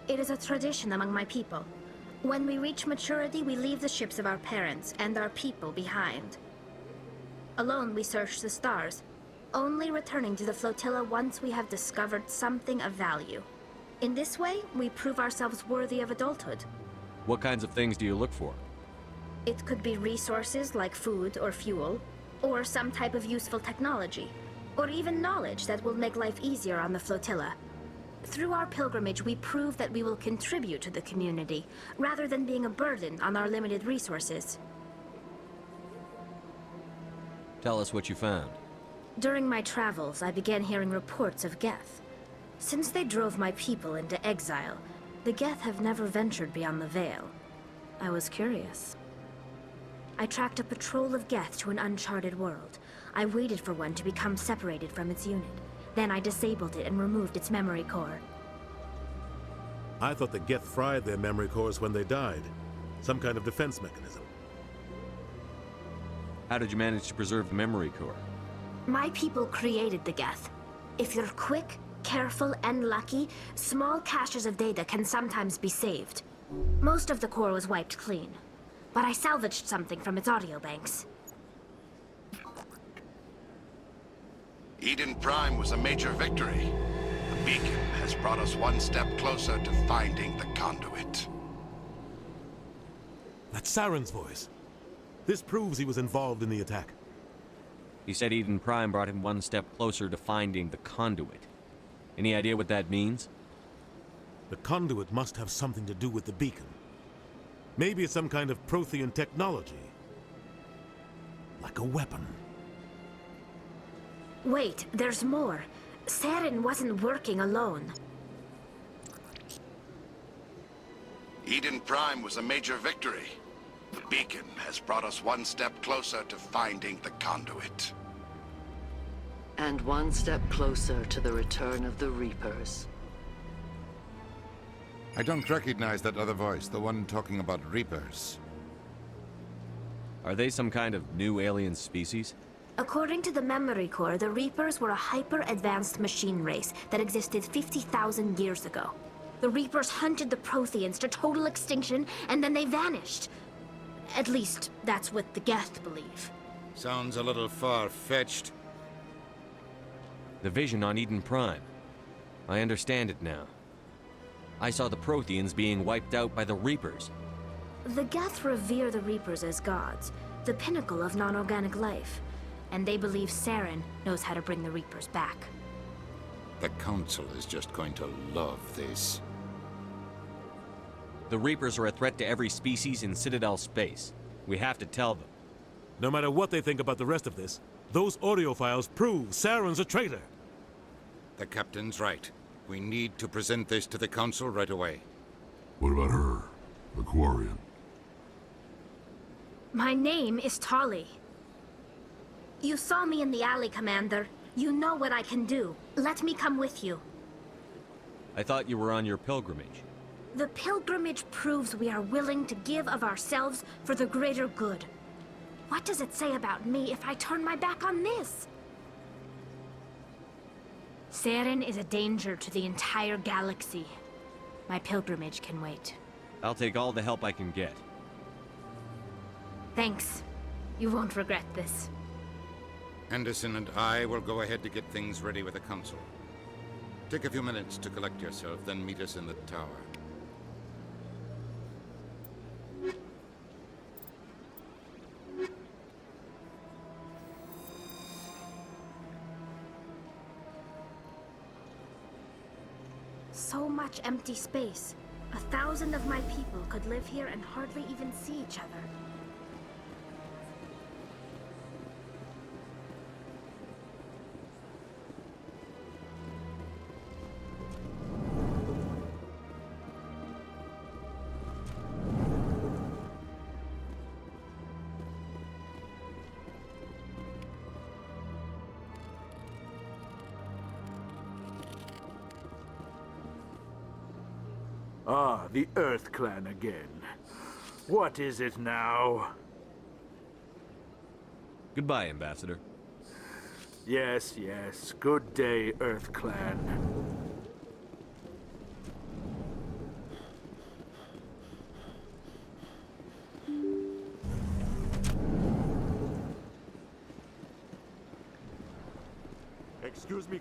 It is a tradition among my people. When we reach maturity, we leave the ships of our parents and our people behind. Alone, we search the stars. only returning to the flotilla once we have discovered something of value. In this way, we prove ourselves worthy of adulthood. What kinds of things do you look for? It could be resources like food or fuel, or some type of useful technology, or even knowledge that will make life easier on the flotilla. Through our pilgrimage, we prove that we will contribute to the community, rather than being a burden on our limited resources. Tell us what you found. During my travels, I began hearing reports of Geth. Since they drove my people into exile, the Geth have never ventured beyond the Veil. I was curious. I tracked a patrol of Geth to an uncharted world. I waited for one to become separated from its unit. Then I disabled it and removed its memory core. I thought the Geth fried their memory cores when they died. Some kind of defense mechanism. How did you manage to preserve the memory core? My people created the Geth. If you're quick, careful, and lucky, small caches of data can sometimes be saved. Most of the core was wiped clean, but I salvaged something from its audio banks. Eden Prime was a major victory. The beacon has brought us one step closer to finding the conduit. That's Saren's voice. This proves he was involved in the attack. He said Eden Prime brought him one step closer to finding the conduit. Any idea what that means? The conduit must have something to do with the beacon. Maybe it's some kind of Prothean technology. Like a weapon. Wait, there's more. Saren wasn't working alone. Eden Prime was a major victory. The beacon has brought us one step closer to finding the conduit. And one step closer to the return of the Reapers. I don't recognize that other voice, the one talking about Reapers. Are they some kind of new alien species? According to the memory core, the Reapers were a hyper-advanced machine race that existed 50,000 years ago. The Reapers hunted the Protheans to total extinction, and then they vanished. At least, that's what the Geth believe. Sounds a little far-fetched. The vision on Eden Prime. I understand it now. I saw the Protheans being wiped out by the Reapers. The Geth revere the Reapers as gods, the pinnacle of non-organic life. And they believe Saren knows how to bring the Reapers back. The Council is just going to love this. The Reapers are a threat to every species in Citadel space. We have to tell them. No matter what they think about the rest of this, those audio files prove Saren's a traitor. The Captain's right. We need to present this to the Council right away. What about her? The Quarian? My name is Tali. You saw me in the alley, Commander. You know what I can do. Let me come with you. I thought you were on your pilgrimage. The pilgrimage proves we are willing to give of ourselves for the greater good. What does it say about me if I turn my back on this? Saren is a danger to the entire galaxy. My pilgrimage can wait. I'll take all the help I can get. Thanks. You won't regret this. Anderson and I will go ahead to get things ready with the Council. Take a few minutes to collect yourself, then meet us in the tower. So much empty space. 1,000 of my people could live here and hardly even see each other. Ah, the Earth Clan again. What is it now? Goodbye, Ambassador. Yes, yes. Good day, Earth Clan.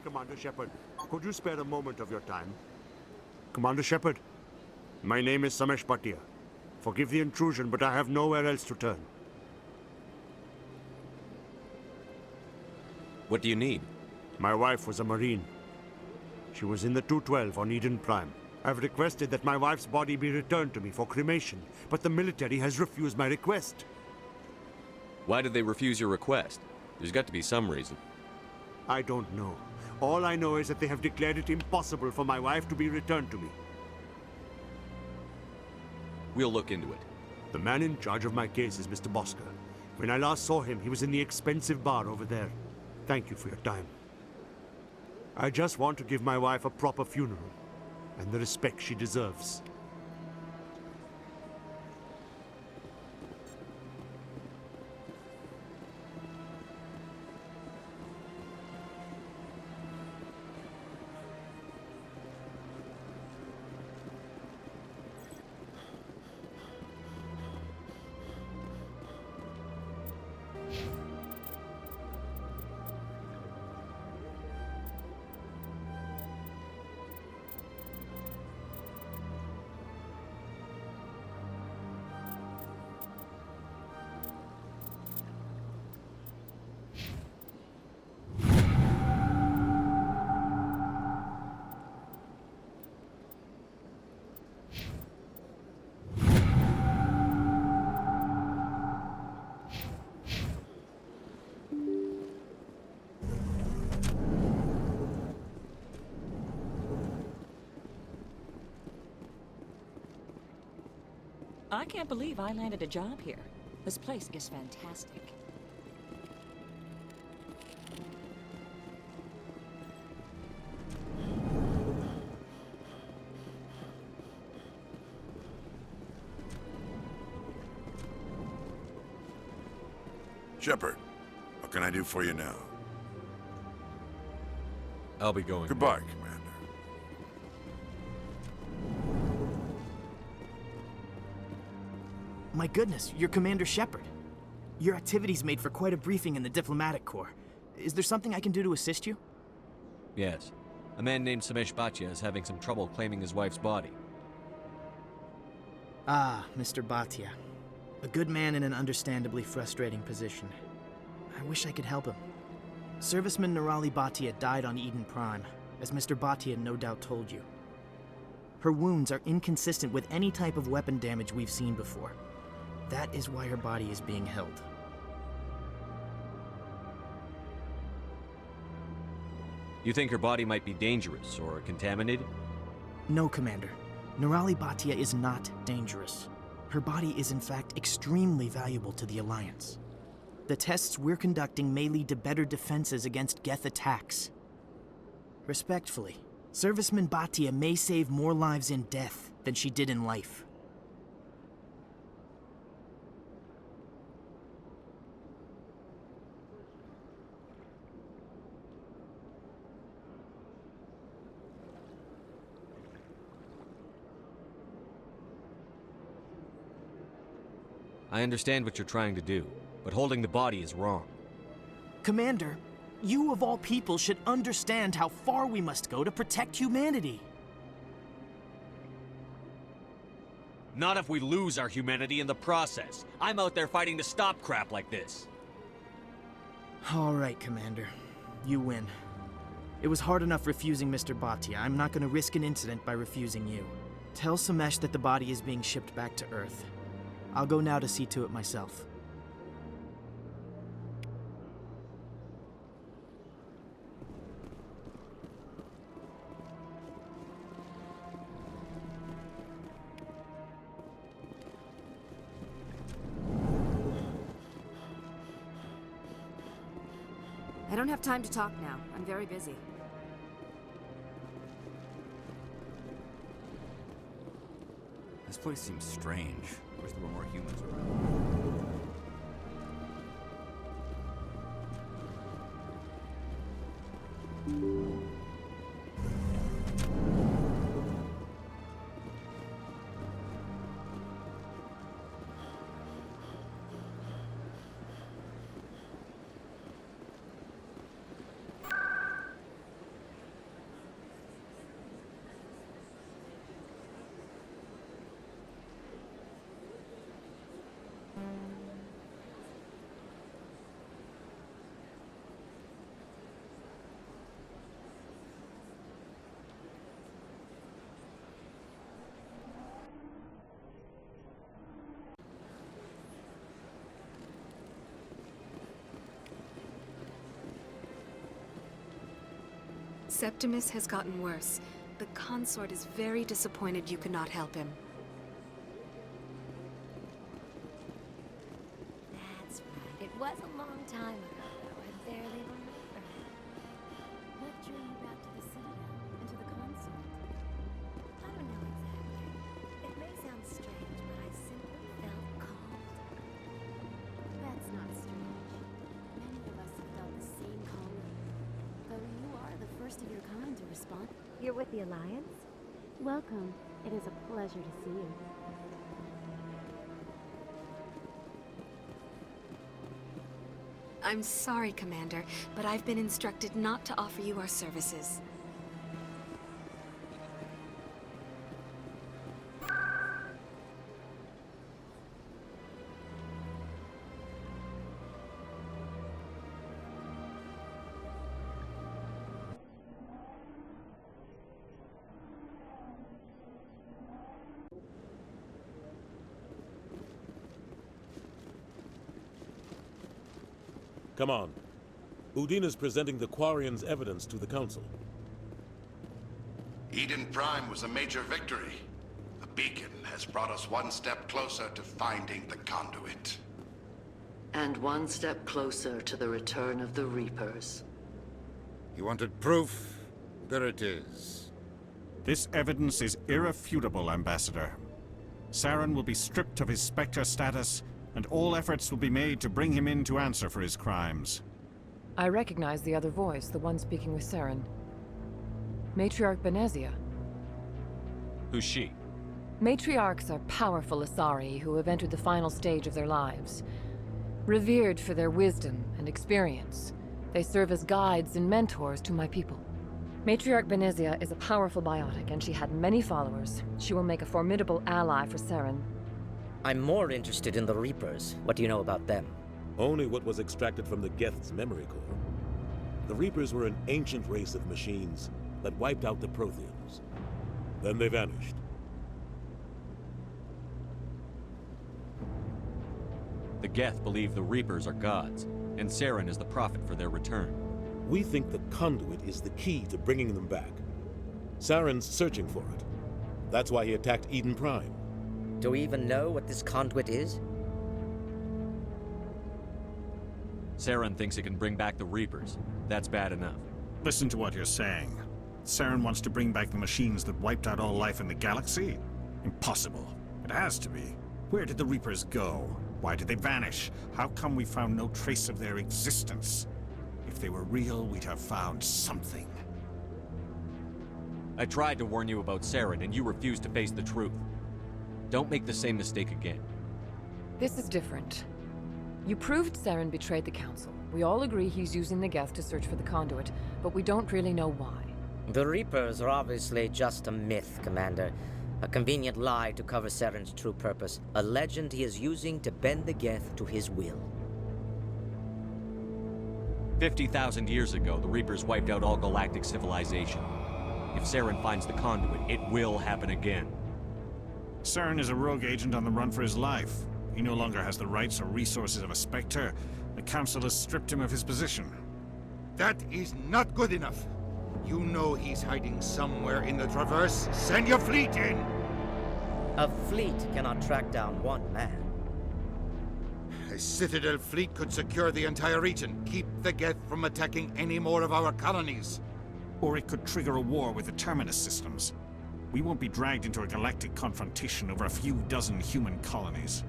Commander Shepard. Could you spare a moment of your time? Commander Shepard, my name is Samesh Bhatia. Forgive the intrusion, but I have nowhere else to turn. What do you need? My wife was a Marine. She was in the 212 on Eden Prime. I've requested that my wife's body be returned to me for cremation, but the military has refused my request. Why did they refuse your request? There's got to be some reason. I don't know. All I know is that they have declared it impossible for my wife to be returned to me. We'll look into it. The man in charge of my case is Mr. Bosker. When I last saw him, he was in the expensive bar over there. Thank you for your time. I just want to give my wife a proper funeral, and the respect she deserves. I can't believe I landed a job here. This place is fantastic. Shepard, what can I do for you now? I'll be going. Goodbye, Commander. My goodness, you're Commander Shepard. Your activities made for quite a briefing in the Diplomatic Corps. Is there something I can do to assist you? Yes. A man named Samesh Bhatia is having some trouble claiming his wife's body. Ah, Mr. Bhatia. A good man in an understandably frustrating position. I wish I could help him. Serviceman Nirali Bhatia died on Eden Prime, as Mr. Bhatia no doubt told you. Her wounds are inconsistent with any type of weapon damage we've seen before. That is why her body is being held. You think her body might be dangerous or contaminated? No, Commander. Nirali Bhatia is not dangerous. Her body is in fact extremely valuable to the Alliance. The tests we're conducting may lead to better defenses against Geth attacks. Respectfully, Serviceman Bhatia may save more lives in death than she did in life. I understand what you're trying to do, but holding the body is wrong. Commander, you of all people should understand how far we must go to protect humanity. Not if we lose our humanity in the process. I'm out there fighting to stop crap like this. All right, Commander. You win. It was hard enough refusing Mr. Bhatia. I'm not going to risk an incident by refusing you. Tell Samesh that the body is being shipped back to Earth. I'll go now to see to it myself. I don't have time to talk now. I'm very busy. This place seems strange. Wish there were more humans around. Septimus has gotten worse. The consort is very disappointed you could not help him. That's right. It was a long time ago, though, and there they were. What drew you back to the citadel and to the consort? I don't know exactly. It may sound strange, but I simply felt called. That's not strange. Many of us have felt the same calling. Though you are the first of your kind to respond. You're with the Alliance? Welcome. It is a pleasure to see you. I'm sorry, Commander, but I've been instructed not to offer you our services. Come on. Udina's presenting the Quarians' evidence to the Council. Eden Prime was a major victory. The beacon has brought us one step closer to finding the conduit. And one step closer to the return of the Reapers. You wanted proof? There it is. This evidence is irrefutable, Ambassador. Saren will be stripped of his Spectre status, and all efforts will be made to bring him in to answer for his crimes. I recognize the other voice, the one speaking with Saren. Matriarch Benezia. Who's she? Matriarchs are powerful Asari who have entered the final stage of their lives. Revered for their wisdom and experience, they serve as guides and mentors to my people. Matriarch Benezia is a powerful biotic, and she had many followers. She will make a formidable ally for Saren. I'm more interested in the Reapers. What do you know about them? Only what was extracted from the Geth's memory core. The Reapers were an ancient race of machines that wiped out the Protheans. Then they vanished. The Geth believe the Reapers are gods, and Saren is the prophet for their return. We think the conduit is the key to bringing them back. Saren's searching for it. That's why he attacked Eden Prime. Do we even know what this conduit is? Saren thinks it can bring back the Reapers. That's bad enough. Listen to what you're saying. Saren wants to bring back the machines that wiped out all life in the galaxy? Impossible. It has to be. Where did the Reapers go? Why did they vanish? How come we found no trace of their existence? If they were real, we'd have found something. I tried to warn you about Saren, and you refused to face the truth. Don't make the same mistake again. This is different. You proved Saren betrayed the Council. We all agree he's using the Geth to search for the conduit, but we don't really know why. The Reapers are obviously just a myth, Commander. A convenient lie to cover Saren's true purpose. A legend he is using to bend the Geth to his will. 50,000 years ago, the Reapers wiped out all galactic civilization. If Saren finds the conduit, it will happen again. Saren is a rogue agent on the run for his life. He no longer has the rights or resources of a Spectre. The Council has stripped him of his position. That is not good enough. You know he's hiding somewhere in the Traverse. Send your fleet in! A fleet cannot track down one man. A Citadel fleet could secure the entire region, keep the Geth from attacking any more of our colonies. Or it could trigger a war with the Terminus systems. We won't be dragged into a galactic confrontation over a few dozen human colonies.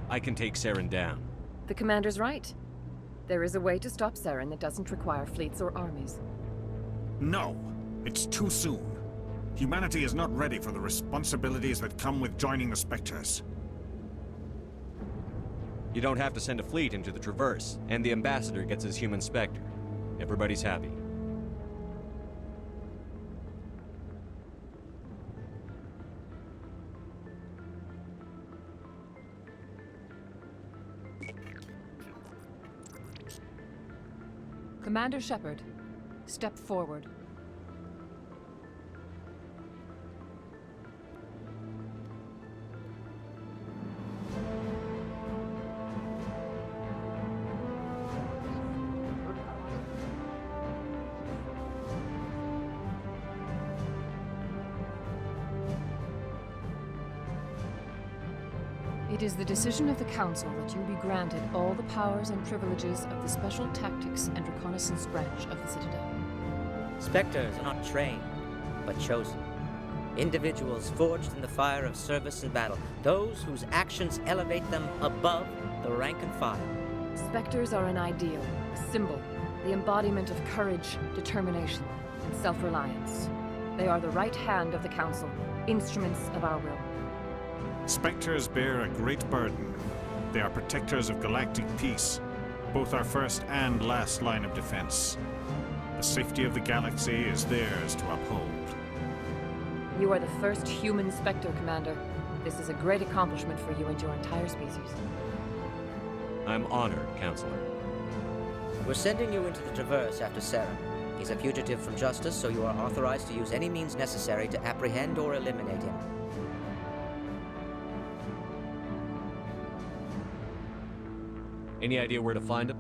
I can take Saren down. The Commander's right. There is a way to stop Saren that doesn't require fleets or armies. No, it's too soon. Humanity is not ready for the responsibilities that come with joining the Spectres. You don't have to send a fleet into the Traverse, and the Ambassador gets his human Spectre. Everybody's happy. Commander Shepard, step forward. It is the decision of the Council that you be granted all the powers and privileges of the Special Tactics and Reconnaissance branch of the Citadel. Spectres are not trained, but chosen. Individuals forged in the fire of service and battle, those whose actions elevate them above the rank and file. Spectres are an ideal, a symbol, the embodiment of courage, determination, and self-reliance. They are the right hand of the Council, instruments of our will. Spectres bear a great burden. They are protectors of galactic peace, both our first and last line of defense. The safety of the galaxy is theirs to uphold. You are the first human Spectre, Commander. This is a great accomplishment for you and your entire species. I'm honored, Counselor. We're sending you into the Traverse after Saren. He's a fugitive from justice, so you are authorized to use any means necessary to apprehend or eliminate him. Any idea where to find him?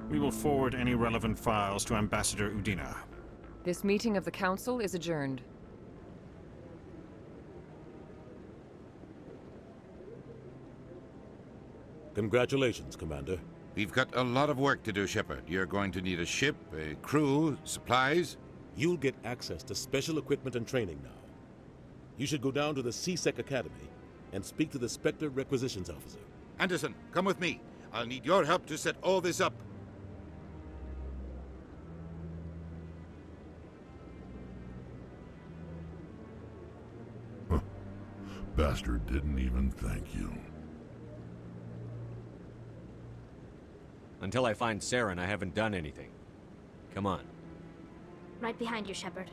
We will forward any relevant files to Ambassador Udina. This meeting of the Council is adjourned. Congratulations, Commander. We've got a lot of work to do, Shepard. You're going to need a ship, a crew, supplies. You'll get access to special equipment and training now. You should go down to the CSEC Academy and speak to the Spectre Requisitions Officer. Anderson, come with me. I'll need your help to set all this up. Bastard didn't even thank you. Until I find Saren, I haven't done anything. Come on. Right behind you, Shepard.